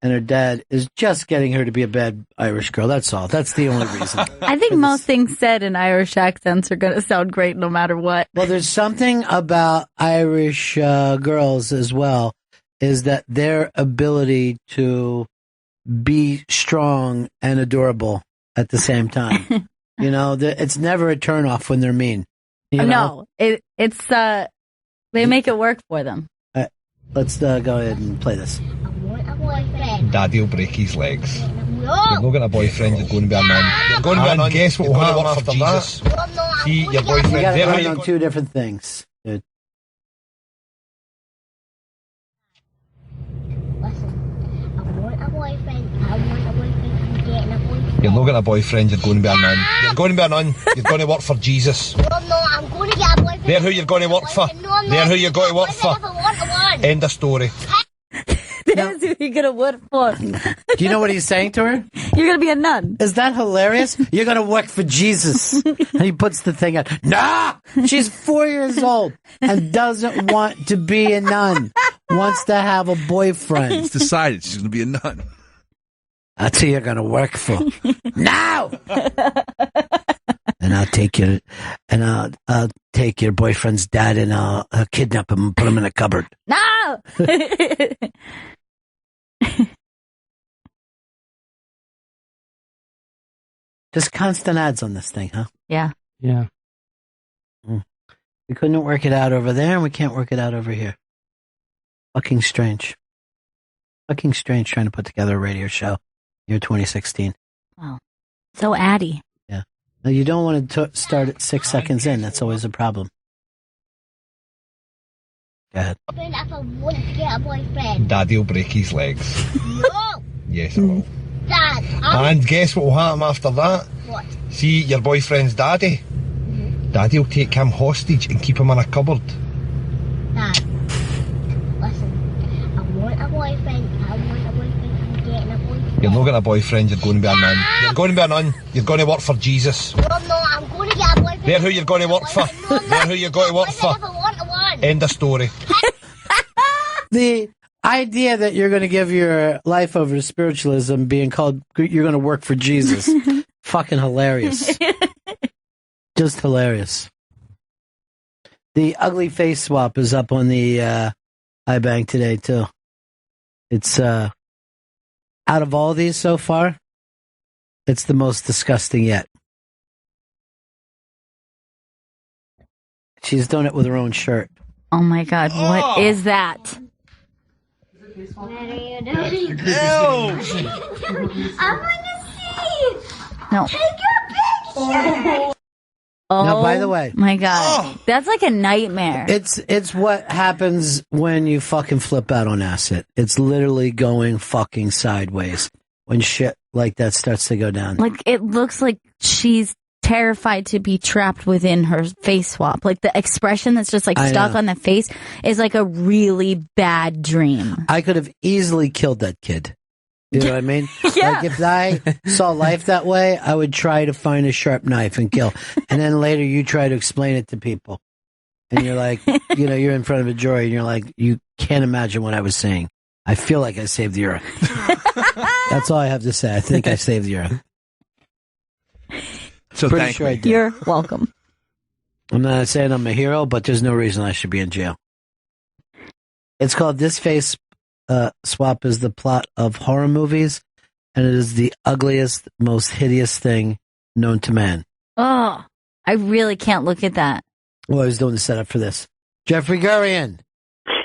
and her dad is just getting her to be a bad Irish girl. That's all. That's the only reason. I think most things said in Irish accents are going to sound great no matter what. Well, there's something about Irish girls as well, is that their ability to be strong and adorable at the same time. You know, it's never a turnoff when they're mean. You know? No, it's they make it work for them. Let's go ahead and play this. Daddy will break his legs. You're not getting a boyfriend, you're going to be a nun. You're going to be a nun. Guess what will happen after Jesus? See, your boyfriend... You got to learn on two different things, dude. You're not getting a boyfriend, you're going to be a nun. You're going to be a nun. You're going to work for Jesus. No, I'm going to get a boyfriend. They're who you're going to work for. They're who you're going to work for. End of story. That's who you're going to work for. Do you know what he's saying to her? You're going to be a nun. Is that hilarious? You're going to work for Jesus. And he puts the thing out. Nah! She's 4 years old and doesn't want to be a nun. Wants to have a boyfriend. She's decided she's going to be a nun. That's who you're going to work for. Now! And I'll take your boyfriend's dad and I'll kidnap him and put him in a cupboard. No! Just constant ads on this thing, huh? Yeah. Yeah. We couldn't work it out over there and we can't work it out over here. Fucking strange. Fucking strange trying to put together a radio show year 2016. Wow. So addy. Yeah. Now you don't want to start at 6 seconds in. That's always a problem. Go ahead. If I want to get a boyfriend. Daddy will break his legs. No! Yes, I will. Dad, And guess what will happen after that? What? See, your boyfriend's daddy. Daddy will take him hostage and keep him in a cupboard. Dad, listen, I want a boyfriend. I'm getting a boyfriend. You're not getting a boyfriend, you're going to be a nun. You're going to be a nun. You're going to work for Jesus. No, I'm going to get a boyfriend. They're who you're going to work for. They're who you're going to work for. End of story. The idea that you're going to give your life over to spiritualism being called, you're going to work for Jesus. Fucking hilarious. Just hilarious. The ugly face swap is up on the iBank today, too. It's, out of all these so far, it's the most disgusting yet. She's done it with her own shirt. Oh my God, what is that? What are you doing? No! I want to see. No. Take your picture. Oh, Now, by the way, my God, that's like a nightmare. It's what happens when you fucking flip out on acid. It's literally going fucking sideways. when shit like that starts to go down. Like, it looks like she's terrified to be trapped within her face swap. Like, the expression that's just, like, stuck on the face is, like, a really bad dream. I could have easily killed that kid. You know what I mean? Yeah. Like, if I saw life that way, I would try to find a sharp knife and kill. And then later you try to explain it to people. And you're like, you know, you're in front of a jury and you're like, you can't imagine what I was saying. I feel like I saved the earth. That's all I have to say. I think I saved the earth. So Pretty sure I did. You're welcome. I'm not saying I'm a hero, but there's no reason I should be in jail. It's called This Face Swap is the plot of horror movies, and it is the ugliest, most hideous thing known to man. Oh, I really can't look at that. Well, I was doing the setup for this. Jeffrey Gurian.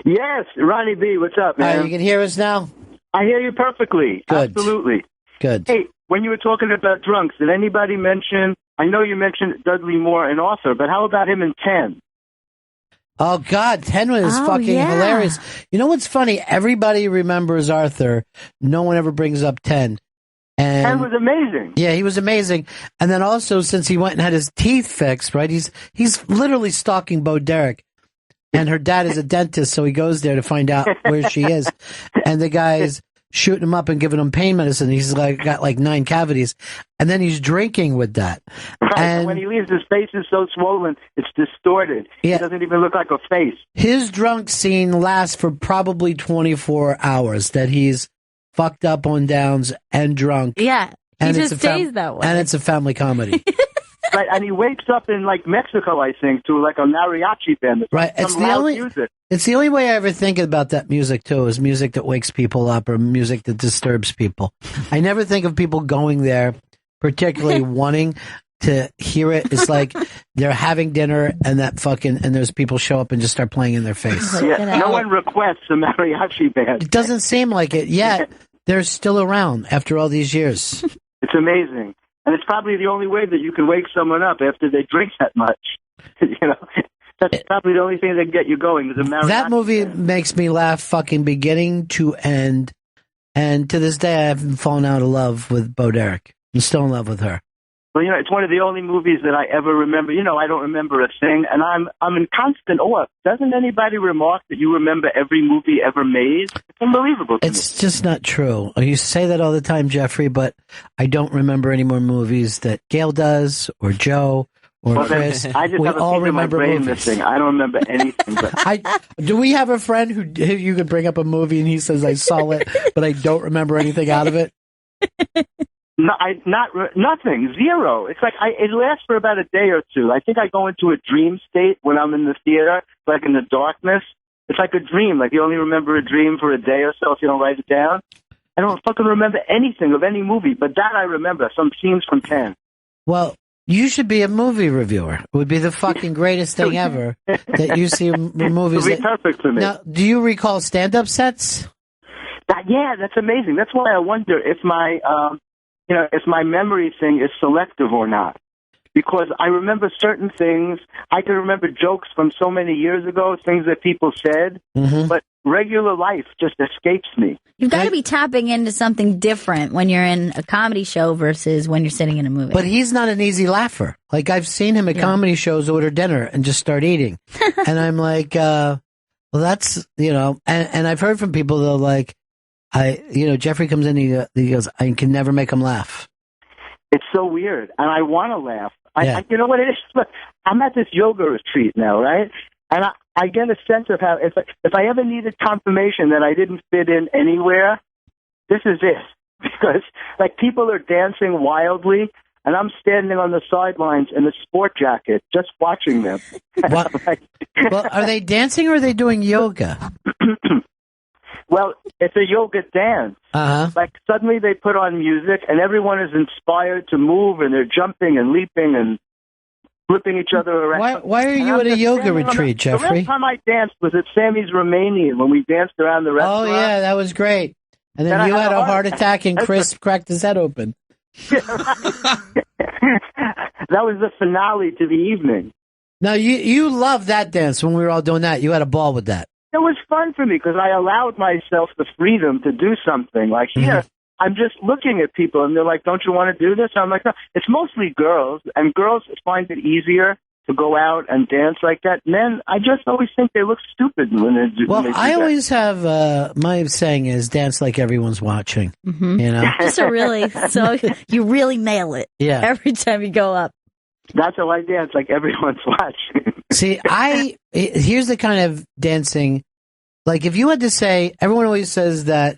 Yes, Ronnie B, what's up, man? You can hear us now? I hear you perfectly. Good. Absolutely. Good. Hey, when you were talking about drunks, did anybody mention, I know you mentioned Dudley Moore, an author, but how about him in 10? Oh, God, 10 was fucking hilarious. You know what's funny? Everybody remembers Arthur. No one ever brings up 10. And 10 was amazing. Yeah, he was amazing. And then also, since he went and had his teeth fixed, right, he's literally stalking Bo Derek. And her dad is a dentist, so he goes there to find out where she is. And the guy's shooting him up and giving him pain medicine. He's like got like 9 cavities. And then he's drinking with that. Right, and when he leaves, his face is so swollen, it's distorted. Yeah. It doesn't even look like a face. His drunk scene lasts for probably 24 hours, that he's fucked up on downs and drunk. Yeah, he just stays that way. And it's a family comedy. Right, and he wakes up in like Mexico, I think, to like a mariachi band. Right, it's the only way I ever think about that music too, is music that wakes people up or music that disturbs people. I never think of people going there particularly wanting to hear it. It's like they're having dinner and there's people show up and just start playing in their face. Yeah, no one requests a mariachi band. It doesn't seem like it yet. They're still around after all these years. It's amazing. And it's probably the only way that you can wake someone up after they drink that much. You know, that's probably the only thing that can get you going. That movie makes me laugh fucking beginning to end. And to this day, I haven't fallen out of love with Bo Derek. I'm still in love with her. Well, you know, it's one of the only movies that I ever remember. You know, I don't remember a thing, and I'm in constant awe. Doesn't anybody remark that you remember every movie ever made? It's unbelievable. It's just not true. You say that all the time, Jeffrey, but I don't remember any more movies that Gail does, or Joe, or Chris. I just we have a all piece of my remember brain movies. missing. I don't remember anything. But Do we have a friend who you could bring up a movie and he says, I saw it, but I don't remember anything out of it? No, nothing, zero. It's like it lasts for about a day or two. I think I go into a dream state when I'm in the theater, like in the darkness. It's like a dream. Like you only remember a dream for a day or so if you don't write it down. I don't fucking remember anything of any movie, but that I remember. Some scenes from 10. Well, you should be a movie reviewer. It would be the fucking greatest thing ever that you see movies. It would be perfect for me. Now, do you recall stand-up sets? Yeah, that's amazing. That's why I wonder if my if my memory thing is selective or not. Because I remember certain things. I can remember jokes from so many years ago, things that people said, but regular life just escapes me. You've got to be tapping into something different when you're in a comedy show versus when you're sitting in a movie. But he's not an easy laugher. Like, I've seen him at comedy shows order dinner and just start eating. And I'm like, well, that's, and I've heard from people, though, like, Jeffrey comes in, he goes, I can never make him laugh. It's so weird, and I want to laugh. I you know what it is? Look, I'm at this yoga retreat now, right? And I get a sense of how, if I ever needed confirmation that I didn't fit in anywhere, this is it. Because, like, people are dancing wildly, and I'm standing on the sidelines in a sport jacket just watching them. Well, are they dancing or are they doing yoga? Well, it's a yoga dance. Like, suddenly they put on music, and everyone is inspired to move, and they're jumping and leaping and flipping each other around. Why are you at a yoga retreat, Jeffrey? The last time I danced was at Sammy's Romanian when we danced around the restaurant. Oh, yeah, that was great. And then you had a heart attack, and Chris cracked his head open. That was the finale to the evening. Now, you loved that dance when we were all doing that. You had a ball with that. It was fun for me because I allowed myself the freedom to do something. Like here, I'm just looking at people, and they're like, "Don't you want to do this?" And I'm like, "No." It's mostly girls, and girls find it easier to go out and dance like that. Men, I just always think they look stupid when they do. Well, when they do I that. always have my saying is dance like everyone's watching. Mm-hmm. You know, just a really so you really nail it. Yeah. Every time you go up. That's how I dance, like everyone's watching. See, here's the kind of dancing. Like, if you had to say, everyone always says that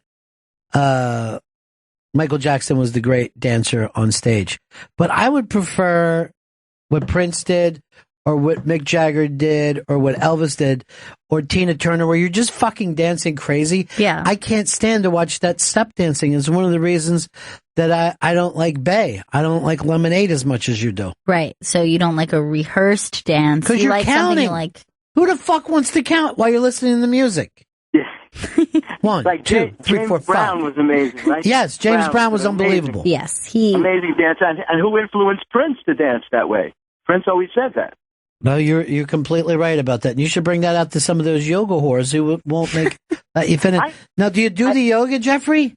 Michael Jackson was the great dancer on stage, but I would prefer what Prince did, or what Mick Jagger did, or what Elvis did, or Tina Turner, where you're just fucking dancing crazy. Yeah. I can't stand to watch that step dancing. It's one of the reasons that I don't like Bay. I don't like Lemonade as much as you do. Right. So you don't like a rehearsed dance. Because you're like counting. Something like... Who the fuck wants to count while you're listening to the music? One, like two, three, James four, Brown five. was amazing, right? Yes, James Brown was unbelievable. Amazing. Yes, amazing dancer, and who influenced Prince to dance that way? Prince always said that. No, you're completely right about that. And you should bring that out to some of those yoga whores who won't make you finish. Now, do you do the yoga, Jeffrey?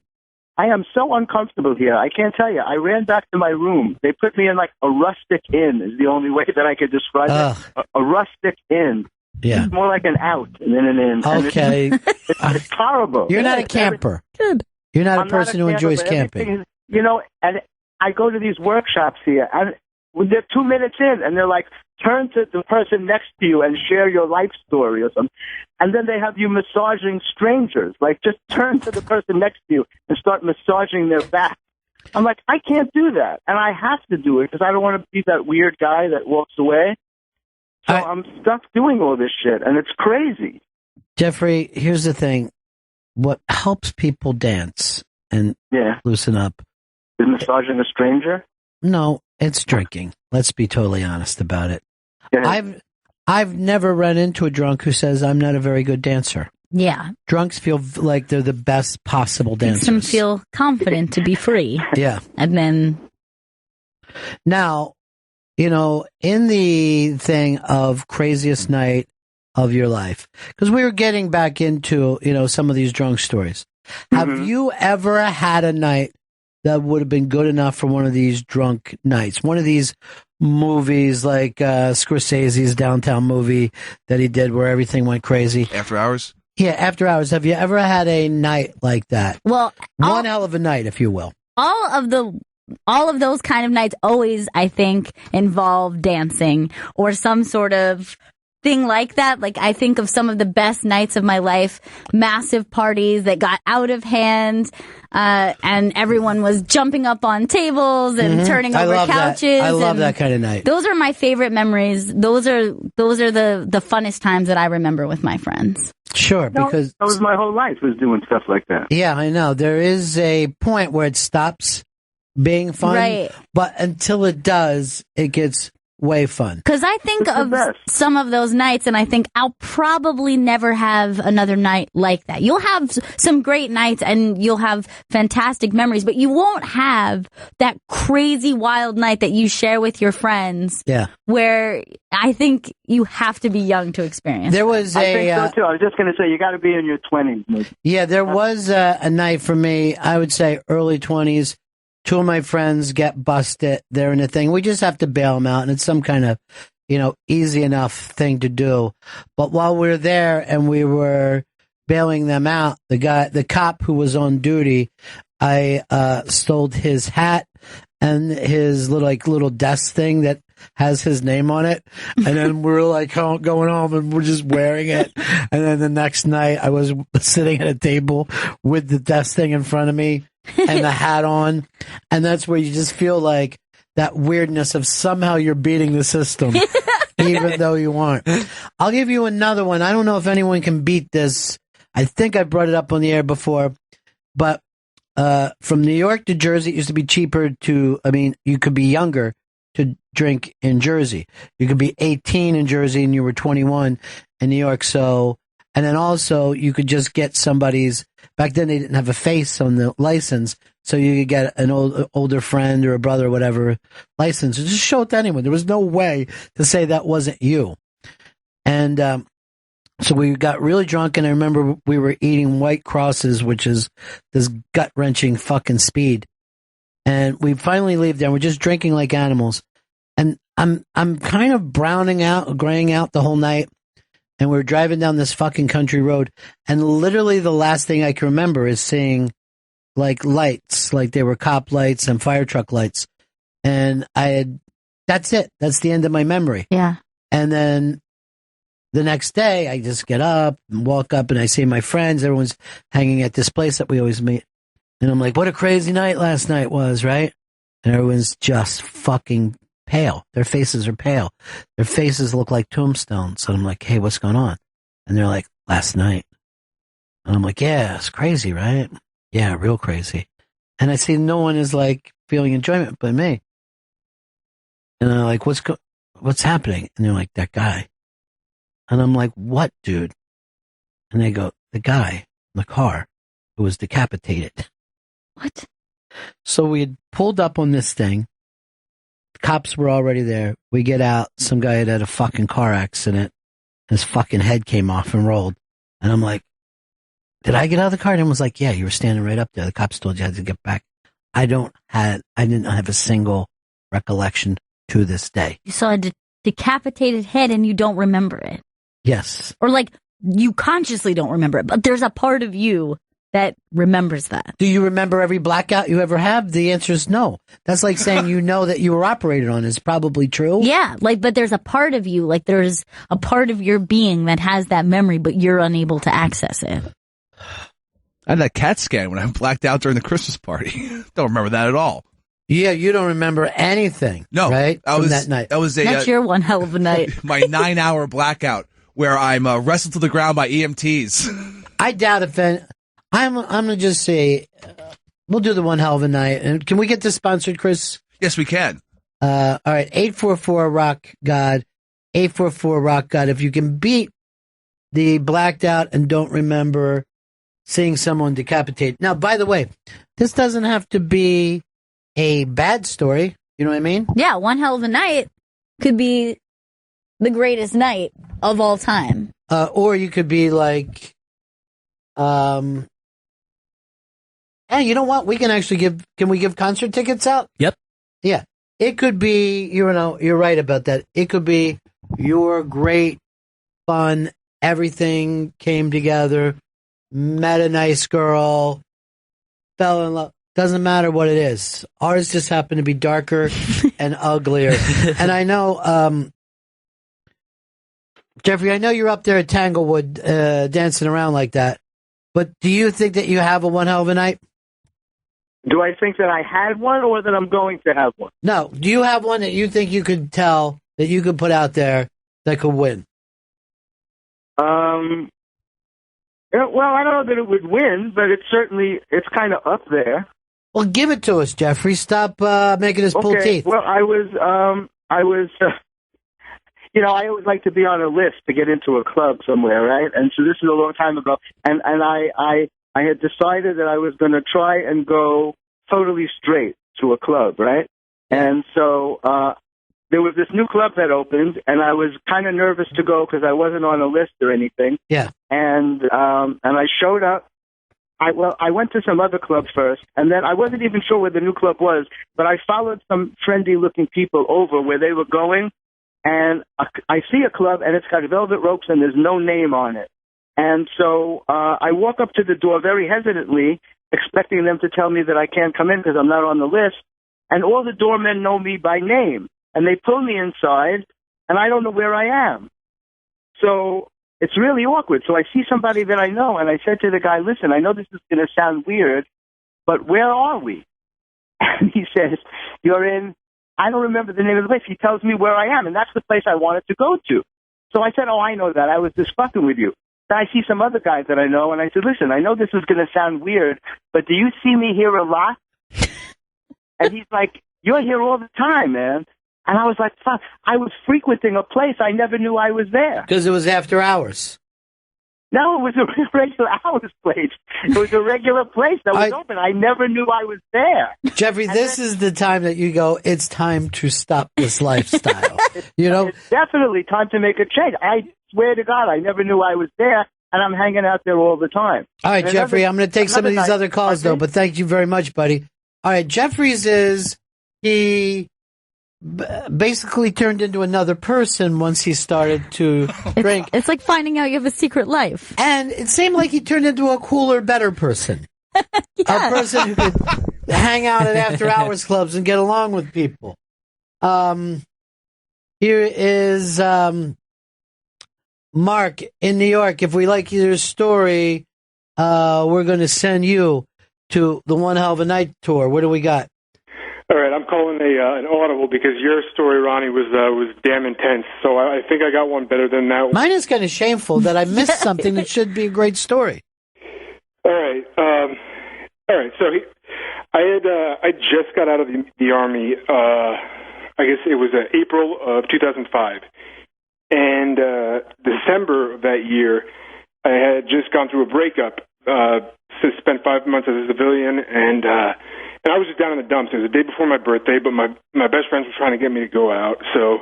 I am so uncomfortable here. I can't tell you. I ran back to my room. They put me in like a rustic inn is the only way that I could describe it. A rustic inn. Yeah. It's more like an out than an inn. And Okay. It's horrible. You're not a camper. Good. You're not I'm a person who camper, enjoys but camping. everything is- you know, and I go to these workshops here, and they're 2 minutes in, and they're like, turn to the person next to you and share your life story or something. And then they have you massaging strangers. Like, just turn to the person next to you and start massaging their back. I'm like, I can't do that. And I have to do it because I don't want to be that weird guy that walks away. So I'm stuck doing all this shit, and it's crazy. Jeffrey, here's the thing. What helps people dance and loosen up? Is massaging a stranger? No, it's drinking. Let's be totally honest about it. I've never run into a drunk who says I'm not a very good dancer. Yeah. Drunks feel like they're the best possible dancers. Makes them feel confident to be free. Yeah. And then... Now, you know, in the thing of craziest night of your life, because we were getting back into, you know, some of these drunk stories. Have you ever had a night that would have been good enough for one of these drunk nights? One of these movies like Scorsese's Downtown movie that he did where everything went crazy. After Hours? Yeah, After Hours. Have you ever had a night like that? Well, one hell of a night, if you will. All of those kind of nights always, I think, involve dancing or some sort of thing like that. Like, I think of some of the best nights of my life, massive parties that got out of hand, and everyone was jumping up on tables and turning over couches. I love that kind of night. Those are my favorite memories. Those are the funnest times that I remember with my friends. Sure, because that was my whole life, was doing stuff like that. Yeah, I know. There is a point where it stops being fun, right? But until it does, it gets way fun. Because I think of some of those nights, and I think I'll probably never have another night like that. You'll have some great nights, and you'll have fantastic memories, but you won't have that crazy wild night that you share with your friends. Yeah, where I think you have to be young to experience. There was I think so too. I was just going to say, you got to be in your 20s. Maybe. Yeah, there was a night for me. I would say early 20s. Two of my friends get busted. They're in a thing. We just have to bail them out, and it's some kind of, you know, easy enough thing to do. But while we were there and we were bailing them out, the cop who was on duty, I stole his hat and his little desk thing that has his name on it. And then we're like going home and we're just wearing it. And then the next night I was sitting at a table with the desk thing in front of me and the hat on. And that's where you just feel like that weirdness of somehow you're beating the system, even though you aren't. I'll give you another one. I don't know if anyone can beat this. I think I brought it up on the air before, but from New York to Jersey, it used to be cheaper you could be younger to drink in Jersey. You could be 18 in Jersey and you were 21 in New York. So, and then also you could just get somebody's, back then they didn't have a face on the license. So you could get an older friend or a brother or whatever license and just show it to anyone. There was no way to say that wasn't you. And, So we got really drunk, and I remember we were eating White Crosses, which is this gut-wrenching fucking speed. And we finally leave there, and we're just drinking like animals. And I'm kind of graying out the whole night. And we're driving down this fucking country road. And literally the last thing I can remember is seeing like lights, like they were cop lights and fire truck lights. And that's it. That's the end of my memory. Yeah. And then the next day I just get up and walk up and I see my friends. Everyone's hanging at this place that we always meet. And I'm like, what a crazy night last night was, right? And everyone's just fucking pale. Their faces are pale. Their faces look like tombstones. And I'm like, hey, what's going on? And they're like, last night. And I'm like, yeah, it's crazy, right? Yeah, real crazy. And I see no one is like feeling enjoyment but me. And I'm like, what's happening? And they're like, that guy. And I'm like, what, dude? And they go, the guy in the car who was decapitated. What? So we had pulled up on this thing. Cops were already there. We get out. Some guy had a fucking car accident. His fucking head came off and rolled. And I'm like, did I get out of the car? And everyone was like, yeah, you were standing right up there. The cops told you I had to get back. I didn't have a single recollection to this day. You saw a decapitated head and you don't remember it. Yes. Or like you consciously don't remember it, but there's a part of you that remembers that. Do you remember every blackout you ever have? The answer is no. That's like saying you know that you were operated on. It's probably true. Yeah, but there's a part of you, like there's a part of your being that has that memory, but you're unable to access it. I had that CAT scan when I blacked out during the Christmas party. Don't remember that at all. Yeah, you don't remember anything. No, right? From that night. That's your one hell of a night. My 9-hour blackout where I'm wrestled to the ground by EMTs. I doubt if I'm gonna just say we'll do the one hell of a night. And can we get this sponsored, Chris? Yes, we can. All right, 844 Rock God, 844 Rock God. If you can beat the blacked out and don't remember seeing someone decapitated. Now, by the way, this doesn't have to be a bad story. You know what I mean? Yeah, one hell of a night could be the greatest night of all time. Or you could be like, hey, you know what? We can actually can we give concert tickets out? Yep. Yeah. It could be, you're right about that. It could be your great fun. Everything came together. Met a nice girl. Fell in love. Doesn't matter what it is. Ours just happened to be darker and uglier. And I know, Jeffrey, I know you're up there at Tanglewood, dancing around like that. But do you think that you have a one hell of a night? Do I think that I had one or that I'm going to have one? No. Do you have one that you think you could tell, that you could put out there that could win? Well, I don't know that it would win, but it's kind of up there. Well, give it to us, Jeffrey. Stop making us pull teeth. Well, I was, I always like to be on a list to get into a club somewhere, right? And so this is a long time ago, and I had decided that I was going to try and go totally straight to a club, right? And so there was this new club that opened, and I was kind of nervous to go because I wasn't on a list or anything. Yeah. And I showed up. I went to some other club first, and then I wasn't even sure where the new club was, but I followed some friendly-looking people over where they were going, and I see a club, and it's got velvet ropes, and there's no name on it. And so I walk up to the door very hesitantly, expecting them to tell me that I can't come in because I'm not on the list, and all the doormen know me by name, and they pull me inside, and I don't know where I am. So it's really awkward. So I see somebody that I know, and I said to the guy, listen, I know this is going to sound weird, but where are we? And he says, you're in, I don't remember the name of the place. He tells me where I am, and that's the place I wanted to go to. So I said, oh, I know that. I was just fucking with you. Then I see some other guys that I know, and I said, listen, I know this is going to sound weird, but do you see me here a lot? And he's like, you're here all the time, man. And I was like, fuck, I was frequenting a place I never knew I was there. Because it was after hours. No, it was a regular hours place. It was a regular place that was open. I never knew I was there. Jeffrey, this is the time that you go, it's time to stop this lifestyle. It's definitely time to make a change. I swear to God, I never knew I was there, and I'm hanging out there all the time. All right, Jeffrey, I'm going to take some of these other calls, though, but thank you very much, buddy. All right, Jeffrey's he basically turned into another person once he started to drink. It's like finding out you have a secret life. And it seemed like he turned into a cooler, better person. A person who could hang out at after-hours clubs and get along with people. Here is Mark in New York. If we like your story, we're going to send you to the One Hell of a Night tour. What do we got? All right, I'm calling an audible because your story, Ronnie, was damn intense. So I think I got one better than that one. Mine is kind of shameful that I missed something that should be a great story. All right. So I just got out of the Army. I guess it was April of 2005, and December of that year, I had just gone through a breakup. Spent 5 months as a civilian, and I was just down in the dumps. It was the day before my birthday, but my best friends were trying to get me to go out. So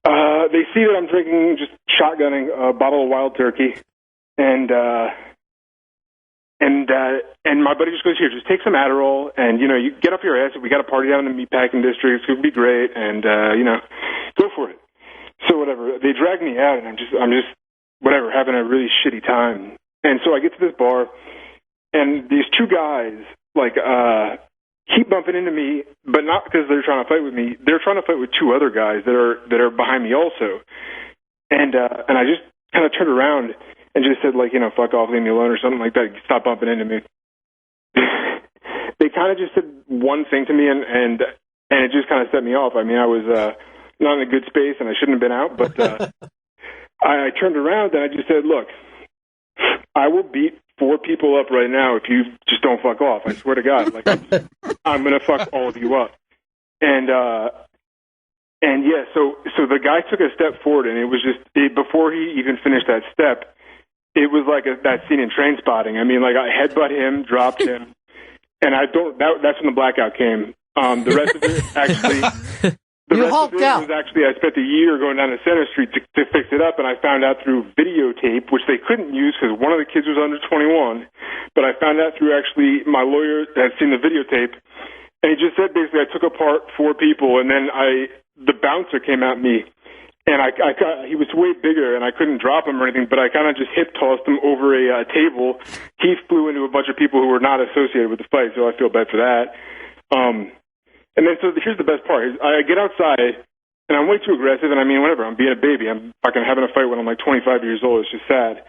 they see that I'm drinking, just shotgunning a bottle of Wild Turkey, and my buddy just goes, here, just take some Adderall, and you get off your ass. We got a party down in the meatpacking district. It's gonna be great, and go for it. So whatever. They drag me out, and I'm just whatever, having a really shitty time. And so I get to this bar, and these two guys keep bumping into me, but not because they're trying to fight with me. They're trying to fight with two other guys that are behind me also. And I just kind of turned around and just said, fuck off, leave me alone, or something like that. Stop bumping into me. They kind of just said one thing to me, and it just kind of set me off. I mean, I was not in a good space, and I shouldn't have been out, but I turned around and I just said, look, I will beat 4 people up right now if you just don't fuck off. I swear to God, I'm gonna fuck all of you up. And yeah, so the guy took a step forward, and it was just before he even finished that step, it was like that scene in Trainspotting. I mean, I headbutt him, dropped him, and that's when the blackout came. The rest of it actually. The rest of it was actually, I spent a year going down to Center Street to fix it up, and I found out through videotape, which they couldn't use because one of the kids was under 21, but I found out through actually my lawyer had seen the videotape, and he just said basically I took apart 4 people, and then the bouncer came at me, and he was way bigger, and I couldn't drop him or anything, but I kind of just hip-tossed him over a table. He flew into a bunch of people who were not associated with the fight, so I feel bad for that. And then, so here's the best part. I get outside, and I'm way too aggressive, and I mean, whatever, I'm being a baby. I'm fucking having a fight when I'm 25 years old. It's just sad.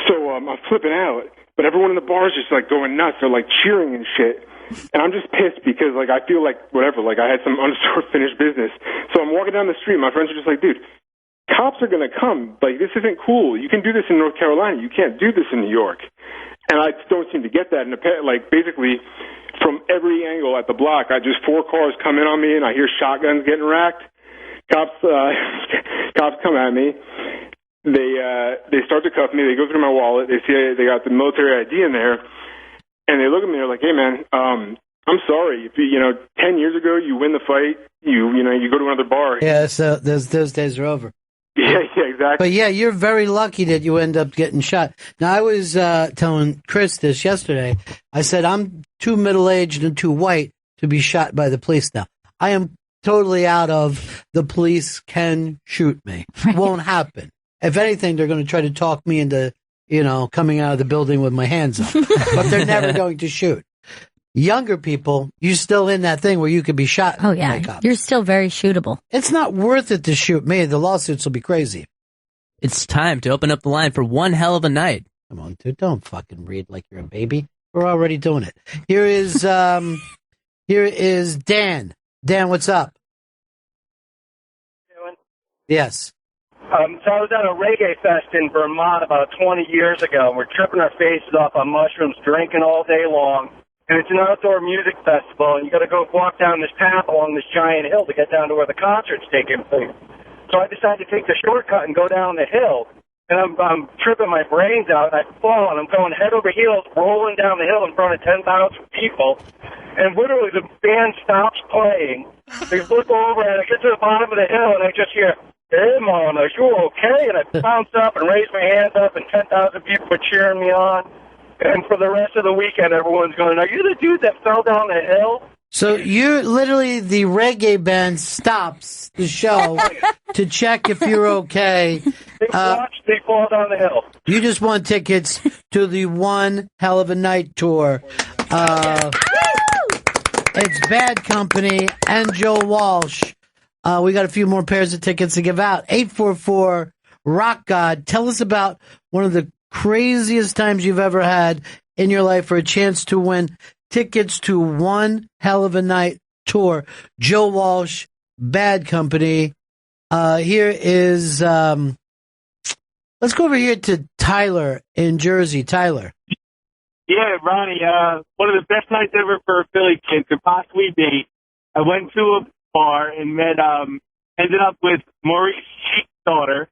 So I'm flipping out, but everyone in the bar is just, going nuts. They're, cheering and shit. And I'm just pissed because, I feel whatever, I had some unfinished business. So I'm walking down the street, my friends are just dude, cops are going to come. This isn't cool. You can do this in North Carolina. You can't do this in New York. And I don't seem to get that. And basically, from every angle at the block, 4 cars come in on me, and I hear shotguns getting racked. Cops come at me. They start to cuff me. They go through my wallet. They see they got the military ID in there, and they look at me. They're like, "Hey, man, I'm sorry. If 10 years ago you win the fight, you go to another bar." Yeah, so those days are over. Yeah, exactly. But yeah, you're very lucky that you end up getting shot. Now, I was telling Chris this yesterday. I said, I'm too middle-aged and too white to be shot by the police now. I am totally out of the police can shoot me. Won't happen. If anything, they're going to try to talk me into, coming out of the building with my hands up. But they're never going to shoot. Younger people, you're still in that thing where you could be shot. Oh, yeah. You're still very shootable. It's not worth it to shoot me. The lawsuits will be crazy. It's time to open up the line for One Hell of a Night. Come on, dude. Don't fucking read like you're a baby. We're already doing it. Here is Dan. Dan, what's up? Yes. So I was at a reggae fest in Vermont about 20 years ago, and we're tripping our faces off on mushrooms, drinking all day long. And it's an outdoor music festival, and you got to go walk down this path along this giant hill to get down to where the concert's taking place. So I decided to take the shortcut and go down the hill. and I'm tripping my brains out, and I fall, and I'm going head over heels, rolling down the hill in front of 10,000 people, and literally the band stops playing. They look over, and I get to the bottom of the hill, and I just hear, "Hey, Mom, are you okay?" And I bounce up and raise my hands up, and 10,000 people are cheering me on. And for the rest of the weekend, everyone's going, "Are you the dude that fell down the hill?" So you're literally the reggae band stops the show to check if you're okay. They watch me fall down the hill. You just won tickets to the One Hell of a Night tour. It's Bad Company and Joe Walsh. We got a few more pairs of tickets to give out. 844 Rock God. Tell us about one of the craziest times you've ever had in your life for a chance to win tickets to One Hell of a Night tour. Joe Walsh, Bad Company. Here is, let's go over here to Tyler in Jersey. Tyler. Yeah, Ronnie, one of the best nights ever for a Philly kid could possibly be. I went to a bar and ended up with Maurice Cheek's daughter.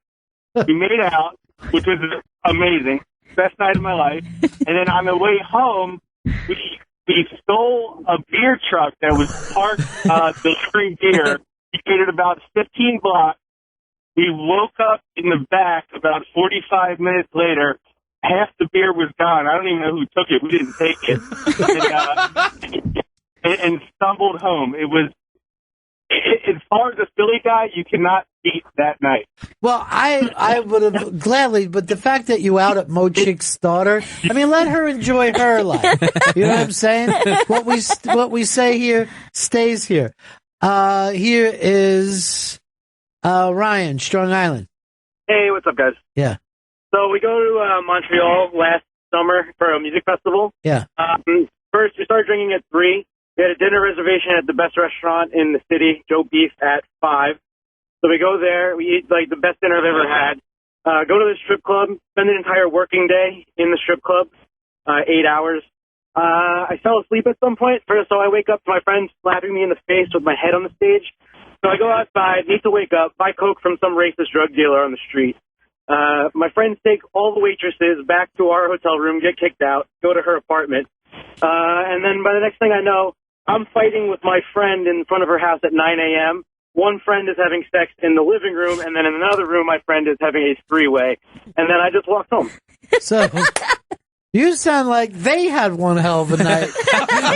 We made out, which was amazing. Best night of my life. And then on the way home, we stole a beer truck that was parked delivering beer. We made it about 15 blocks. We woke up in the back about 45 minutes later. Half the beer was gone. I don't even know who took it. We didn't take it. And stumbled home. It was, as far as a Philly guy, you cannot beat that night. Well, I would have gladly, but the fact that you out at Mo Chick's daughter, I mean, let her enjoy her life. You know what I'm saying? What we say here stays here. Here is Ryan, Strong Island. Hey, what's up, guys? Yeah. So we go to Montreal last summer for a music festival. Yeah. First, we started drinking at 3. We had a dinner reservation at the best restaurant in the city, Joe Beef, at 5. So we go there. We eat, like, the best dinner I've ever had. Go to the strip club, spend an entire working day in the strip club, 8 hours. I fell asleep at some point, so I wake up to my friend slapping me in the face with my head on the stage. So I go outside, need to wake up, buy Coke from some racist drug dealer on the street. My friends take all the waitresses back to our hotel room, get kicked out, go to her apartment. And then by the next thing I know, I'm fighting with my friend in front of her house at 9 a.m. One friend is having sex in the living room, and then in another room, my friend is having a three-way. And then I just walked home. So you sound like they had one hell of a night.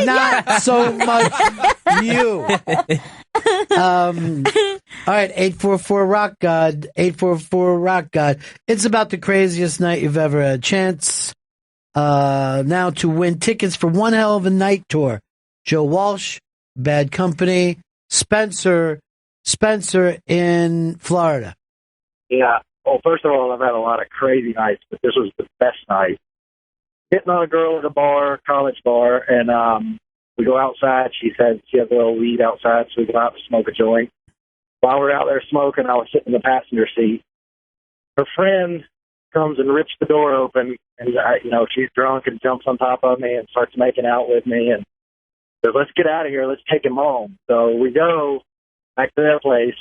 Not so much you. All right, 844 Rock God, 844 Rock God. It's about the craziest night you've ever had. Chance now to win tickets for One Hell of a Night tour. Joe Walsh, Bad Company, Spencer in Florida. Yeah. Well, first of all, I've had a lot of crazy nights, but this was the best night. Hitting on a girl at a bar, college bar, and we go outside. She said she has a little weed outside, so we go out to smoke a joint. While we're out there smoking, I was sitting in the passenger seat. Her friend comes and rips the door open, and she's drunk and jumps on top of me and starts making out with me, and says, "Let's get out of here. Let's take him home." So we go back to their place.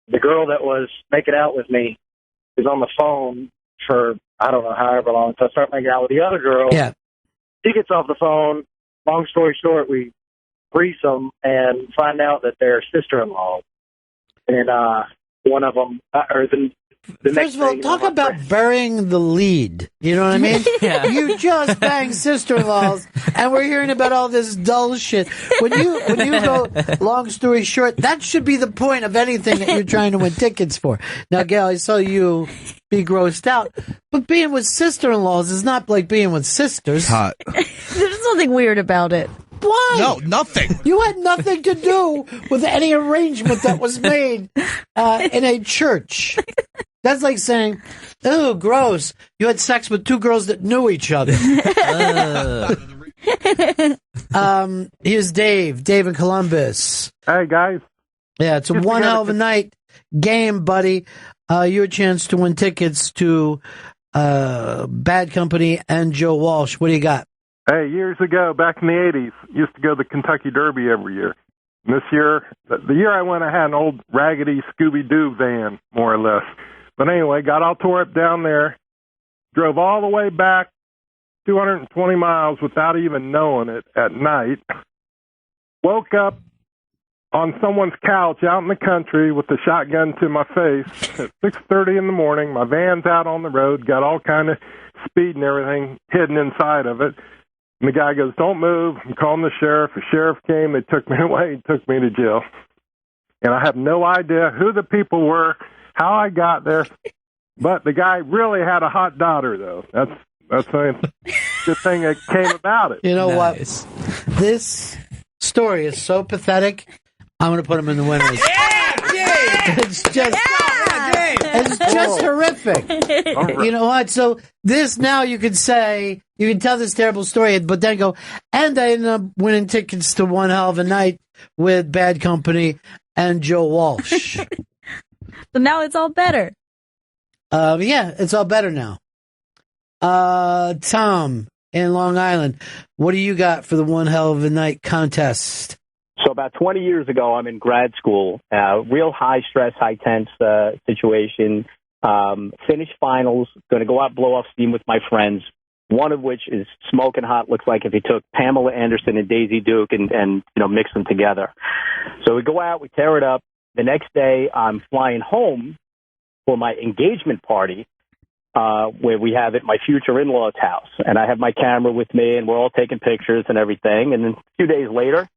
The girl that was making out with me is on the phone for, I don't know, however long. So I start making out with the other girl. Yeah. She gets off the phone. Long story short, we threesome and find out that they're sister-in-law. And one of them, First of all, talk about burying the lead. You know what I mean? Yeah. You just banged sister-in-laws, and we're hearing about all this dull shit. When you go, long story short, that should be the point of anything that you're trying to win tickets for. Now, Gail, I saw you be grossed out, but being with sister-in-laws is not like being with sisters. Hot. There's nothing weird about it. Why? No, nothing. You had nothing to do with any arrangement that was made in a church. That's like saying, "Oh, gross! You had sex with two girls that knew each other." Here's Dave in Columbus. Hey, guys. Yeah, it's a one hell of a night game, buddy. Your chance to win tickets to Bad Company and Joe Walsh. What do you got? Hey, years ago, back in the 80s, used to go to the Kentucky Derby every year. And this year, the year I went, I had an old raggedy Scooby-Doo van, more or less. But anyway, got all tore up down there, drove all the way back 220 miles without even knowing it at night. Woke up on someone's couch out in the country with the shotgun to my face at 6:30 in the morning. My van's out on the road, got all kind of speed and everything hidden inside of it. And the guy goes, "Don't move. I'm calling the sheriff." The sheriff came. They took me away and took me to jail. And I have no idea who the people were, how I got there. But the guy really had a hot daughter, though. That's a good thing that came about it. You know what? This story is so pathetic. I'm going to put him in the winners. It's just horrific. You know what? So this now you could say, you can tell this terrible story, but then go, and I ended up winning tickets to One Hell of a Night with Bad Company and Joe Walsh. So now it's all better. Yeah, it's all better now. Tom in Long Island, what do you got for the One Hell of a Night contest? So about 20 years ago, I'm in grad school, real high stress, high tense situation, finished finals, going to go out, blow off steam with my friends, one of which is smoking hot, looks like if you took Pamela Anderson and Daisy Duke and you know, mix them together. So we go out, we tear it up. The next day, I'm flying home for my engagement party, where we have at my future in-laws' house. And I have my camera with me, and we're all taking pictures and everything. And then a few days later,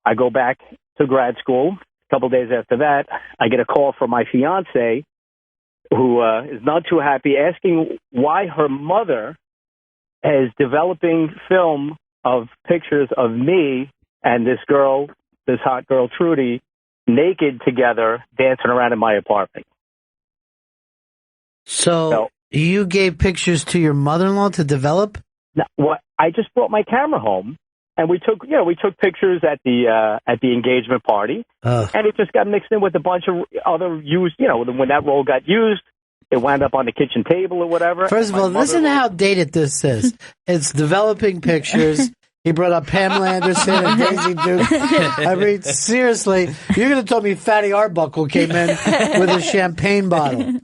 I go back to grad school. A couple of days after that, I get a call from my fiance, who is not too happy, asking why her mother is developing film of pictures of me and this girl, this hot girl, Trudy, naked together, dancing around in my apartment. So you gave pictures to your mother-in-law to develop? No, what? I just brought my camera home, and we took pictures at the engagement party, and it just got mixed in with a bunch of other used. You know, when that roll got used, it wound up on the kitchen table or whatever. First of all, listen to how dated this is. It's developing pictures. He brought up Pamela Anderson and Daisy Duke. I mean, seriously, you're going to tell me Fatty Arbuckle came in with a champagne bottle.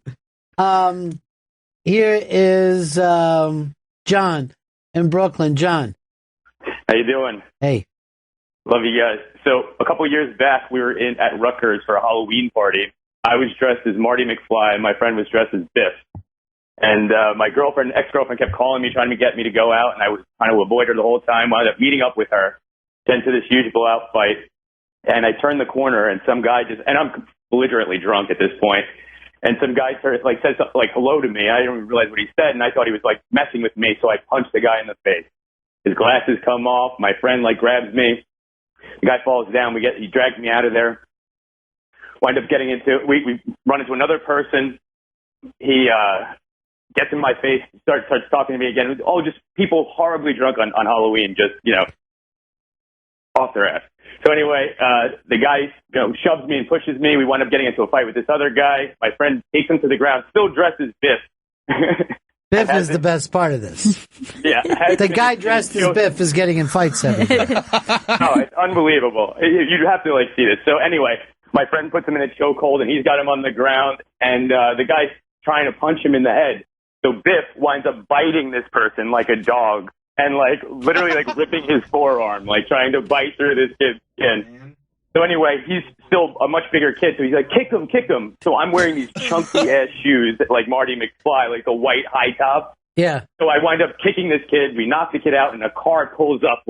Here is John in Brooklyn. John. How you doing? Hey. Love you guys. So a couple of years back, we were at Rutgers for a Halloween party. I was dressed as Marty McFly, and my friend was dressed as Biff. And my ex-girlfriend kept calling me, trying to get me to go out, and I was trying to avoid her the whole time. Wound up meeting up with her, get into this huge blowout fight, and I turned the corner, and some guy and I'm belligerently drunk at this point, and some guy said something like hello to me. I didn't even realize what he said, and I thought he was like messing with me, so I punched the guy in the face. His glasses come off. My friend grabs me. The guy falls down. He drags me out of there. Wind up getting into we run into another person. He gets in my face, starts talking to me again. All just people horribly drunk on Halloween, just off their ass. So anyway, the guy shoves me and pushes me. We wind up getting into a fight with this other guy. My friend takes him to the ground, still dressed as Biff. Biff is the best part of this. Yeah, the guy dressed as Biff is getting in fights every day. Oh, it's unbelievable. You have to see this. So anyway, my friend puts him in a chokehold, and he's got him on the ground, and the guy's trying to punch him in the head. So Biff winds up biting this person like a dog, and literally ripping his forearm, trying to bite through this kid's skin. So anyway, he's still a much bigger kid, so he's like, kick him. So I'm wearing these chunky ass shoes like Marty McFly, the white high top. Yeah. So I wind up kicking this kid. We knock the kid out, and a car pulls up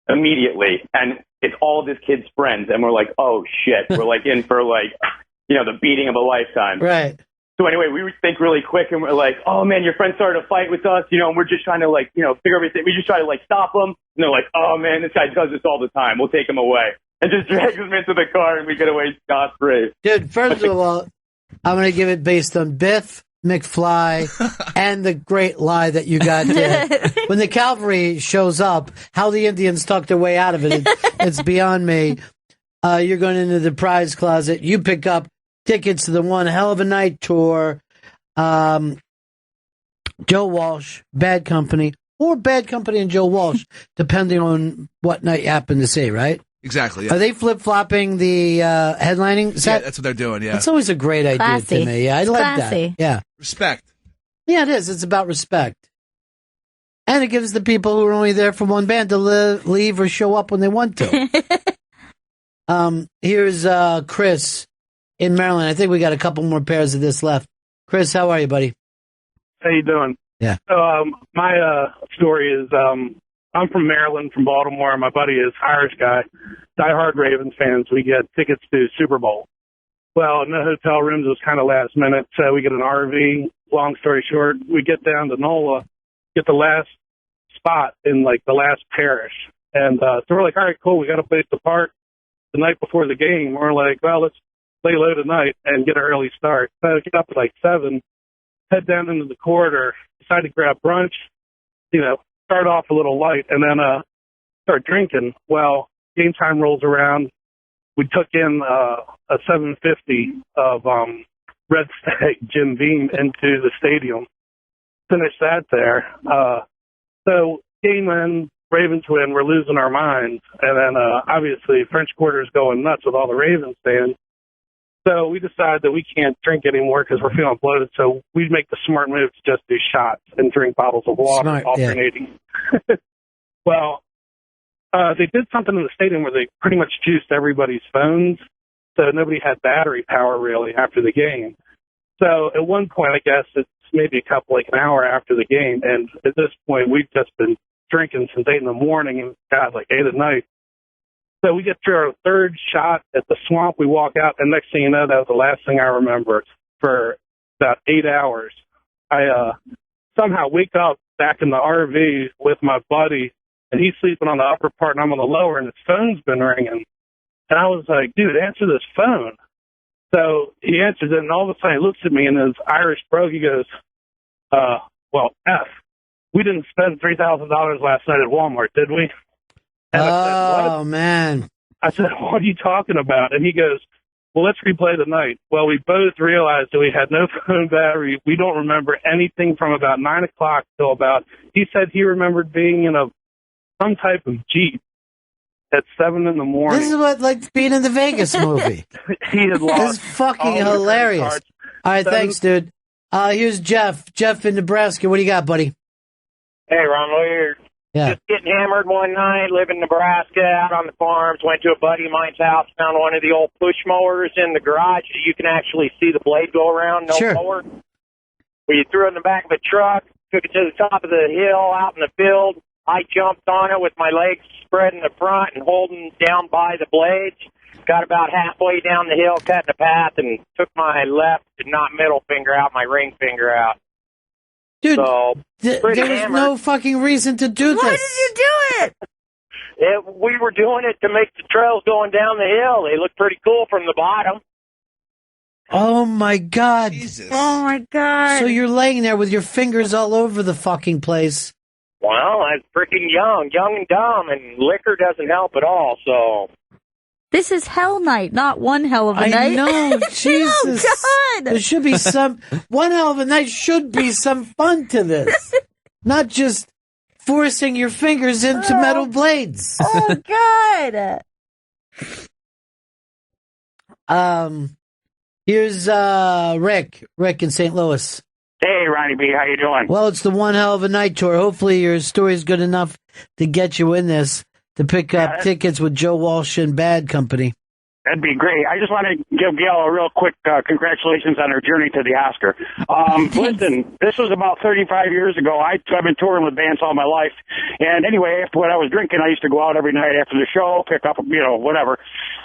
immediately, and it's all this kid's friends, and we're like, oh shit, we're in for the beating of a lifetime. Right. So anyway, we think really quick, and we're like, oh man, your friend started a fight with us, and we're just trying to figure everything. We just try to stop him, and they're like, oh man, this guy does this all the time. We'll take him away. And just drags him into the car, and we get away scot-free. Dude, first of all, I'm going to give it based on Biff, McFly, and the great lie that you got there. When the cavalry shows up, how the Indians talk their way out of it, it's beyond me. You're going into the prize closet. You pick up tickets to the One Hell of a Night tour. Joe Walsh, Bad Company, or Bad Company and Joe Walsh, depending on what night you happen to see, right? Exactly. Yeah. Are they flip-flopping the headlining set? Yeah, that's what they're doing, yeah. That's always a great idea Classy. to me. Yeah, I It's like classy. that. Yeah. Respect. Yeah, it is. It's about respect. And it gives the people who are only there for one band to leave or show up when they want to. Here's Chris in Maryland. I think we got a couple more pairs of this left. Chris, how are you, buddy? How you doing? Yeah. So, my story is, I'm from Maryland, from Baltimore. My buddy is Irish guy, diehard Ravens fans. We get tickets to Super Bowl. Well, in the hotel rooms, it was kind of last minute, so we get an RV. Long story short, we get down to NOLA, get the last spot in, like, the last parish. And so we're like, all right, cool, we got a place to park the night before the game. We're like, well, let's lay low tonight and get an early start. So I get up at, like, 7, head down into the corridor, decide to grab brunch, start off a little light, and then start drinking. Well, game time rolls around. We took in a 750 of Red Stag Jim Beam into the stadium. Finished that there. So game ends, Ravens win, we're losing our minds. And then obviously French Quarter's going nuts with all the Ravens fans. So we decide that we can't drink anymore because we're feeling bloated. So we make the smart move to just do shots and drink bottles of water, alternating. Yeah. Well, they did something in the stadium where they pretty much juiced everybody's phones. So nobody had battery power really after the game. So at one point, I guess it's maybe an hour after the game. And at this point, we've just been drinking since 8 in the morning and God, like 8 at night. So we get through our third shot at the swamp. We walk out, and next thing you know, that was the last thing I remember. For about 8 hours, I somehow wake up back in the RV with my buddy, and he's sleeping on the upper part, and I'm on the lower, and his phone's been ringing. And I was like, dude, answer this phone. So he answers it, and all of a sudden he looks at me in his Irish brogue. He goes, well, F. We didn't spend $3,000 last night at Walmart, did we? And I said, man. I said, what are you talking about? And he goes, well, let's replay the night. Well, we both realized that we had no phone battery. We don't remember anything from about 9 o'clock till about, he said he remembered being in some type of Jeep at 7 in the morning. This is what, like, being in the Vegas movie. He had lost. This is fucking hilarious. All right, thanks, dude. Here's Jeff. Jeff in Nebraska. What do you got, buddy? Hey, Ron, we're just getting hammered one night, live in Nebraska, out on the farms, went to a buddy of mine's house, found one of the old push mowers in the garage. You can actually see the blade go around, mower. We threw it in the back of a truck, took it to the top of the hill out in the field. I jumped on it with my legs spread in the front and holding down by the blades. Got about halfway down the hill, cut the path, and took my left, not middle finger out, my ring finger out. Dude, so, there was no fucking reason to do this. Why did you do it? We were doing it to make the trails going down the hill. They look pretty cool from the bottom. Oh, my God. Jesus. Oh, my God. So you're laying there with your fingers all over the fucking place. Well, I was freaking young and dumb, and liquor doesn't help at all, so... This is hell night, not one hell of a night. I know, Jesus. Oh, God. There should be one hell of a night should be some fun to this. Not just forcing your fingers into metal blades. Oh, God. Here's Rick. Rick in St. Louis. Hey, Ronnie B., how you doing? Well, it's the One Hell of a Night tour. Hopefully your story's good enough to get you in this, to pick up tickets with Joe Walsh and Bad Company. That'd be great. I just want to give Gail a real quick congratulations on her journey to the Oscar. Listen, this was about 35 years ago. I've been touring with bands all my life. And anyway, after when I was drinking, I used to go out every night after the show, pick up, whatever.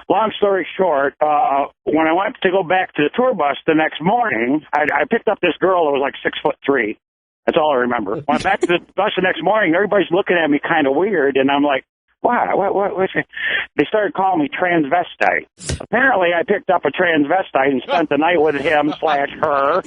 Long story short, when I went to go back to the tour bus the next morning, I picked up this girl that was like 6'3". That's all I remember. Went back to the bus the next morning, everybody's looking at me kind of weird, and I'm like, wow, what's it? They started calling me transvestite. Apparently, I picked up a transvestite and spent the night with him/her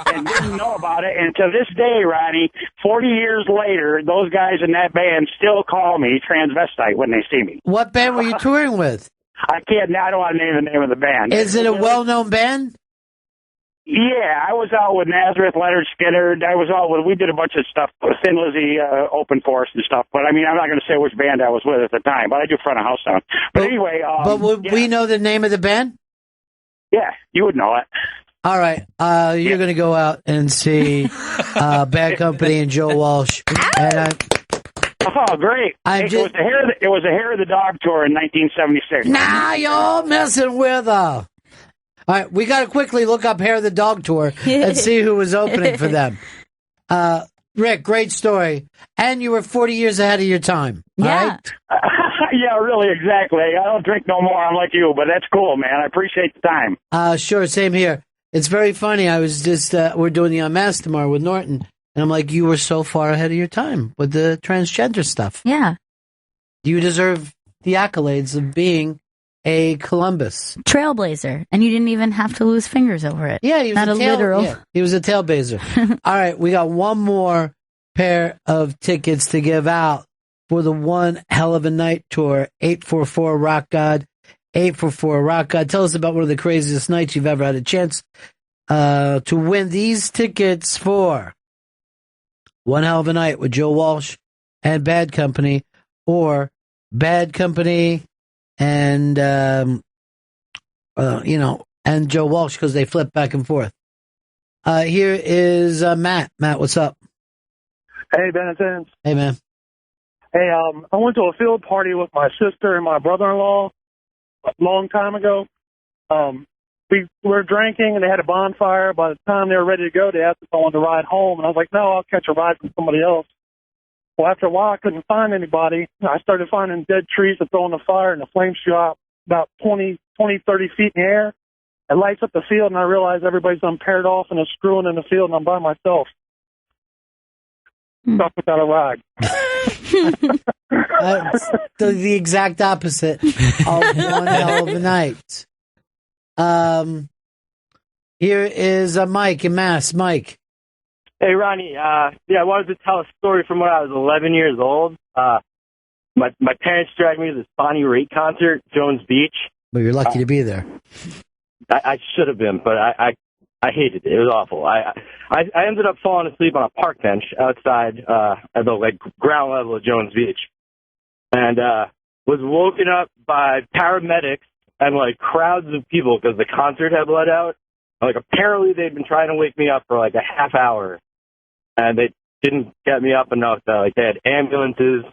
and didn't know about it. And to this day, Ronnie, 40 years later, those guys in that band still call me transvestite when they see me. What band were you touring with? I don't want to name the name of the band. Is it a well-known band? Yeah, I was out with Nazareth, Leonard Skinner. We did a bunch of stuff. Thin Lizzy opened for us and stuff. But, I mean, I'm not going to say which band I was with at the time, but I do front of house sound. But anyway, But would we know the name of the band? Yeah, you would know it. All right. You're going to go out and see Bad Company and Joe Walsh. And oh, great. It was a Hair of the Dog tour in 1976. Nah, you're messing with her. All right, we got to quickly look up Hair of the Dog tour and see who was opening for them. Rick, great story. And you were 40 years ahead of your time. Yeah. Right? Yeah, really, exactly. I don't drink no more. I'm like you, but that's cool, man. I appreciate the time. Sure, same here. It's very funny. I was just, we're doing the Unmasked tomorrow with Norton, and I'm like, you were so far ahead of your time with the transgender stuff. Yeah. You deserve the accolades of being a Columbus trailblazer, and you didn't even have to lose fingers over it. Yeah, he was not literal. Yeah, he was a tailblazer. All right, we got one more pair of tickets to give out for the One Hell of a Night tour. 844 Rock God. 844 Rock God. Tell us about one of the craziest nights you've ever had a chance to win these tickets for One Hell of a Night with Joe Walsh and Bad Company, or Bad Company and and Joe Walsh, because they flip back and forth. Here is Matt. Matt, what's up? Hey, Bennington. Hey, man. Hey, I went to a field party with my sister and my brother-in-law a long time ago. We were drinking and they had a bonfire. By the time they were ready to go, they asked if I wanted to ride home, and I was like, no, I'll catch a ride from somebody else. Well, after a while, I couldn't find anybody. I started finding dead trees to throw in the fire, and the flames shoot out about 20, 30 feet in the air. It lights up the field, and I realize everybody's done paired off and is screwing in the field, and I'm by myself. Stuck without a ride. The exact opposite of One Hell of a Night. Here is Mike in Mass. Mike. Hey, Ronnie. I wanted to tell a story from when I was 11 years old. My parents dragged me to this Bonnie Raitt concert, Jones Beach. Well, you're lucky to be there. I should have been, but I hated it. It was awful. I ended up falling asleep on a park bench outside at the ground level of Jones Beach, and was woken up by paramedics and crowds of people because the concert had let out. Apparently they'd been trying to wake me up for a half hour, and they didn't get me up enough. They had ambulances.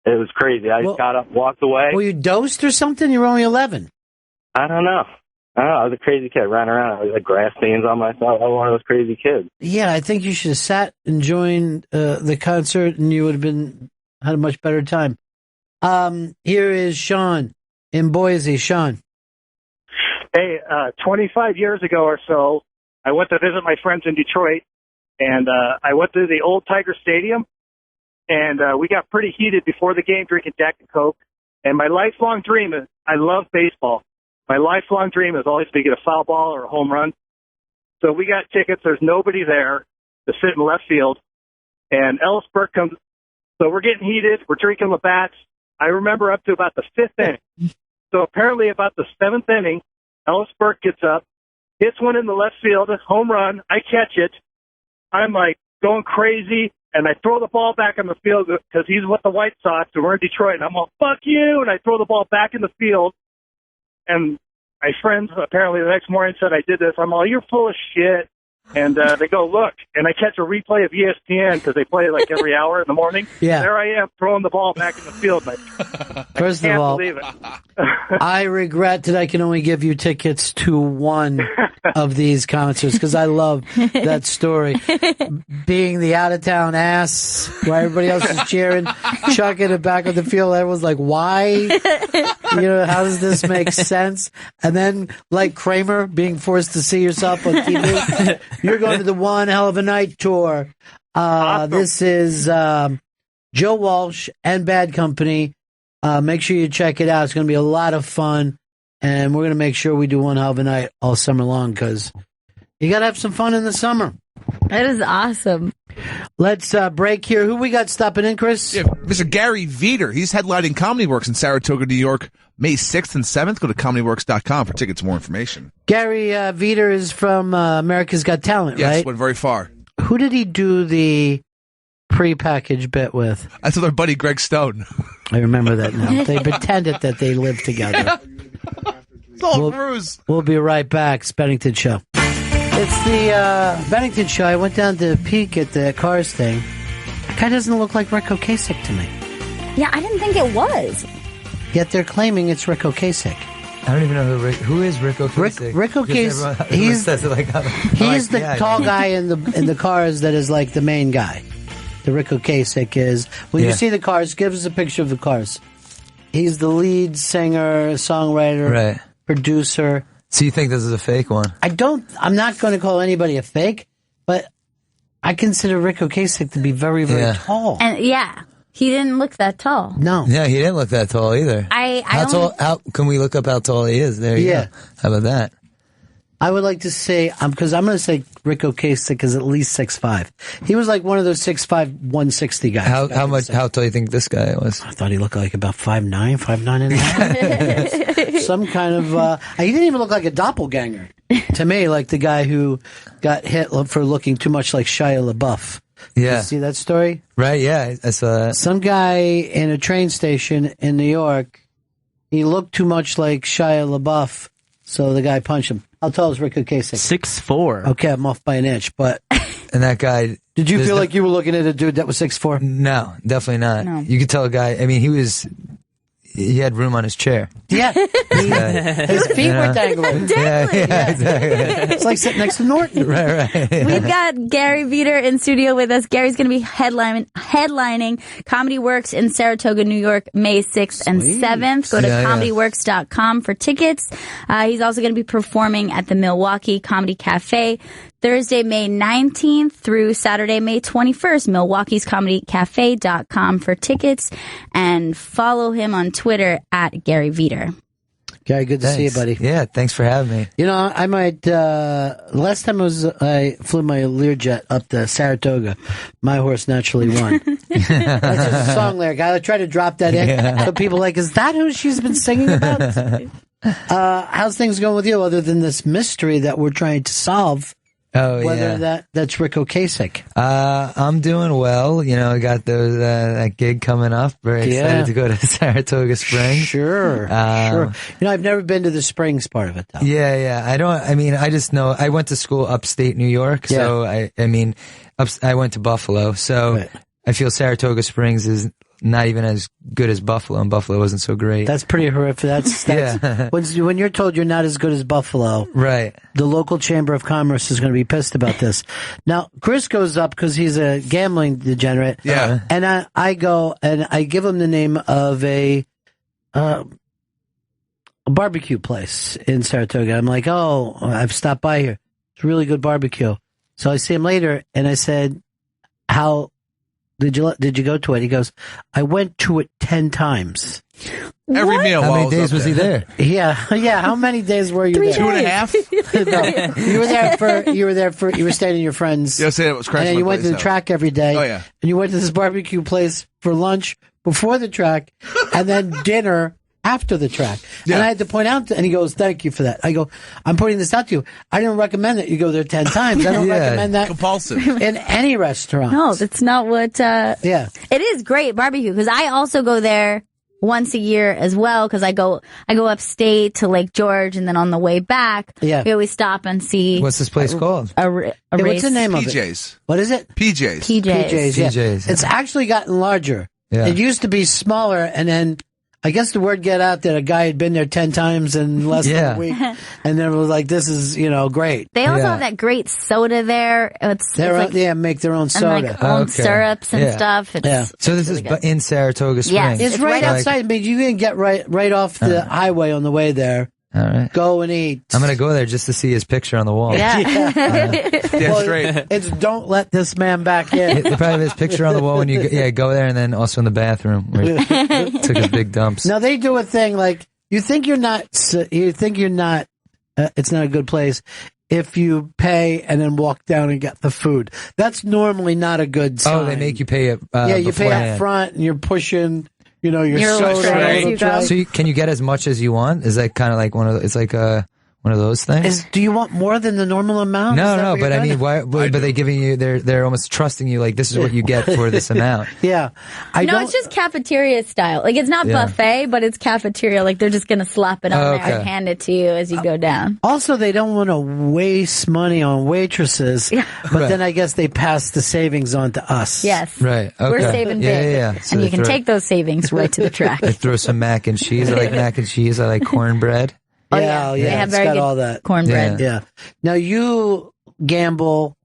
It was crazy. I just got up, walked away. Were you dosed or something? You were only 11. I don't know. I was a crazy kid, ran around. I was grass stains on myself. I was one of those crazy kids. Yeah, I think you should have sat and joined the concert, and you would have had a much better time. Here is Sean in Boise. Sean. Hey, 25 years ago or so, I went to visit my friends in Detroit, and I went to the old Tiger Stadium, and we got pretty heated before the game, drinking Jack and Coke. And my lifelong dream is, I love baseball. My lifelong dream is always to get a foul ball or a home run. So we got tickets. There's nobody there to sit in left field. And Ellis Burke comes. So we're getting heated. We're drinking Labatt's. I remember up to about the 5th inning. So apparently about the 7th inning, Ellis Burke gets up, hits one in the left field, a home run. I catch it. I'm going crazy. And I throw the ball back on the field because he's with the White Sox and we're in Detroit. And I'm all, fuck you. And I throw the ball back in the field. And my friends apparently the next morning said I did this. I'm all, you're full of shit. And they go, look. And I catch a replay of ESPN because they play it every hour in the morning. Yeah. There I am throwing the ball back in the field. First of all, believe it. I regret that I can only give you tickets to one of these concerts because I love that story. Being the out-of-town ass while everybody else is cheering, chucking it back on the field. Everyone's like, why? How does this make sense? And then, like Kramer, being forced to see yourself on TV. You're going to the One Hell of a Night tour. Awesome. This is Joe Walsh and Bad Company. Make sure you check it out. It's going to be a lot of fun. And we're going to make sure we do One Hell of a Night all summer long because you got to have some fun in the summer. That is awesome. Let's break here. Who we got stopping in, Chris? Yeah, Mr. Gary Veeder. He's headlining Comedy Works in Saratoga, New York, May 6th and 7th. Go to comedyworks.com for tickets and more information. Gary Veeder is from America's Got Talent, right? Yes, went very far. Who did he do the prepackaged bit with? That's with our buddy Greg Stone. I remember that now. They pretended that they lived together. all ruse. We'll be right back. It's Bennington Show. It's the Bennington Show. I went down to peek at the Cars thing. That guy doesn't look like Rick Ocasek to me. Yeah, I didn't think it was. Yet they're claiming it's Rick Ocasek. I don't even know who is Rick Ocasek. Rick Ocasek. He's the tall guy in the Cars that is like the main guy. The Rick Ocasek is. When you see the Cars, give us a picture of the Cars. He's the lead singer, songwriter, producer. So you think this is a fake one? I'm not going to call anybody a fake, but I consider Rick Ocasek to be very, very tall. And he didn't look that tall. No. Yeah, he didn't look that tall either. How tall? Can we look up how tall he is? There you go. How about that? I would like to say, because I'm going to say Rick Ocasek is at least 6'5". He was like one of those 6'5", 160 guys. How tall do you think this guy was? I thought he looked like about 5'9", 5'9 and a half. Some kind of, he didn't even look like a doppelganger to me, like the guy who got hit for looking too much like Shia LaBeouf. Yeah. You see that story? Right, yeah. I saw that. Some guy in a train station in New York, he looked too much like Shia LaBeouf, so the guy punched him. How tall is Rick Ocasek? 6'4". Okay, I'm off by an inch, but... And that guy... Did you feel like you were looking at a dude that was 6'4"? No, definitely not. No. You could tell a guy, I mean, he had room on his chair. Yeah. His feet were dangling. Yeah, exactly. It's like sitting next to Norton. Right. We've got Gary Veter in studio with us. Gary's going to be headlining Comedy Works in Saratoga, New York, May 6th and 7th. Go to comedyworks.com for tickets. He's also going to be performing at the Milwaukee Comedy Cafe Thursday, May 19th through Saturday, May 21st. Milwaukee'sComedyCafe.com for tickets. And follow him on Twitter at Gary Veter. Gary, good to see you, buddy. Yeah, thanks for having me. You know, I might, last time I flew my Learjet up to Saratoga, my horse naturally won. That's just a song lyric. I try to drop that in. So people are like, is that who she's been singing about? How's things going with you other than this mystery that we're trying to solve? Whether that's Rick Ocasek. I'm doing well. You know, I got that gig coming up. Very excited to go to Saratoga Springs. Sure. You know, I've never been to the Springs part of it, though. Yeah. I just know I went to school upstate New York. So I went to Buffalo. So I feel Saratoga Springs is not even as good as Buffalo, and Buffalo wasn't so great. That's pretty horrific. That's when you're told you're not as good as Buffalo, right? The local Chamber of Commerce is going to be pissed about this. Now, Chris goes up because he's a gambling degenerate. Yeah. And I go and I give him the name of a barbecue place in Saratoga. I'm like, oh, I've stopped by here. It's really good barbecue. So I see him later, and I said, how did you go to it? He goes, I went to it 10 times. Every meal. How many days was he there? Yeah. How many days were you there? 2.5. No, you were staying at your friends. Yeah, I said it was crashing. And you went to the track every day. Oh yeah. And you went to this barbecue place for lunch before the track, and then dinner after the track. Yeah. And I had to point out, and he goes, thank you for that. I go, I'm pointing this out to you. I didn't recommend that you go there 10 times. I don't recommend that compulsive in any restaurant. No, that's not what, yeah. It is great barbecue, because I also go there once a year as well, because I go upstate to Lake George, and then on the way back, we always stop and see. What's this place called? A race. What's the name of it? PJ's. What is it? PJ's. PJ's, yeah. PJ's. It's actually gotten larger. Yeah. It used to be smaller, and then I guess the word got out that a guy had been there 10 times in less than a week, and then it was like, this is, great. They also have that great soda there. Make their own soda. And own syrups and stuff. So this is in Saratoga Springs. Yes, it's right outside. I mean, you can get right off the highway on the way there. All right. Go and eat. I'm going to go there just to see his picture on the wall. It's don't let this man back in. They probably have his picture on the wall when you go there, and then also in the bathroom where he took his big dumps. Now they do a thing like you think you're not. It's not a good place if you pay and then walk down and get the food. That's normally not a good sign. Oh, they make you pay it. You pay up front and you're pushing. Your soda. So can you get as much as you want? Is that kind of like one One of those things. Do you want more than the normal amount? No, but I mean, why? But they giving you? They're almost trusting you. Like, this is what you get for this amount. Yeah, it's just cafeteria style. Like, it's not buffet, but it's cafeteria. Like, they're just gonna slap it on there and hand it to you as you go down. Also, they don't want to waste money on waitresses, but then I guess they pass the savings on to us. Yes, right. Okay. We're saving big, So and you can take those savings right to the track. I throw some mac and cheese. I like mac and cheese. I like cornbread. Yeah, They have it's very got good all that cornbread. Yeah. Now you gamble,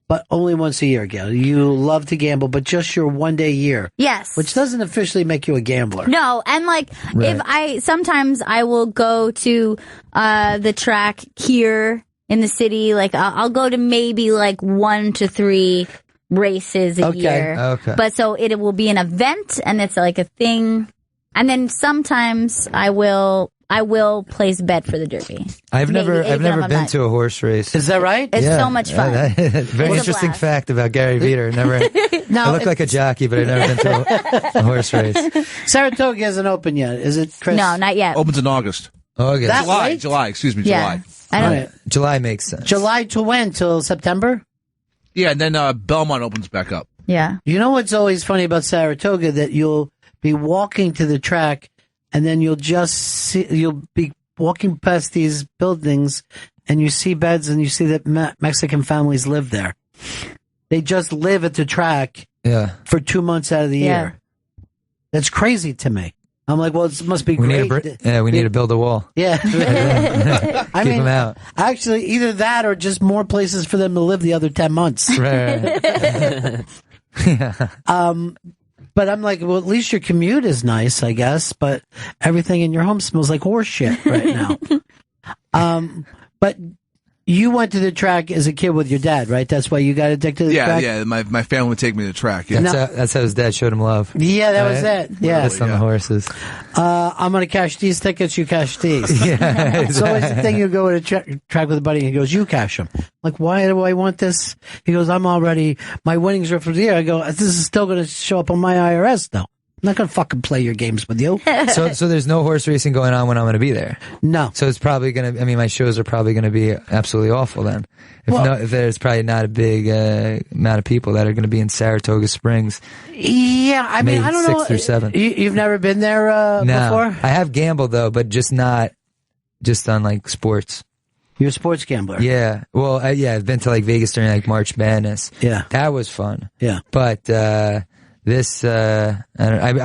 but only once a year, Gail. You love to gamble, but just your 1 day a year. Yes. Which doesn't officially make you a gambler. No, and sometimes I will go to the track here in the city. Like, I'll go to maybe like 1 to 3 races a year. Okay. But so it will be an event, and it's like a thing. And then sometimes I will place bet for the Derby. I've never been to a horse race. Is that right? It's so much fun. Very interesting fact about Gary Veter. I look like a jockey, but I've never been to a horse race. Saratoga hasn't opened yet, is it, Chris? No, not yet. Opens in August. July. Excuse me, Yeah. July. July makes sense. July to when? Till September? Yeah, and then Belmont opens back up. Yeah. You know what's always funny about Saratoga? That you'll be walking to the track, and then you'll be walking past these buildings, and you see beds, and you see that Mexican families live there. They just live at the track for 2 months out of the year. That's crazy to me. I'm like, well, it must be great. We need to build a wall. Yeah. Keep them out. Actually, either that or just more places for them to live the other 10 months. Right. But I'm like, well, at least your commute is nice, I guess. But everything in your home smells like horse shit right now. But you went to the track as a kid with your dad, right? That's why you got addicted to the track? Yeah. My family would take me to the track. Yeah. That's how his dad showed him love. Yeah, that was it. Yeah. Just on the horses. I'm going to cash these tickets, you cash these. Yeah, It's always the thing, you go to a track with a buddy and he goes, you cash them. Like, why do I want this? He goes, my winnings are for the year. I go, this is still going to show up on my IRS though. I'm not going to fucking play your games with you. So there's no horse racing going on when I'm going to be there? No. So it's probably going to, my shows are probably going to be absolutely awful then. If there's probably not a big amount of people that are going to be in Saratoga Springs. Yeah, I mean, I don't know. 6th through 7th. You've never been there before? I have gambled though, but just on like sports. You're a sports gambler? Yeah. Well, I've been to like Vegas during like March Madness. Yeah. That was fun. Yeah. But, I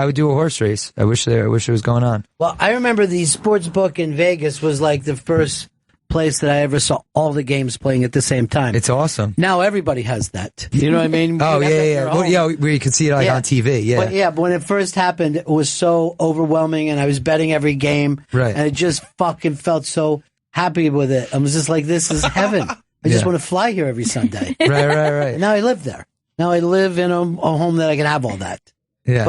would do a horse race. I wish it was going on. Well, I remember the sports book in Vegas was like the first place that I ever saw all the games playing at the same time. It's awesome. Now everybody has that. You know what I mean? Oh, yeah. Well, where you can see it like on TV. Yeah. But when it first happened, it was so overwhelming, and I was betting every game. Right. And it just fucking felt so happy with it. I was just like, this is heaven. I just want to fly here every Sunday. Right. Now I live there. Now I live in a home that I can have all that. Yeah.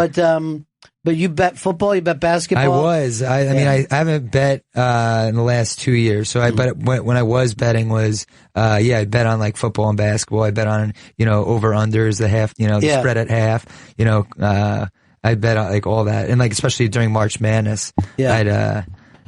But you bet football, you bet basketball. I was. I mean, I haven't bet in the last 2 years. So I bet when I was betting was I bet on like football and basketball. I bet on over unders, the half, the spread at half. I bet on like all that, and like especially during March Madness. Yeah.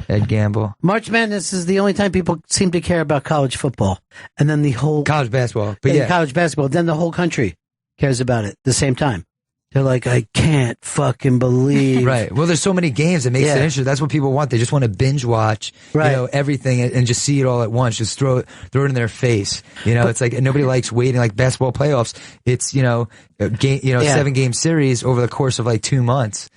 I'd gamble. March Madness is the only time people seem to care about college football, and then the whole college basketball. But college basketball. Then the whole country cares about it at the same time. They're like, I can't fucking believe. Right. Well, there's so many games that makes it interesting. That's what people want. They just want to binge watch, everything and just see it all at once. Just throw it in their face. It's like nobody likes waiting. Like basketball playoffs, it's 7-game series over the course of like 2 months.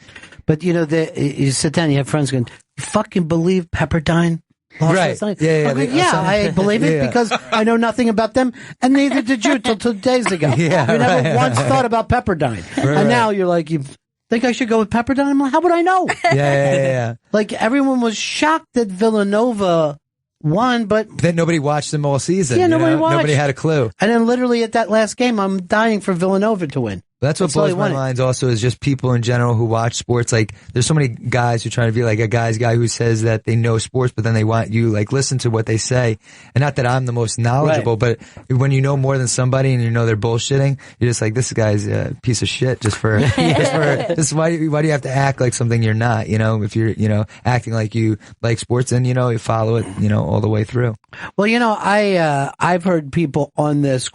But you sit down, you have friends going, you fucking believe Pepperdine? Right. I believe it because I know nothing about them, and neither did you till 2 days ago. Yeah, you never once thought about Pepperdine. And now you're like, you think I should go with Pepperdine? I'm like, how would I know? Yeah. Like, everyone was shocked that Villanova won, but then nobody watched them all season. Yeah, nobody watched. Nobody had a clue. And then literally at that last game, I'm dying for Villanova to win. That's what blows my mind also is just people in general who watch sports. Like, there's so many guys who try to be like a guy's guy who says that they know sports, but then they want you, like, listen to what they say. And not that I'm the most knowledgeable, but when you know more than somebody and you know they're bullshitting, you're just like, this guy's a piece of shit just for, why do you have to act like something you're not, you know, if you're, you know, acting like you like sports and, you know, you follow it, you know, all the way through. Well, you know, I've heard people on this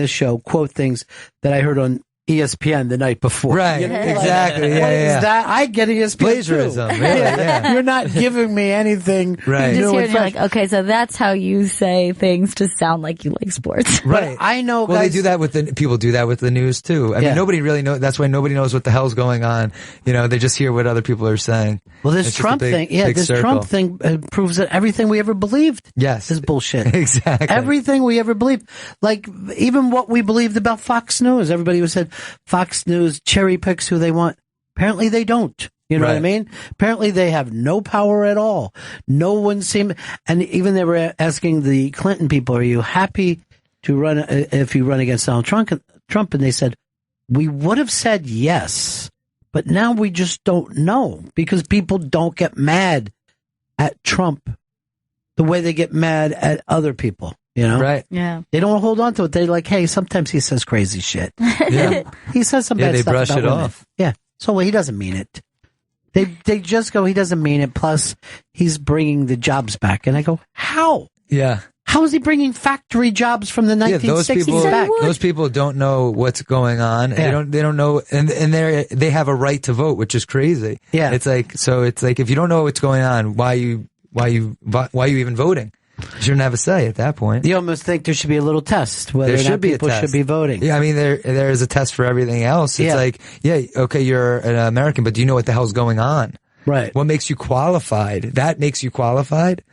show quote things that I heard on ESPN the night before. Right, you know, exactly. Like, what is that? I get ESPN plagiarism. Too. Really, yeah. You're not giving me anything. Right. You just hear it, you're like, okay, so that's how you say things to sound like you like sports. Right. But I know. Well, guys, they do that with people do that with the news too. I mean, nobody really knows. That's why nobody knows what the hell's going on. You know, they just hear what other people are saying. Well, this Trump thing, Trump thing proves that everything we ever believed, is bullshit. Exactly. Everything we ever believed, like even what we believed about Fox News. Everybody who said Fox News cherry picks who they want. Apparently they don't. You know what I mean? Apparently they have no power at all. No one seemed, and even they were asking the Clinton people, are you happy to run if you run against Donald Trump? And they said, we would have said yes, but now we just don't know because people don't get mad at Trump the way they get mad at other people. You know? Right. Yeah. They don't hold on to it. They're like, hey, sometimes he says crazy shit. Yeah. He says some bad they stuff brush about it women. off. Yeah. So he doesn't mean it. They just go, he doesn't mean it. Plus, he's bringing the jobs back. And I go, how? Yeah. How is he bringing factory jobs from the 1960s back? Those people don't know what's going on. Yeah. They don't know, and they have a right to vote, which is crazy. Yeah. It's like if you don't know what's going on, why are you even voting? You shouldn't have a say at that point. You almost think there should be a little test whether there or not people should be voting. Yeah, I mean there is a test for everything else. It's like, okay, you're an American, but do you know what the hell's going on? Right. What makes you qualified? That makes you qualified?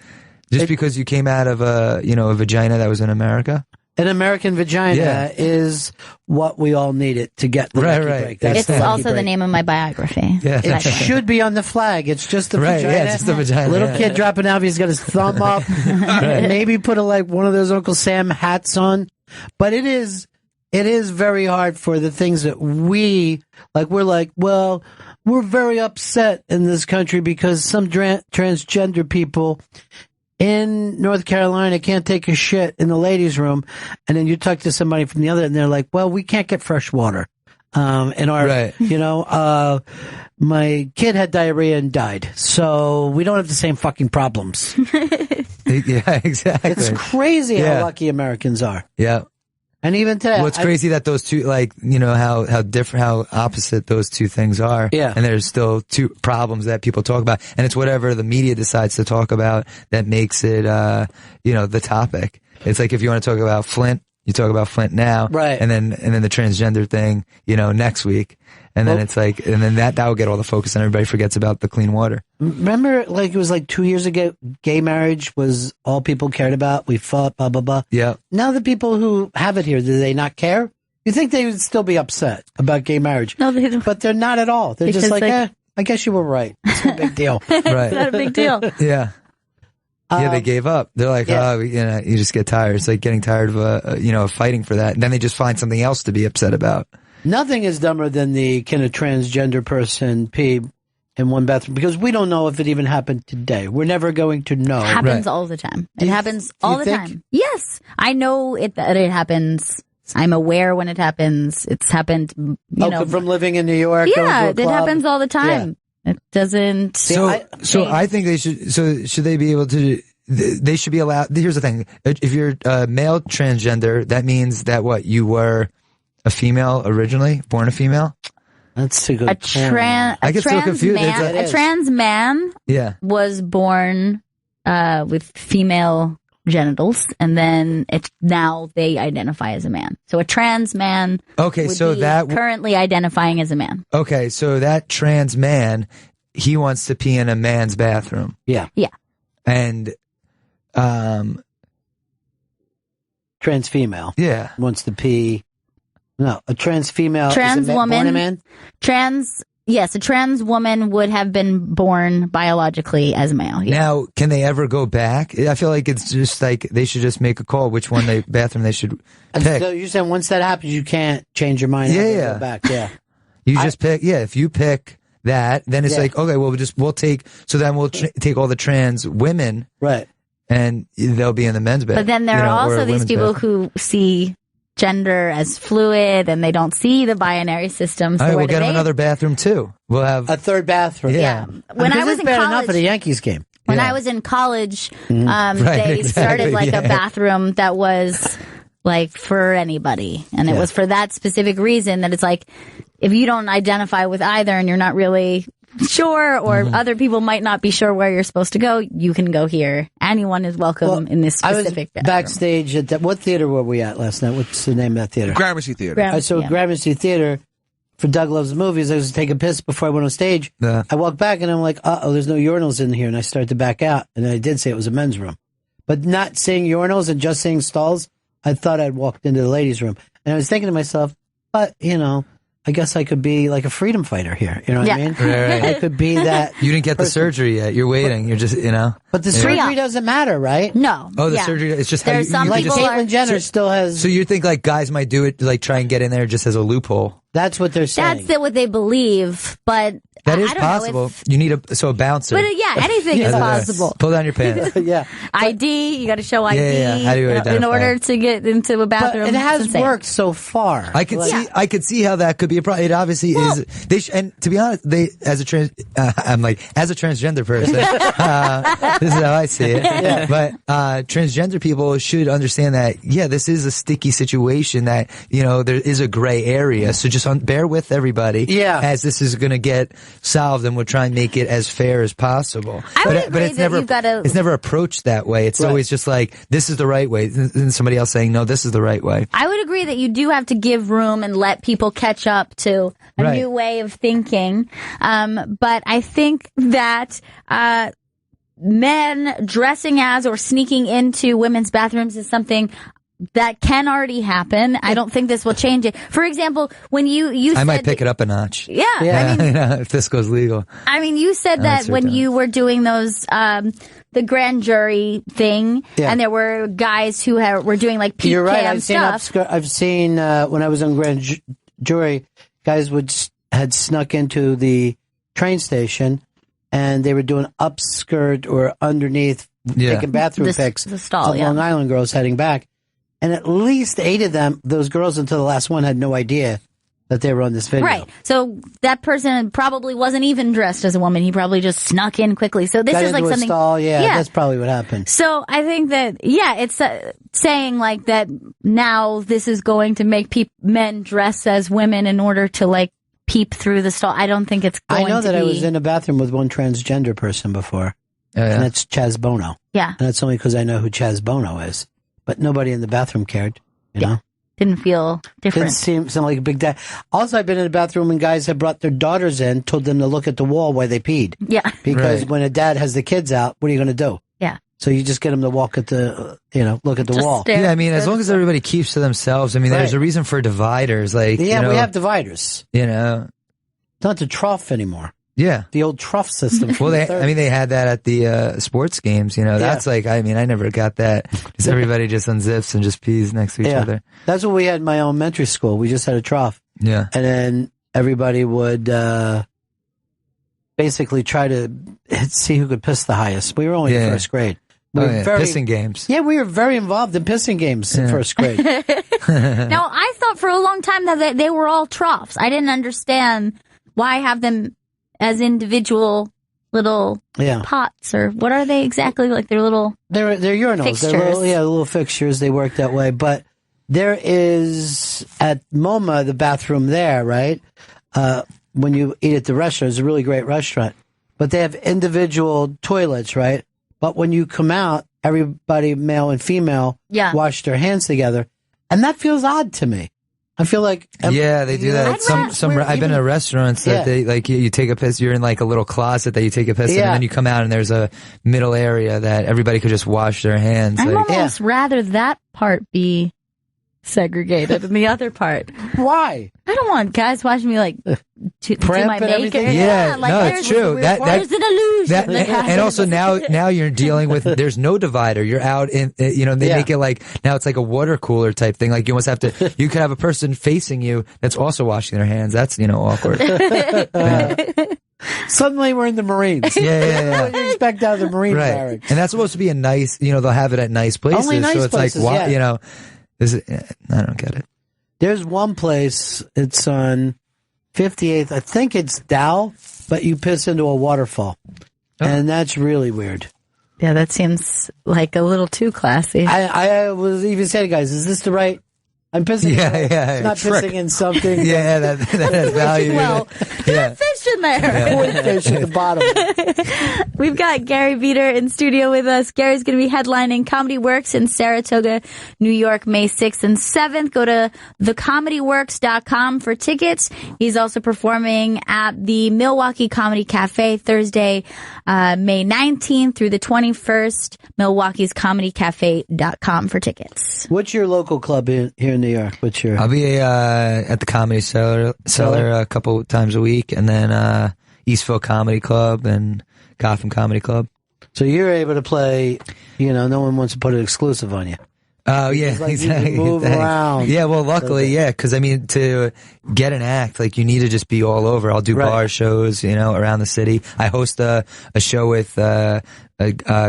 Just because you came out of a vagina that was in America? An American vagina is what we all needed to get the lucky break. That's It's the lucky also the break. name of my biography. Yeah. It should be on the flag. It's just the vagina. Yeah, just the vagina. Little kid dropping out. He's got his thumb up. Maybe put one of those Uncle Sam hats on. But it is very hard for the things that we're like, well, we're very upset in this country because some transgender people in North Carolina can't take a shit in the ladies' room, and then you talk to somebody from the other, and they're like, "Well, we can't get fresh water." In our, my kid had diarrhea and died, so we don't have the same fucking problems. Yeah, exactly. It's crazy how lucky Americans are. Yeah. And even today, well, it's crazy that those two, how different, how opposite those two things are. Yeah. And there's still two problems that people talk about. And it's whatever the media decides to talk about that makes it, the topic. It's like if you want to talk about Flint, you talk about Flint now. Right. And then the transgender thing, next week. And then it's like, and then that will get all the focus and everybody forgets about the clean water. Remember, it was 2 years ago, gay marriage was all people cared about. We fought, blah, blah, blah. Yeah. Now the people who have it here, do they not care? You think they would still be upset about gay marriage? No, they don't. But they're not at all. They're just like, I guess you were right. It's no big deal. Right. It's not a big deal. Yeah. Yeah, they gave up. They're like, you just get tired. It's like getting tired of, fighting for that. And then they just find something else to be upset about. Nothing is dumber than can a transgender person pee in one bathroom? Because we don't know if it even happened today. We're never going to know. It happens all the time. It happens all the time. Yes. I know that it happens. I'm aware when it happens. It's happened, from living in New York. Yeah, going to a it club. happens all the time. Yeah. It doesn't. So I think they should. So should they be able to? They should be allowed. Here's the thing: if you're a male transgender, that means that you were a female originally, born a female. That's a good point. I get so confused. A trans man was born with female genitals, and then now they identify as a man. So a trans man would be currently identifying as a man. Okay, so that trans man, he wants to pee in a man's bathroom. Yeah. Yeah. And trans female. Yeah. Wants to pee. No, a trans female. Trans is woman. Born a man? Trans Yes, a trans woman would have been born biologically as male. Yeah. Now, can they ever go back? I feel like it's just like they should just make a call which bathroom they should pick. So you're saying once that happens, you can't change your mind. And go back. Yeah. You just pick. Yeah, if you pick that, then it's like, okay, well, we'll take. So then we'll take all the trans women, right? And they'll be in the men's bathroom. But then there are also these people who see gender as fluid and they don't see the binary system. So all right, we'll get them another bathroom too. We'll have a third bathroom. Yeah. When I was in bad college, enough at a Yankees game. When I was in college, Right, they started like yeah. a bathroom that was like for anybody. And it was for that specific reason that it's like, if you don't identify with either and you're not really sure, or other people might not be sure where you're supposed to go, you can go here. Anyone is welcome in this specific I was backstage at what theater were we at last night? What's the name of that theater? Gramercy Theater. Gramercy Theater for Doug Loves Movies. I was taking a piss before I went on stage. Yeah. I walked back and I'm like, there's no urinals in here. And I started to back out. And I did say it was a men's room. But not saying urinals and just saying stalls, I thought I'd walked into the ladies' room. And I was thinking to myself, but, I guess I could be like a freedom fighter here. You know what I mean? Right. I could be that. You didn't get the surgery yet. You're waiting. You're just, But the surgery doesn't matter, right? No. Oh, the surgery. It's just There's how you like Caitlyn Jenner still has. So you think like guys might do it, like try and get in there just as a loophole? That's what they're saying. That's what they believe, but That is I don't possible. know if, You need a bouncer. but anything is possible. Pull down your pants. Yeah. ID, you got to show ID How do you in identify? order to get into a bathroom. But it has It's insane. worked so far. I could see how that could be a problem. It obviously is. And to be honest, as a transgender person, this is how I see it. Yeah. But transgender people should understand that. Yeah, this is a sticky situation. That there is a gray area. So just bear with everybody. Yeah. As this is going to get solved, and we'll try and make it as fair as possible. I would agree but it's that never you've gotta- it's never approached that way. It's Right. always just like this is the right way, and somebody else saying no, this is the right way. I would agree that you do have to give room and let people catch up to a Right. new way of thinking. But I think that men dressing as or sneaking into women's bathrooms is something that can already happen. I don't think this will change it. For example, when you I said might pick it up a notch. Yeah, I mean, if this goes legal. I mean, you said that That's when right. you were doing those, the grand jury thing, Yeah. and there were guys who were doing like peep You're right. cam I've seen when I was on grand jury, guys had snuck into the train station, and they were doing upskirt or underneath, taking bathroom pics the stall, of Long Island girls heading back. And at least 8 of them, those girls until the last one, had no idea that they were on this video. Right. So that person probably wasn't even dressed as a woman. He probably just snuck in quickly. So this Got is like into a something. stall. Yeah, that's probably what happened. So I think that, it's saying like that now this is going to make men dress as women in order to like peep through the stall. I don't think it's going to I know that be. I was in a bathroom with one transgender person before. And that's Chaz Bono. Yeah. And that's only because I know who Chaz Bono is. But nobody in the bathroom cared, you know? Didn't feel different. Didn't seem like a big deal. Also, I've been in a bathroom and guys have brought their daughters in, told them to look at the wall while they peed. Yeah. Because when a dad has the kids out, what are you going to do? Yeah. So you just get them to walk at the, look at the wall. Yeah, I mean, as long as everybody keeps to themselves, I mean, there's a reason for dividers. Like, Yeah, we have dividers. It's not the trough anymore. Yeah. The old trough system. Well, they had that at the sports games, That's like, I never got that. Because everybody just unzips and just pees next to each other. That's what we had in my elementary school. We just had a trough. Yeah. And then everybody would basically try to see who could piss the highest. We were only in first grade. We were pissing games. Yeah, we were very involved in pissing games in first grade. Now, I thought for a long time that they were all troughs. I didn't understand why have them as individual little pots, or what are they exactly? Like they're little They're urinals. fixtures. They're little fixtures. They work that way. But there is at MoMA, the bathroom there, right? When you eat at the restaurant, it's a really great restaurant. But they have individual toilets, right? But when you come out, everybody, male and female, wash their hands together. And that feels odd to me. I feel like they do that. I've been to restaurants that they like you take a piss. You're in like a little closet that you take a piss in, and then you come out and there's a middle area that everybody could just wash their hands. I'd almost rather that part be segregated in the other part. Why? I don't want guys watching me like do my makeup. Yeah, like, no, it's true. There's an illusion. And also now you're dealing with, there's no divider. You're out in, they make it like, now it's like a water cooler type thing. Like you almost have to, you could have a person facing you that's also washing their hands. That's, awkward. Suddenly we're in the Marines. Yeah. What do you expect out of the Marine Right. barracks? And that's supposed to be a nice, they'll have it at nice places. Only nice so it's places, like, why, I don't get it. There's one place, it's on 58th, I think it's Dow, but you piss into a waterfall. And that's really weird. Yeah, that seems like a little too classy. I was even saying, guys, is this the right? I'm pissing. Not pissing in something. Yeah, that has value. Well, yeah. Fish in there. Koi fish at the bottom. We've got Gary Veter in studio with us. Gary's going to be headlining Comedy Works in Saratoga, New York, May 6th and 7th. Go to thecomedyworks.com for tickets. He's also performing at the Milwaukee Comedy Cafe Thursday, May 19th through the 21st. Milwaukee's comedycafe.com for tickets. What's your local club here in New York? What's your? I'll be at the Comedy Cellar a couple times a week, and then Eastville Comedy Club and Gotham Comedy Club. So you're able to play. No one wants to put an exclusive on you. Oh yeah, like exactly. You can move around. Yeah, well, luckily, because to get an act, like you need to just be all over. I'll do bar shows, around the city. I host a show with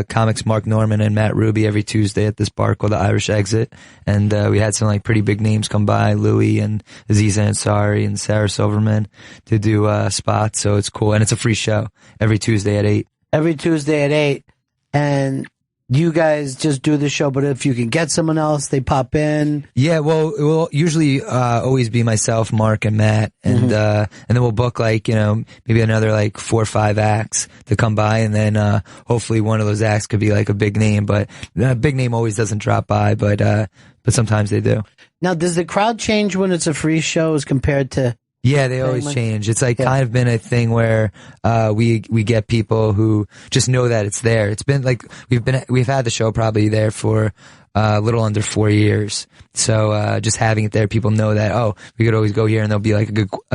comics Mark Norman and Matt Ruby every Tuesday at this bar called the Irish Exit, and we had some pretty big names come by, Louis and Aziz Ansari and Sarah Silverman, to do spots. So it's cool, and it's a free show every Tuesday at 8. Every Tuesday at 8, and you guys just do the show, but if you can get someone else, they pop in. Yeah, well, it will usually always be myself, Mark, and Matt, and then we'll book maybe another 4 or 5 acts to come by, and then hopefully one of those acts could be a big name, but a big name always doesn't drop by, but sometimes they do. Now, does the crowd change when it's a free show as compared to? Yeah, they always change. It's kind of been a thing where we get people who just know that it's there. It's been we've had the show probably there for a little under 4 years. So just having it there, people know that we could always go here and there'll be a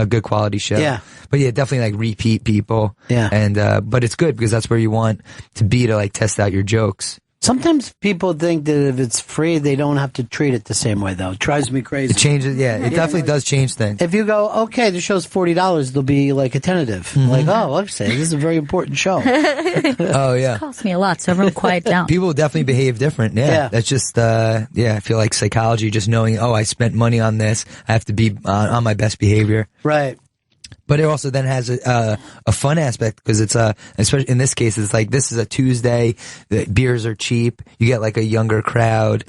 good quality show. Yeah. But yeah, definitely repeat people. Yeah. And but it's good because that's where you want to be to test out your jokes. Sometimes people think that if it's free, they don't have to treat it the same way, though. It drives me crazy. It changes, it definitely does change things. If you go, okay, the show's $40, they'll be a tentative. I'm saying this is a very important show. Oh, yeah. It costs me a lot, so everyone quiet down. People definitely behave different, yeah. That's just, I feel like psychology, just knowing, I spent money on this, I have to be on my best behavior. Right. But it also then has a fun aspect because it's especially in this case, it's this is a Tuesday, the beers are cheap, you get a younger crowd,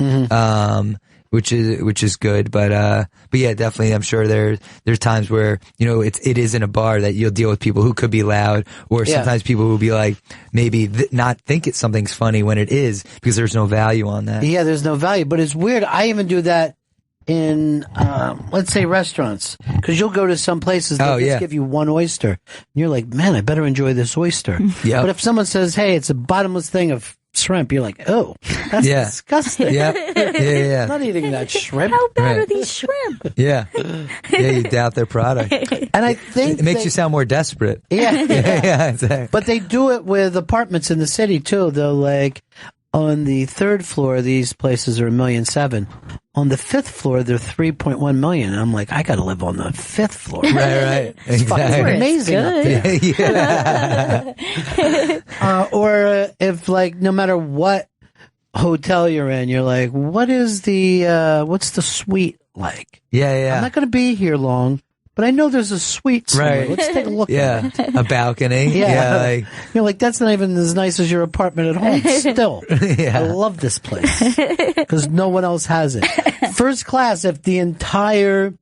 which is good. But yeah, definitely, I'm sure there's times where, it is in a bar that you'll deal with people who could be loud, or sometimes people who will be maybe not think something's funny when it is, because there's no value on that. Yeah, there's no value, but it's weird. I even do that in, let's say restaurants, because you'll go to some places that just give you one oyster, and you're like, man, I better enjoy this oyster. Yeah. But if someone says, hey, it's a bottomless thing of shrimp, you're like, oh, that's disgusting. Yeah. I'm not eating that shrimp. How bad are these shrimp? Yeah, you doubt their product, and I think it makes you sound more desperate. Yeah, exactly. But they do it with apartments in the city too. They'll on the 3rd floor, these places are $1.7 million. On the 5th floor, they're $3.1 million. And I'm like, I got to live on the 5th floor. Right. It's fucking amazing up there. Or if no matter what hotel you're in, you're like, what's the suite like? Yeah. I'm not going to be here long, but I know there's a suite somewhere. Right. Let's take a look at it. A balcony. Yeah. You're like, that's not even as nice as your apartment at home. Still. I love this place because no one else has it. First class, if the entire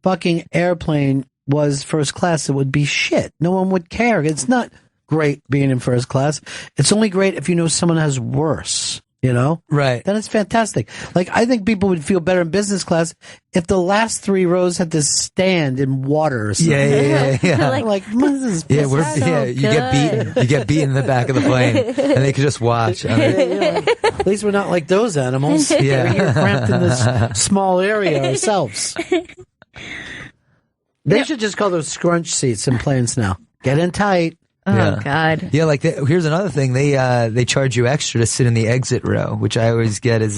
fucking airplane was first class, it would be shit. No one would care. It's not great being in first class. It's only great if you know someone has worse. you know? Right. Then it's fantastic. Like, I think people would feel better in business class if the last 3 rows had to stand in water or something. Yeah. Like, this is you get beaten in the back of the plane, and they could just watch. I mean, at least we're not like those animals. Yeah. We're here cramped in this small area ourselves. They should just call those scrunch seats in planes now. Get in tight. Oh God! Yeah, like here's another thing. They charge you extra to sit in the exit row, which I always get as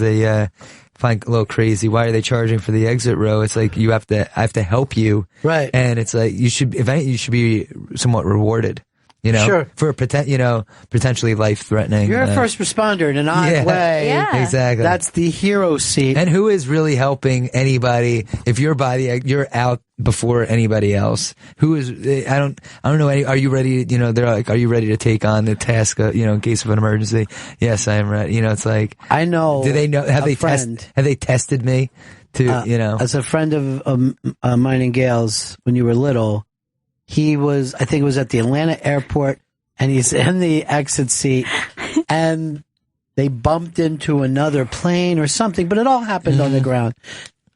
find a little crazy. Why are they charging for the exit row? It's like I have to help you, right? And it's like you should be somewhat rewarded. You know, sure. For potentially life-threatening. You're a first responder in an odd way. Yeah. Exactly. That's the hero seat. And who is really helping anybody if you're you're out before anybody else? Who is? I don't know. Are you ready? You know, they're like, are you ready to take on the task? In case of an emergency. Yes, I am ready. You know, it's like I know. Do they know? Have they tested me? As a friend of mine and Gail's when you were little. I think it was at the Atlanta airport, and he's in the exit seat, and they bumped into another plane or something, but it all happened on the ground.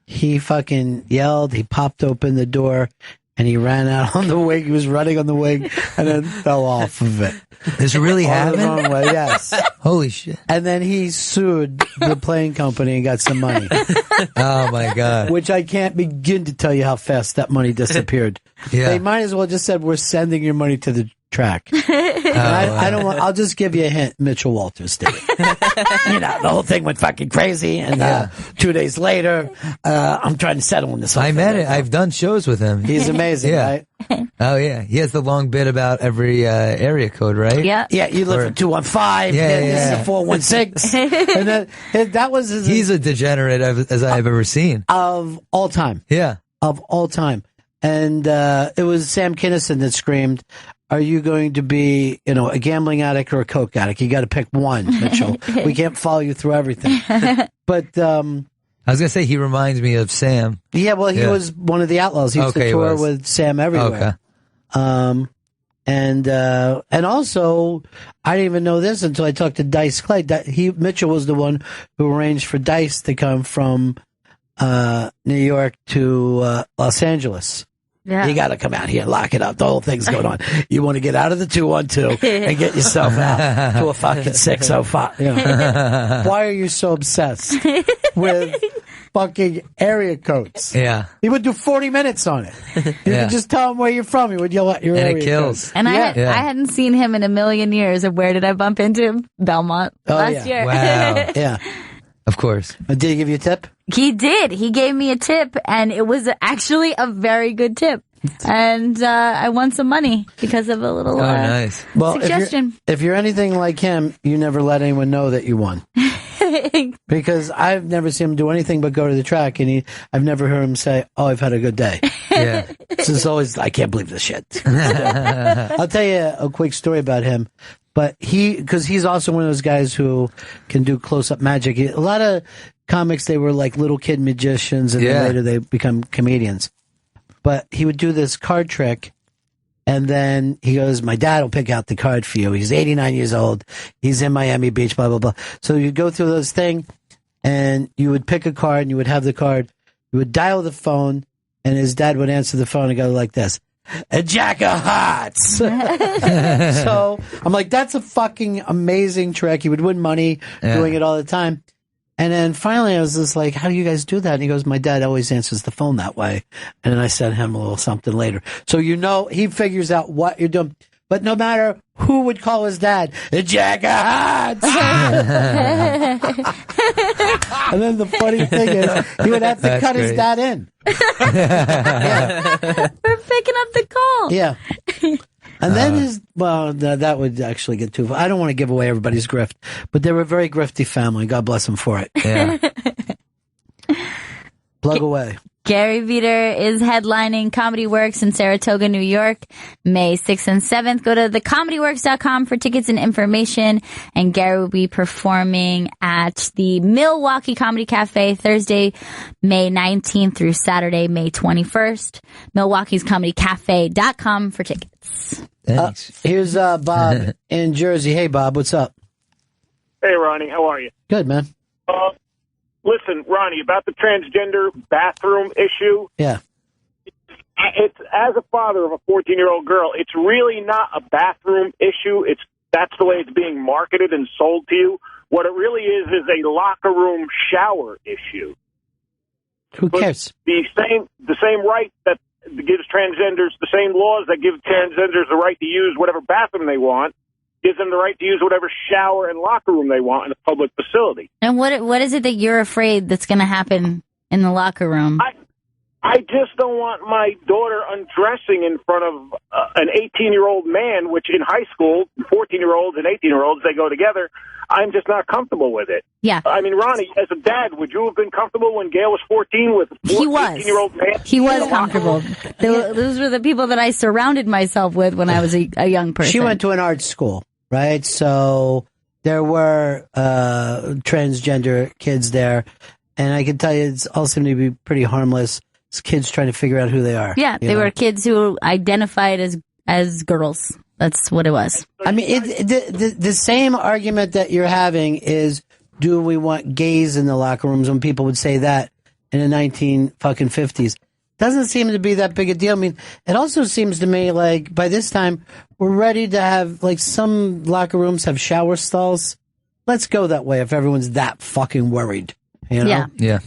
He fucking yelled, he popped open the door, and he ran out on the wing. He was running on the wing, and then fell off of it. This really happened? The wrong way, yes. Holy shit. And then he sued the plane company and got some money. Oh, my God. Which I can't begin to tell you how fast that money disappeared. Yeah. They might as well just said, we're sending your money to the track. I don't want, I'll just give you a hint. Mitchell Walters did it. The whole thing went fucking crazy. And 2 days later, I'm trying to settle in this whole I met it. I've done shows with him. He's amazing, right? Oh, yeah. He has the long bit about every area code, right? Yeah. Yeah, you live in 215. This is a 416. And that was he's a degenerate as I've ever seen. Of all time. Yeah. Of all time. And it was Sam Kinison that screamed, are you going to be, a gambling addict or a coke addict? You got to pick one, Mitchell. We can't follow you through everything. But I was going to say, he reminds me of Sam. Yeah, well, he was one of the Outlaws. He used to tour with Sam everywhere. Okay. And also, I didn't even know this until I talked to Dice Clay. Mitchell was the one who arranged for Dice to come from New York to Los Angeles. Yeah. You got to come out here, lock it up. The whole thing's going on. You want to get out of the 212 and get yourself out to a fucking 605. Why are you so obsessed with fucking area codes? Yeah. He would do 40 minutes on it. You could just tell him where you're from. He would yell out your area it kills. code. And I hadn't seen him in a million years. Of where did I bump into him? Belmont last year. Wow. Yeah. Of course. Did he give you a tip? He did. He gave me a tip, and it was actually a very good tip. And I won some money because of a little nice. suggestion. If you're anything like him, you never let anyone know that you won. Because I've never seen him do anything but go to the track, and I've never heard him say, "Oh, I've had a good day." Yeah. So it's always, I can't believe this shit. I'll tell you a quick story about him. But because he's also one of those guys who can do close-up magic. A lot of comics, they were like little kid magicians, and then later they become comedians. But he would do this card trick, and then he goes, my dad will pick out the card for you. He's 89 years old. He's in Miami Beach, blah, blah, blah. So you go through this thing, and you would pick a card, and you would have the card. You would dial the phone, and his dad would answer the phone and go like this. A jack of hearts. So I'm like, that's a fucking amazing trick. He would win money doing it all the time. And then finally I was just like, how do you guys do that? And he goes, my dad always answers the phone that way. And then I sent him a little something later. So he figures out what you're doing. But no matter who would call his dad, a jack of hearts. And then the funny thing is, he would have to cut his dad in. For picking up the call. Yeah. And then that would actually get too far. I don't want to give away everybody's grift, but they were a very grifty family. God bless them for it. Yeah. Plug away. Gary Veter is headlining Comedy Works in Saratoga, New York, May 6th and 7th. Go to thecomedyworks.com for tickets and information. And Gary will be performing at the Milwaukee Comedy Cafe Thursday, May 19th through Saturday, May 21st. Milwaukee'sComedyCafe.com for tickets. Thanks. Here's Bob in Jersey. Hey, Bob, what's up? Hey, Ronnie, how are you? Good, man. Listen, Ronnie, about the transgender bathroom issue. Yeah. It's as a father of a 14-year-old girl, it's really not a bathroom issue. That's the way it's being marketed and sold to you. What it really is a locker room shower issue. Who cares? The same right that gives transgenders the same laws that give transgenders the right to use whatever bathroom they want gives them the right to use whatever shower and locker room they want in a public facility. And what is it that you're afraid that's going to happen in the locker room? I just don't want my daughter undressing in front of an 18-year-old man, which in high school, 14-year-olds and 18-year-olds, they go together. I'm just not comfortable with it. Yeah. I mean, Ronnie, as a dad, would you have been comfortable when Gail was 14 with a 18-year-old man? He was comfortable. Those were the people that I surrounded myself with when I was a young person. She went to an art school, right? So there were transgender kids there, and I can tell you it's all seemed to be pretty harmless. It's kids trying to figure out who they are. Yeah, they were kids who identified as girls. That's what it was. I mean, the same argument that you're having is, do we want gays in the locker rooms? When people would say that in the 1950s, doesn't seem to be that big a deal. I mean, it also seems to me like by this time we're ready to have, like, some locker rooms have shower stalls. Let's go that way if everyone's that fucking worried. You know? Yeah.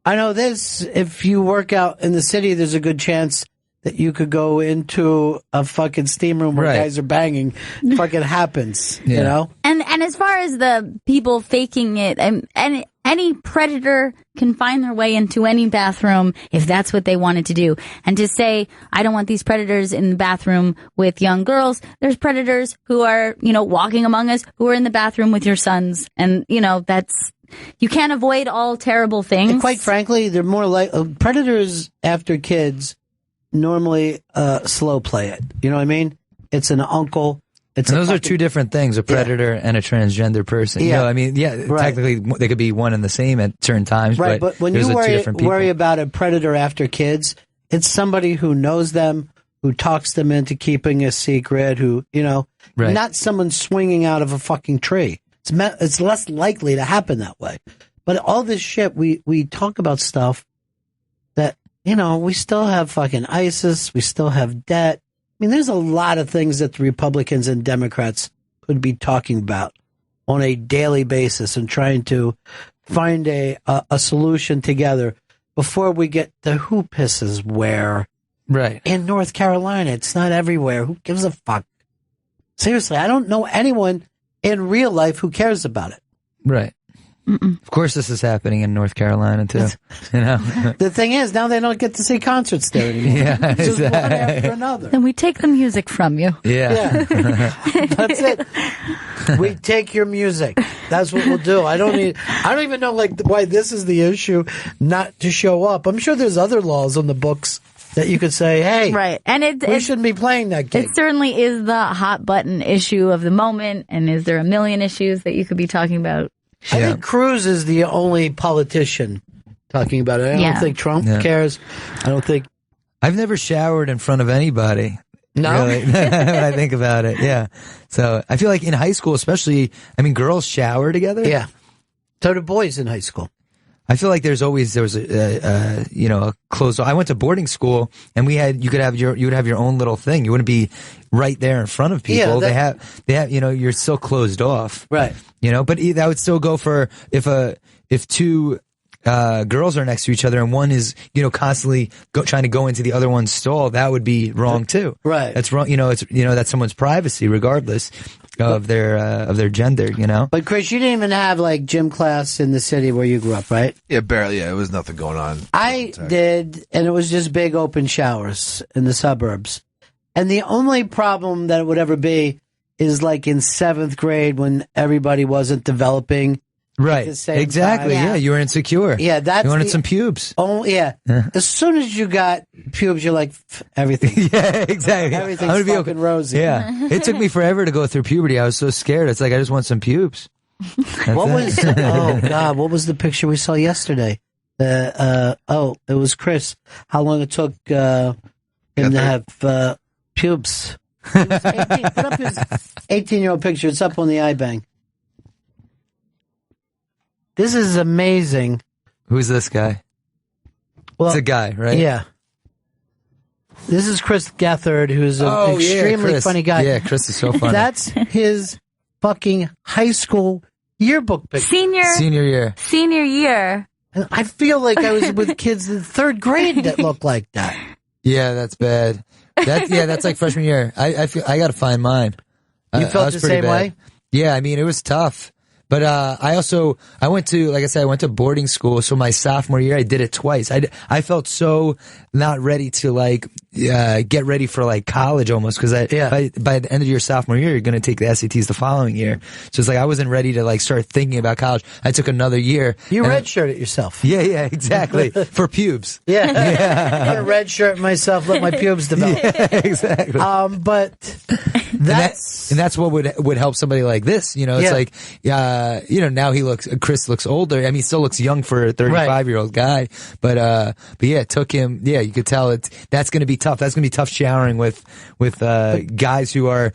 I know this, if you work out in the city, there's a good chance that you could go into a fucking steam room where guys are banging. It fucking happens, you know? And as far as the people faking it, and any predator can find their way into any bathroom if that's what they wanted to do. And to say, I don't want these predators in the bathroom with young girls, there's predators who are, walking among us who are in the bathroom with your sons. And, you can't avoid all terrible things. And quite frankly, they're more like predators after kids normally slow play it. You know what I mean? It's an uncle. And those are two different things, a predator and a transgender person. Yeah. Technically they could be one and the same at certain times, but when you worry about a predator after kids, it's somebody who knows them, who talks them into keeping a secret, who, not someone swinging out of a fucking tree. It's less likely to happen that way. But all this shit, we talk about stuff that, we still have fucking ISIS, we still have debt. I mean, there's a lot of things that the Republicans and Democrats could be talking about on a daily basis and trying to find a solution together before we get to who pisses where. Right. In North Carolina, it's not everywhere. Who gives a fuck? Seriously, I don't know anyone in real life who cares about it. Right. Of course this is happening in North Carolina too. The thing is, now they don't get to see concerts there anymore. Yeah, it's just one after another. Then we take the music from you. Yeah. That's it. We take your music. That's what we'll do. I don't even know why this is the issue not to show up. I'm sure there's other laws on the books that you could say, hey, right. And we shouldn't be playing that game. It certainly is the hot button issue of the moment. And is there a million issues that you could be talking about? I think Cruz is the only politician talking about it. I don't think Trump cares. I don't think. I've never showered in front of anybody. No? Really, when I think about it. Yeah. So I feel like in high school, especially, girls shower together. Yeah. So do boys in high school. I feel like there was a closed. I went to boarding school, and you would have your own little thing. You wouldn't be right there in front of people. Yeah, they have you're still closed off, right? But that would still go for if two girls are next to each other and one is constantly trying to go into the other one's stall. That would be wrong too. Right? That's wrong. That's someone's privacy, regardless of their gender. But Chris, you didn't even have gym class in the city where you grew up, right? Yeah, barely. Yeah, it was nothing going on. I did, and it was just big open showers in the suburbs. And the only problem that it would ever be is in 7th grade when everybody wasn't developing. Right. Exactly. Yeah. You were insecure. Yeah. You wanted some pubes. Oh, yeah. As soon as you got pubes, you're like, everything. Yeah, exactly. Everything's fucking rosy. Yeah. It took me forever to go through puberty. I was so scared. It's like, I just want some pubes. What was the picture we saw yesterday? It was Chris. How long it took him to have pubes. Put up his 18-year-old picture. It's up on the iBang. This is amazing. Who's this guy? Well, it's a guy, right? Yeah. This is Chris Gethard, who's an extremely funny guy. Yeah, Chris is so funny. That's his fucking high school yearbook picture. Senior year. Senior year. And I feel like I was with kids in third grade that look like that. Yeah, that's bad. That's like freshman year. I feel I got to find mine. You felt the same way? Yeah, I mean, it was tough. But I went to boarding school. So my sophomore year, I did it twice. I felt so not ready to get ready for like college almost because by the end of your sophomore year, you're going to take the SATs the following year. So it's like I wasn't ready to like start thinking about college. I took another year. You redshirted yourself. Yeah, exactly. For pubes. Yeah. I'm going to redshirt myself, let my pubes develop. Yeah, exactly. But that's what would help somebody like this. You know, it's like, now Chris looks older. I mean, he still looks young for a 35-year-old guy. But yeah, it took him, you could tell that's going to be tough. That's going to be tough showering with guys who are,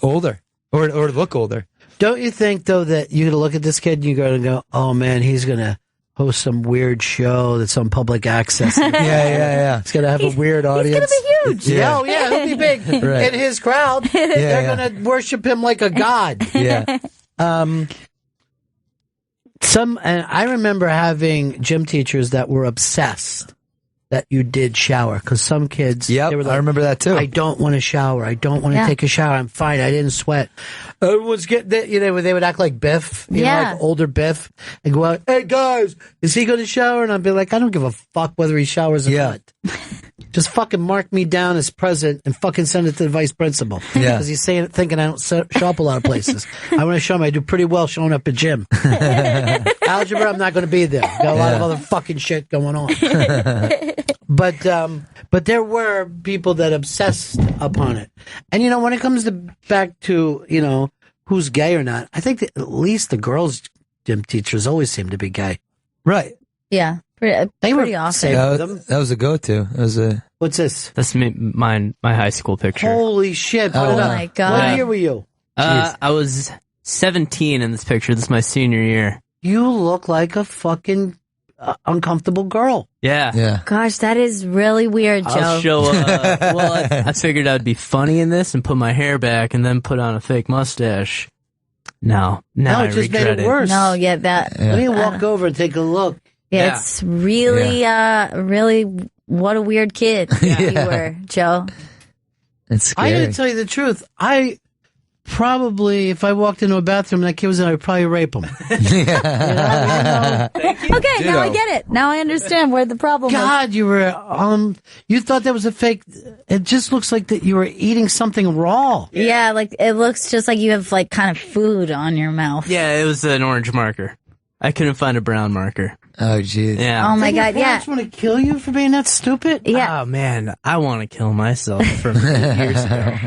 older or look older. Don't you think though that you're going to look at this kid and you're going to go, oh man, he's going to host some weird show that's on public access. Yeah. He's going to have a weird audience. He's going to be huge. Yeah. Oh, yeah, he'll be big. Right. In his crowd, they're going to worship him like a god. Yeah. And I remember having gym teachers that were obsessed that you did shower because some kids, they were like, I remember that too. I don't want to shower. I don't want to take a shower. I'm fine. I didn't sweat. Everyone's getting, they would act like Biff, like older Biff, and go out. Hey guys, is he going to shower? And I'd be like, I don't give a fuck whether he showers or not. Just fucking mark me down as president and fucking send it to the vice principal. Yeah. Because he's thinking I don't show up a lot of places. I want to show him I do pretty well showing up at gym. Algebra, I'm not going to be there. Got a lot of other fucking shit going on. But there were people that obsessed upon it. And, when it comes back to, who's gay or not, I think that at least the girls' gym teachers always seem to be gay. Right. Yeah. Pretty awesome. That was a go-to. What's this? That's my high school picture. Holy shit. Put it up. My God. What year were you? I was 17 in this picture. This is my senior year. You look like a fucking uncomfortable girl. Yeah. Gosh, that is really weird, Joe. I'll show I figured I'd be funny in this and put my hair back and then put on a fake mustache. No, I it just regret made it worse. No, that. Let me walk over and take a look. Yeah, it's really, really, what a weird kid you were, Joe. It's scary. I gotta tell you the truth. I probably, if I walked into a bathroom and that kid was in, I would probably rape him. Okay, now I get it. Now I understand where the problem was. God, you were, you thought that was a fake. It just looks like that you were eating something raw. Yeah, like it looks just like you have like kind of food on your mouth. Yeah, it was an orange marker. I couldn't find a brown marker. Oh, jeez. Yeah. Oh, my God, Your parents want to kill you for being that stupid? Yeah. Oh, man, I want to kill myself from years ago.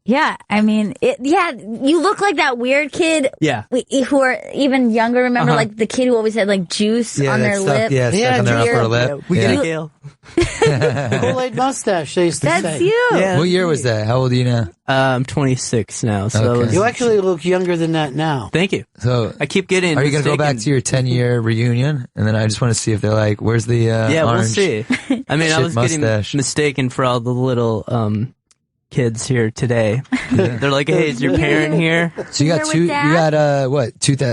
Yeah, I mean, you look like that weird kid. Yeah. Who are even younger. Remember, like the kid who always had like juice on their lip. Yeah, stuck on their upper lip. We get it, Gail. Kool-Aid mustache, they used to say. That's you. Yeah. What year was that? How old are you now? I'm 26 now. So Okay. You actually look younger than that now. Thank you. So I keep getting. Are you going to go back to your 10-year reunion? And then I just want to see if they're like, where's the yeah, orange? we'll see. I mean, I was mustache. getting mistaken for all the little kids here today. They're like, hey, is your parent here? So you got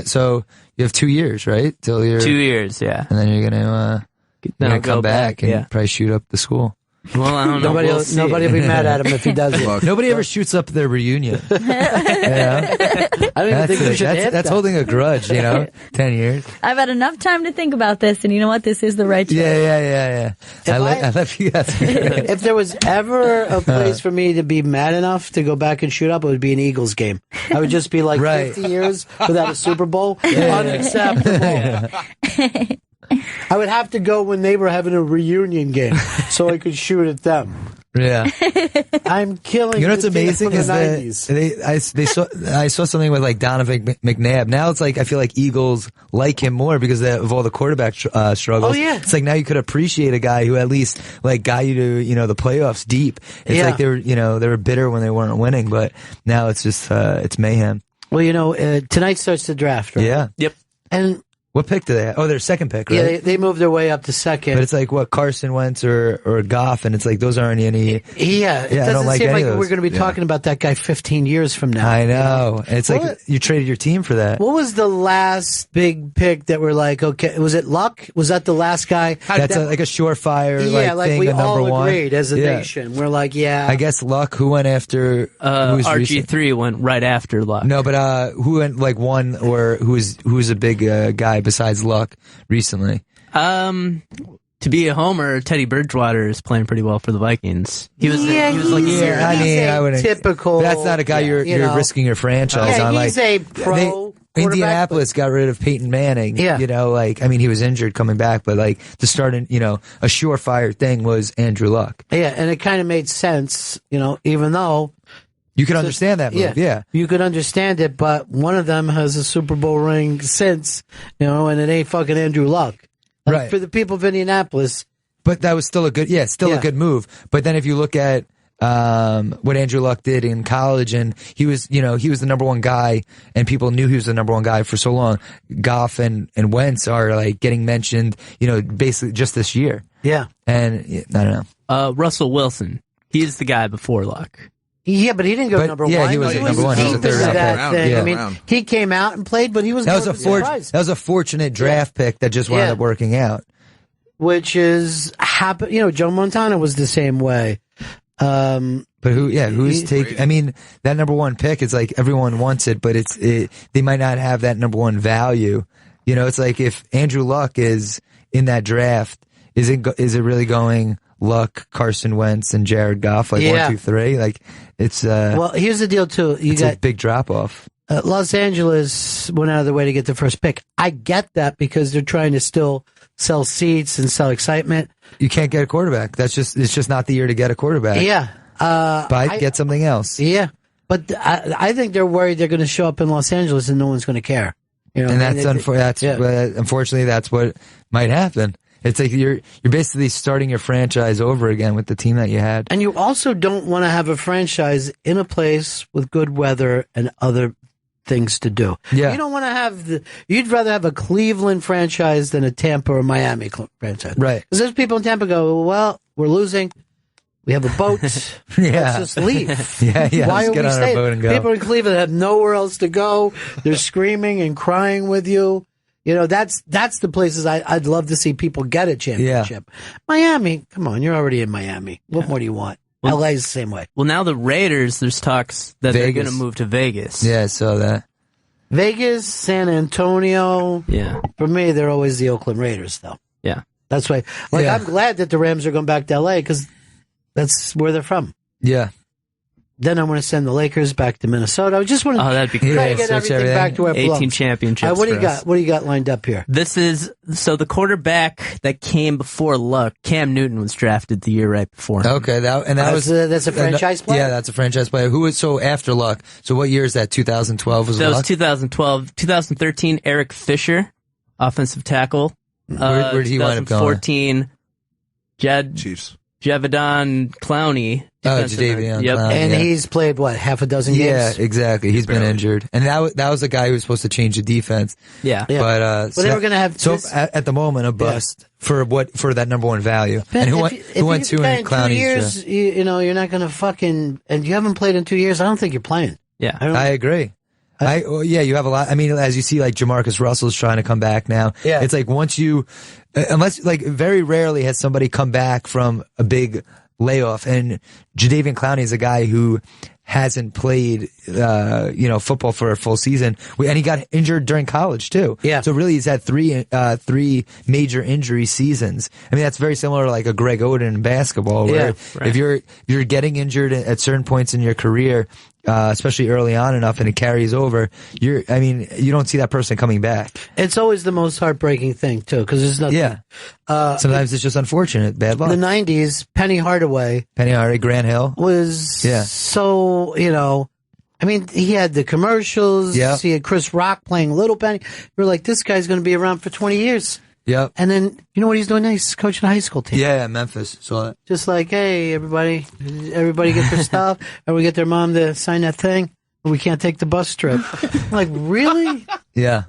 so you have 2 years, right? Till you're 2 years, yeah. And then you're going to come back and probably shoot up the school. Well, I don't know. Nobody will be mad at him if he does it. Nobody ever shoots up their reunion. I don't even think we should hit that's that. holding a grudge, 10 years. I've had enough time to think about this, and you know what? This is the right choice. Yeah. I left you guys. If there was ever a place for me to be mad enough to go back and shoot up, it would be an Eagles game. I would just be like 50 years without a Super Bowl. Unacceptable. I would have to go when they were having a reunion game so I could shoot at them. Yeah. I'm killing. You know what's the team amazing from the is 90s. I saw something with like Donovan McNabb. Now it's like I feel like Eagles like him more because of all the quarterback struggles. Oh yeah. It's like now you could appreciate a guy who at least like got you to the playoffs deep. It's like they were bitter when they weren't winning, but now it's just it's mayhem. Well, tonight starts the draft, right? Yeah. Yep. And What pick do they have? Oh, their second pick, right? Yeah, they moved their way up to second. But it's like what Carson Wentz or Goff, and it's like those aren't any. Yeah, it doesn't like seem like we're we're going to be talking about that guy 15 years from now. I know. It's like you traded your team for that. What was the last big pick that we're like, okay, was it Luck? Was that the last guy? That's like a surefire like thing, we the number all one. agreed as a nation. We're like, yeah. I guess Luck, who went after RG3 went right after Luck. No, but who went like one or who's a big guy besides Luck recently? To be a homer, Teddy Bridgewater is playing pretty well for the Vikings. He was I wouldn't. Typical. That's not a guy you're risking your franchise on. He's a pro. Indianapolis got rid of Peyton Manning. Yeah. He was injured coming back, but to start a surefire thing was Andrew Luck. Yeah, and it kind of made sense, even though. You could understand that move, yeah. You could understand it, but one of them has a Super Bowl ring since, and it ain't fucking Andrew Luck. Right. For the people of Indianapolis. But that was still a good good move. But then if you look at what Andrew Luck did in college, and he was the number one guy, and people knew he was the number one guy for so long. Goff and Wentz are getting mentioned, basically just this year. Yeah. And I don't know. Russell Wilson. He's the guy before Luck. Yeah, but he didn't go number one. Yeah, he was number one. He was a third round. Yeah. He came out and played, but he was that was a fortunate draft pick that just wound up working out. Which is Joe Montana was the same way. But who's taking? I mean, that number one pick is like everyone wants it, but they might not have that number one value. It's like if Andrew Luck is in that draft, is it really going Luck, Carson Wentz, and Jared Goff 1, 2, 3? It's well, here's the deal too. You got a big drop off. Los Angeles went out of their way to get the first pick. I get that because they're trying to still sell seats and sell excitement. You can't get a quarterback. It's just not the year to get a quarterback. Yeah. Get something else. Yeah. But I think they're worried they're going to show up in Los Angeles and no one's going to care. Unfortunately, that's what might happen. It's like you're basically starting your franchise over again with the team that you had. And you also don't want to have a franchise in a place with good weather and other things to do. Yeah. You don't want to have you'd rather have a Cleveland franchise than a Tampa or Miami franchise. Right. Because there's people in Tampa go, well, we're losing. We have a boat. Let's just leave. Yeah. Why Let's are we staying? Boat and go. People in Cleveland have nowhere else to go. They're screaming and crying with you. That's the places I'd love to see people get a championship. Yeah. Miami, come on, you're already in Miami. What more do you want? Well, LA's the same way. Well, now the Raiders, there's talks that they're going to move to Vegas. Yeah, I saw that. Vegas, San Antonio. Yeah. For me, they're always the Oakland Raiders, though. Yeah. That's why. I'm glad that the Rams are going back to LA because that's where they're from. Yeah. Then I want to send the Lakers back to Minnesota. I just want to that'd be try great. to get everything back to where it belongs. 18 championships. What do you got? What do you got lined up here? This is the quarterback that came before Luck. Cam Newton was drafted the year right before him. Okay, that's a franchise player. Yeah, that's a franchise player. Who was after Luck? So what year is that? 2012 was that Luck? was 2012. 2013, Eric Fisher, offensive tackle. Where did he wind up going? 2014, Chiefs. Jadeveon Clowney. Jadeveon Yep. Clowney. And he's played, half a dozen games? Yeah, exactly. He's been injured. And that was the guy who was supposed to change the defense. Yeah. But they were going to have... at the moment, a bust for that number one value. And who went to in Clowney's 2 years, you're not going to fucking... And you haven't played in 2 years, I don't think you're playing. Yeah. I agree. You have a lot. I mean, as you see, Jamarcus Russell's trying to come back now. Yeah. It's like unless very rarely has somebody come back from a big layoff, and Jadeveon Clowney is a guy who hasn't played, football for a full season, and he got injured during college too. Yeah. So really, he's had three major injury seasons. I mean, that's very similar to a Greg Oden in basketball, where if you're getting injured at certain points in your career, especially early on enough, and it carries over, you don't see that person coming back. It's always the most heartbreaking thing too, because there's nothing. Yeah. Sometimes it's just unfortunate, bad luck. The 90s, Penny Hardaway, Grant Hill was so, he had the commercials. Yeah. He had Chris Rock playing Little Penny. We're like, this guy's going to be around for 20 years. Yep. And then, you know what he's doing now? He's coaching a high school team. Yeah, Memphis. Saw that. Just like, hey, everybody get their stuff, and we get their mom to sign that thing, and we can't take the bus trip. I'm like, really? Yeah.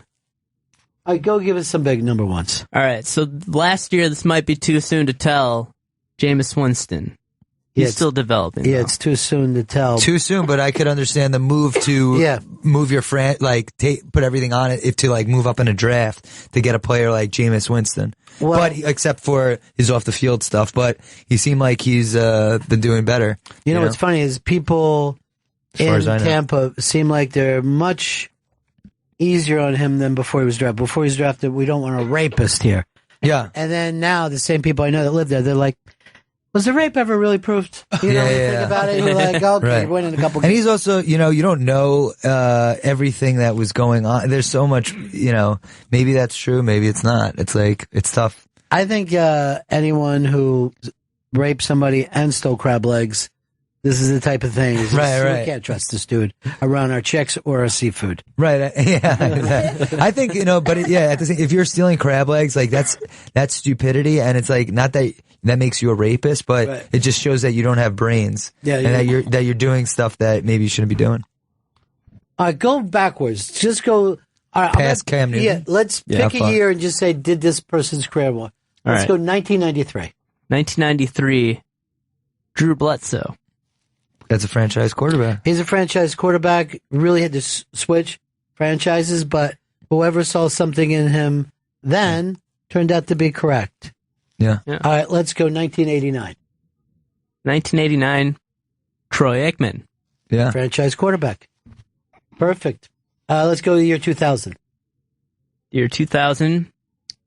All right, go give us some big number ones. All right, so last year, this might be too soon to tell, Jameis Winston. He's still developing. Yeah, it's too soon to tell. Too soon, but I could understand the move to move your put everything on it to like move up in a draft to get a player like Jameis Winston. Well, but except for his off the field stuff, but he seemed like he's been doing better. You know what's funny is people in Tampa seem like they're much easier on him than before he was drafted. Before he was drafted, we don't want a rapist here. Yeah. And then now the same people I know that live there, they're like, was the rape ever really proved? You know, think about it, you're like, okay, you're winning a couple games. And he's also, you don't know everything that was going on. There's so much, maybe that's true, maybe it's not. It's like, it's tough. I think anyone who raped somebody and stole crab legs, this is the type of thing. Right. We can't trust this dude around our chicks or our seafood. Right. Yeah. I think, but if you're stealing crab legs, like that's stupidity. And it's like, not that makes you a rapist, but it just shows that you don't have brains. Yeah. And that you're doing stuff that maybe you shouldn't be doing. All right, go backwards. Just go. All right, past Cam Newton. Yeah. Let's pick a year and just say, did this person's career well? Let's go 1993. 1993. Drew Bledsoe. That's a franchise quarterback. He's a franchise quarterback. Really had to switch franchises, but whoever saw something in him then turned out to be correct. Yeah. All right, let's go 1989. 1989, Troy Aikman. Yeah. Franchise quarterback. Perfect. Let's go to the year 2000. Year 2000,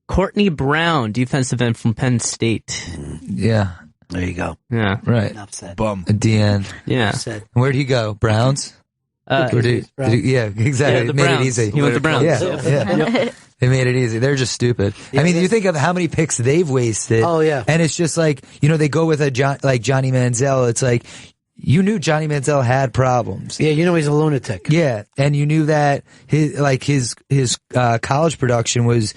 Courtney Brown, defensive end from Penn State. Yeah. There you go. Yeah. Right. Enough said. Bum. At the end. Yeah. Where'd he go? Browns? Browns. Exactly. Yeah, They made Browns. it easy. He went to Browns. Yeah. They made it easy. They're just stupid. I mean, you think of how many picks they've wasted. Oh, yeah. And it's just like, they go with like Johnny Manziel. It's like, you knew Johnny Manziel had problems. Yeah, he's a lunatic. Yeah, and you knew that his college production was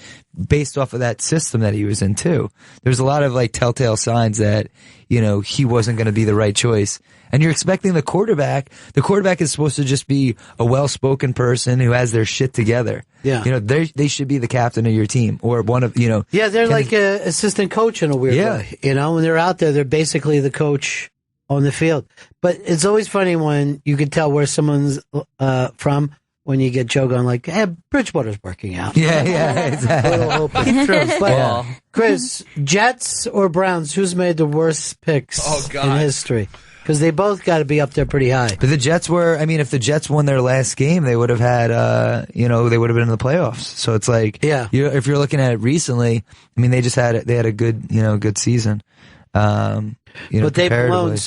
based off of that system that he was in too. There's a lot of like telltale signs that he wasn't going to be the right choice. And you're expecting the quarterback. The quarterback is supposed to just be a well-spoken person who has their shit together. Yeah, they should be the captain of your team or one of Yeah, they're like an assistant coach in a weird way. When they're out there, they're basically the coach on the field. But it's always funny when you can tell where someone's from when you get Joe going like, hey, Bridgewater's working out. Yeah, exactly. A little hopeless. But, Chris, Jets or Browns, who's made the worst picks in history? Because they both got to be up there pretty high. But the Jets were, if the Jets won their last game, they would have had, they would have been in the playoffs. So it's like, if you're looking at it recently, they had a good, good season. But they've blown there's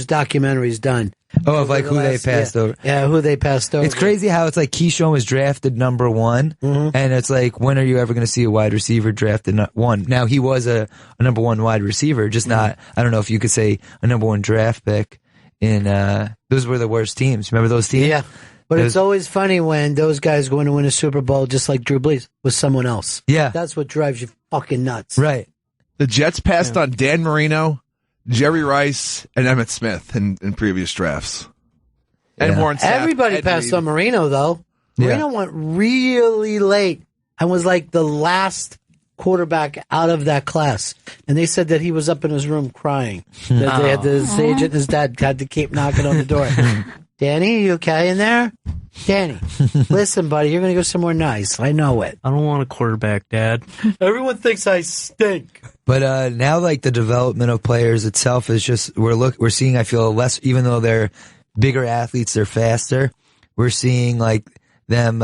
documentaries done. Oh, of like who they passed over. Yeah, who they passed over. It's crazy how it's like Keyshawn was drafted number 1, and it's like, when are you ever going to see a wide receiver drafted 1? Now, he was a number 1 wide receiver, just not, I don't know if you could say a number 1 draft pick in, those were the worst teams. Remember those teams? Yeah. But it's always funny when those guys go in to win a Super Bowl, just like Drew Brees, with someone else. Yeah. That's what drives you fucking nuts. Right. The Jets passed on Dan Marino, Jerry Rice, and Emmitt Smith in previous drafts. And Warren Sapp, everybody passed on Marino, though. Marino went really late and was like the last quarterback out of that class. And they said that he was up in his room crying. That they had his agent and his dad had to keep knocking on the door. Danny, you okay in there? Danny, listen, buddy, you're going to go somewhere nice. I know it. I don't want a quarterback, Dad. Everyone thinks I stink. But now, like, the development of players itself is just, we're seeing, I feel, less, even though they're bigger athletes, they're faster. We're seeing, like, them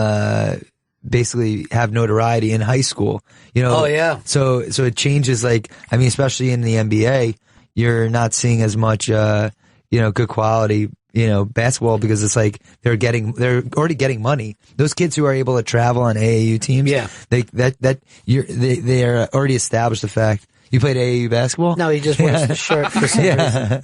basically have notoriety in high school. Oh, yeah. So it changes, like, especially in the NBA, you're not seeing as much, good quality basketball, because it's like they're already getting money. Those kids who are able to travel on AAU teams, they are already established the fact. You played AAU basketball? No, he just wears the shirt for some reason.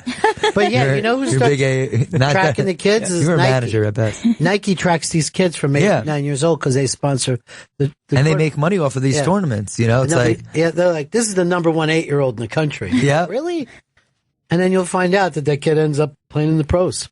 But who's tracking the kids? Is you're a Nike. Manager, I bet. Nike tracks these kids from 8, 9 years old because they sponsor they make money off of these tournaments. They're like, this is the number 1 8-year-old in the country. Yeah, really. And then you'll find out that kid ends up playing in the pros.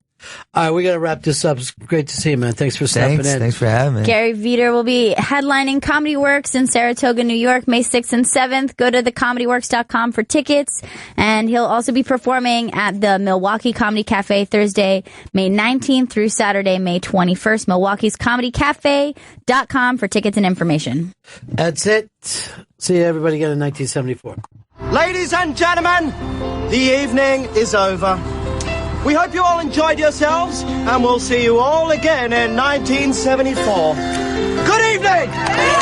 All right, we got to wrap this up. It's great to see you, man. Thanks for stepping in. Thanks for having me. Gary Veter will be headlining Comedy Works in Saratoga, New York, May 6th and 7th. Go to thecomedyworks.com for tickets. And he'll also be performing at the Milwaukee Comedy Cafe Thursday, May 19th through Saturday, May 21st. Milwaukee's comedycafe.com for tickets and information. That's it. See you everybody again in 1974. Ladies and gentlemen, the evening is over. We hope you all enjoyed yourselves, and we'll see you all again in 1974. Good evening!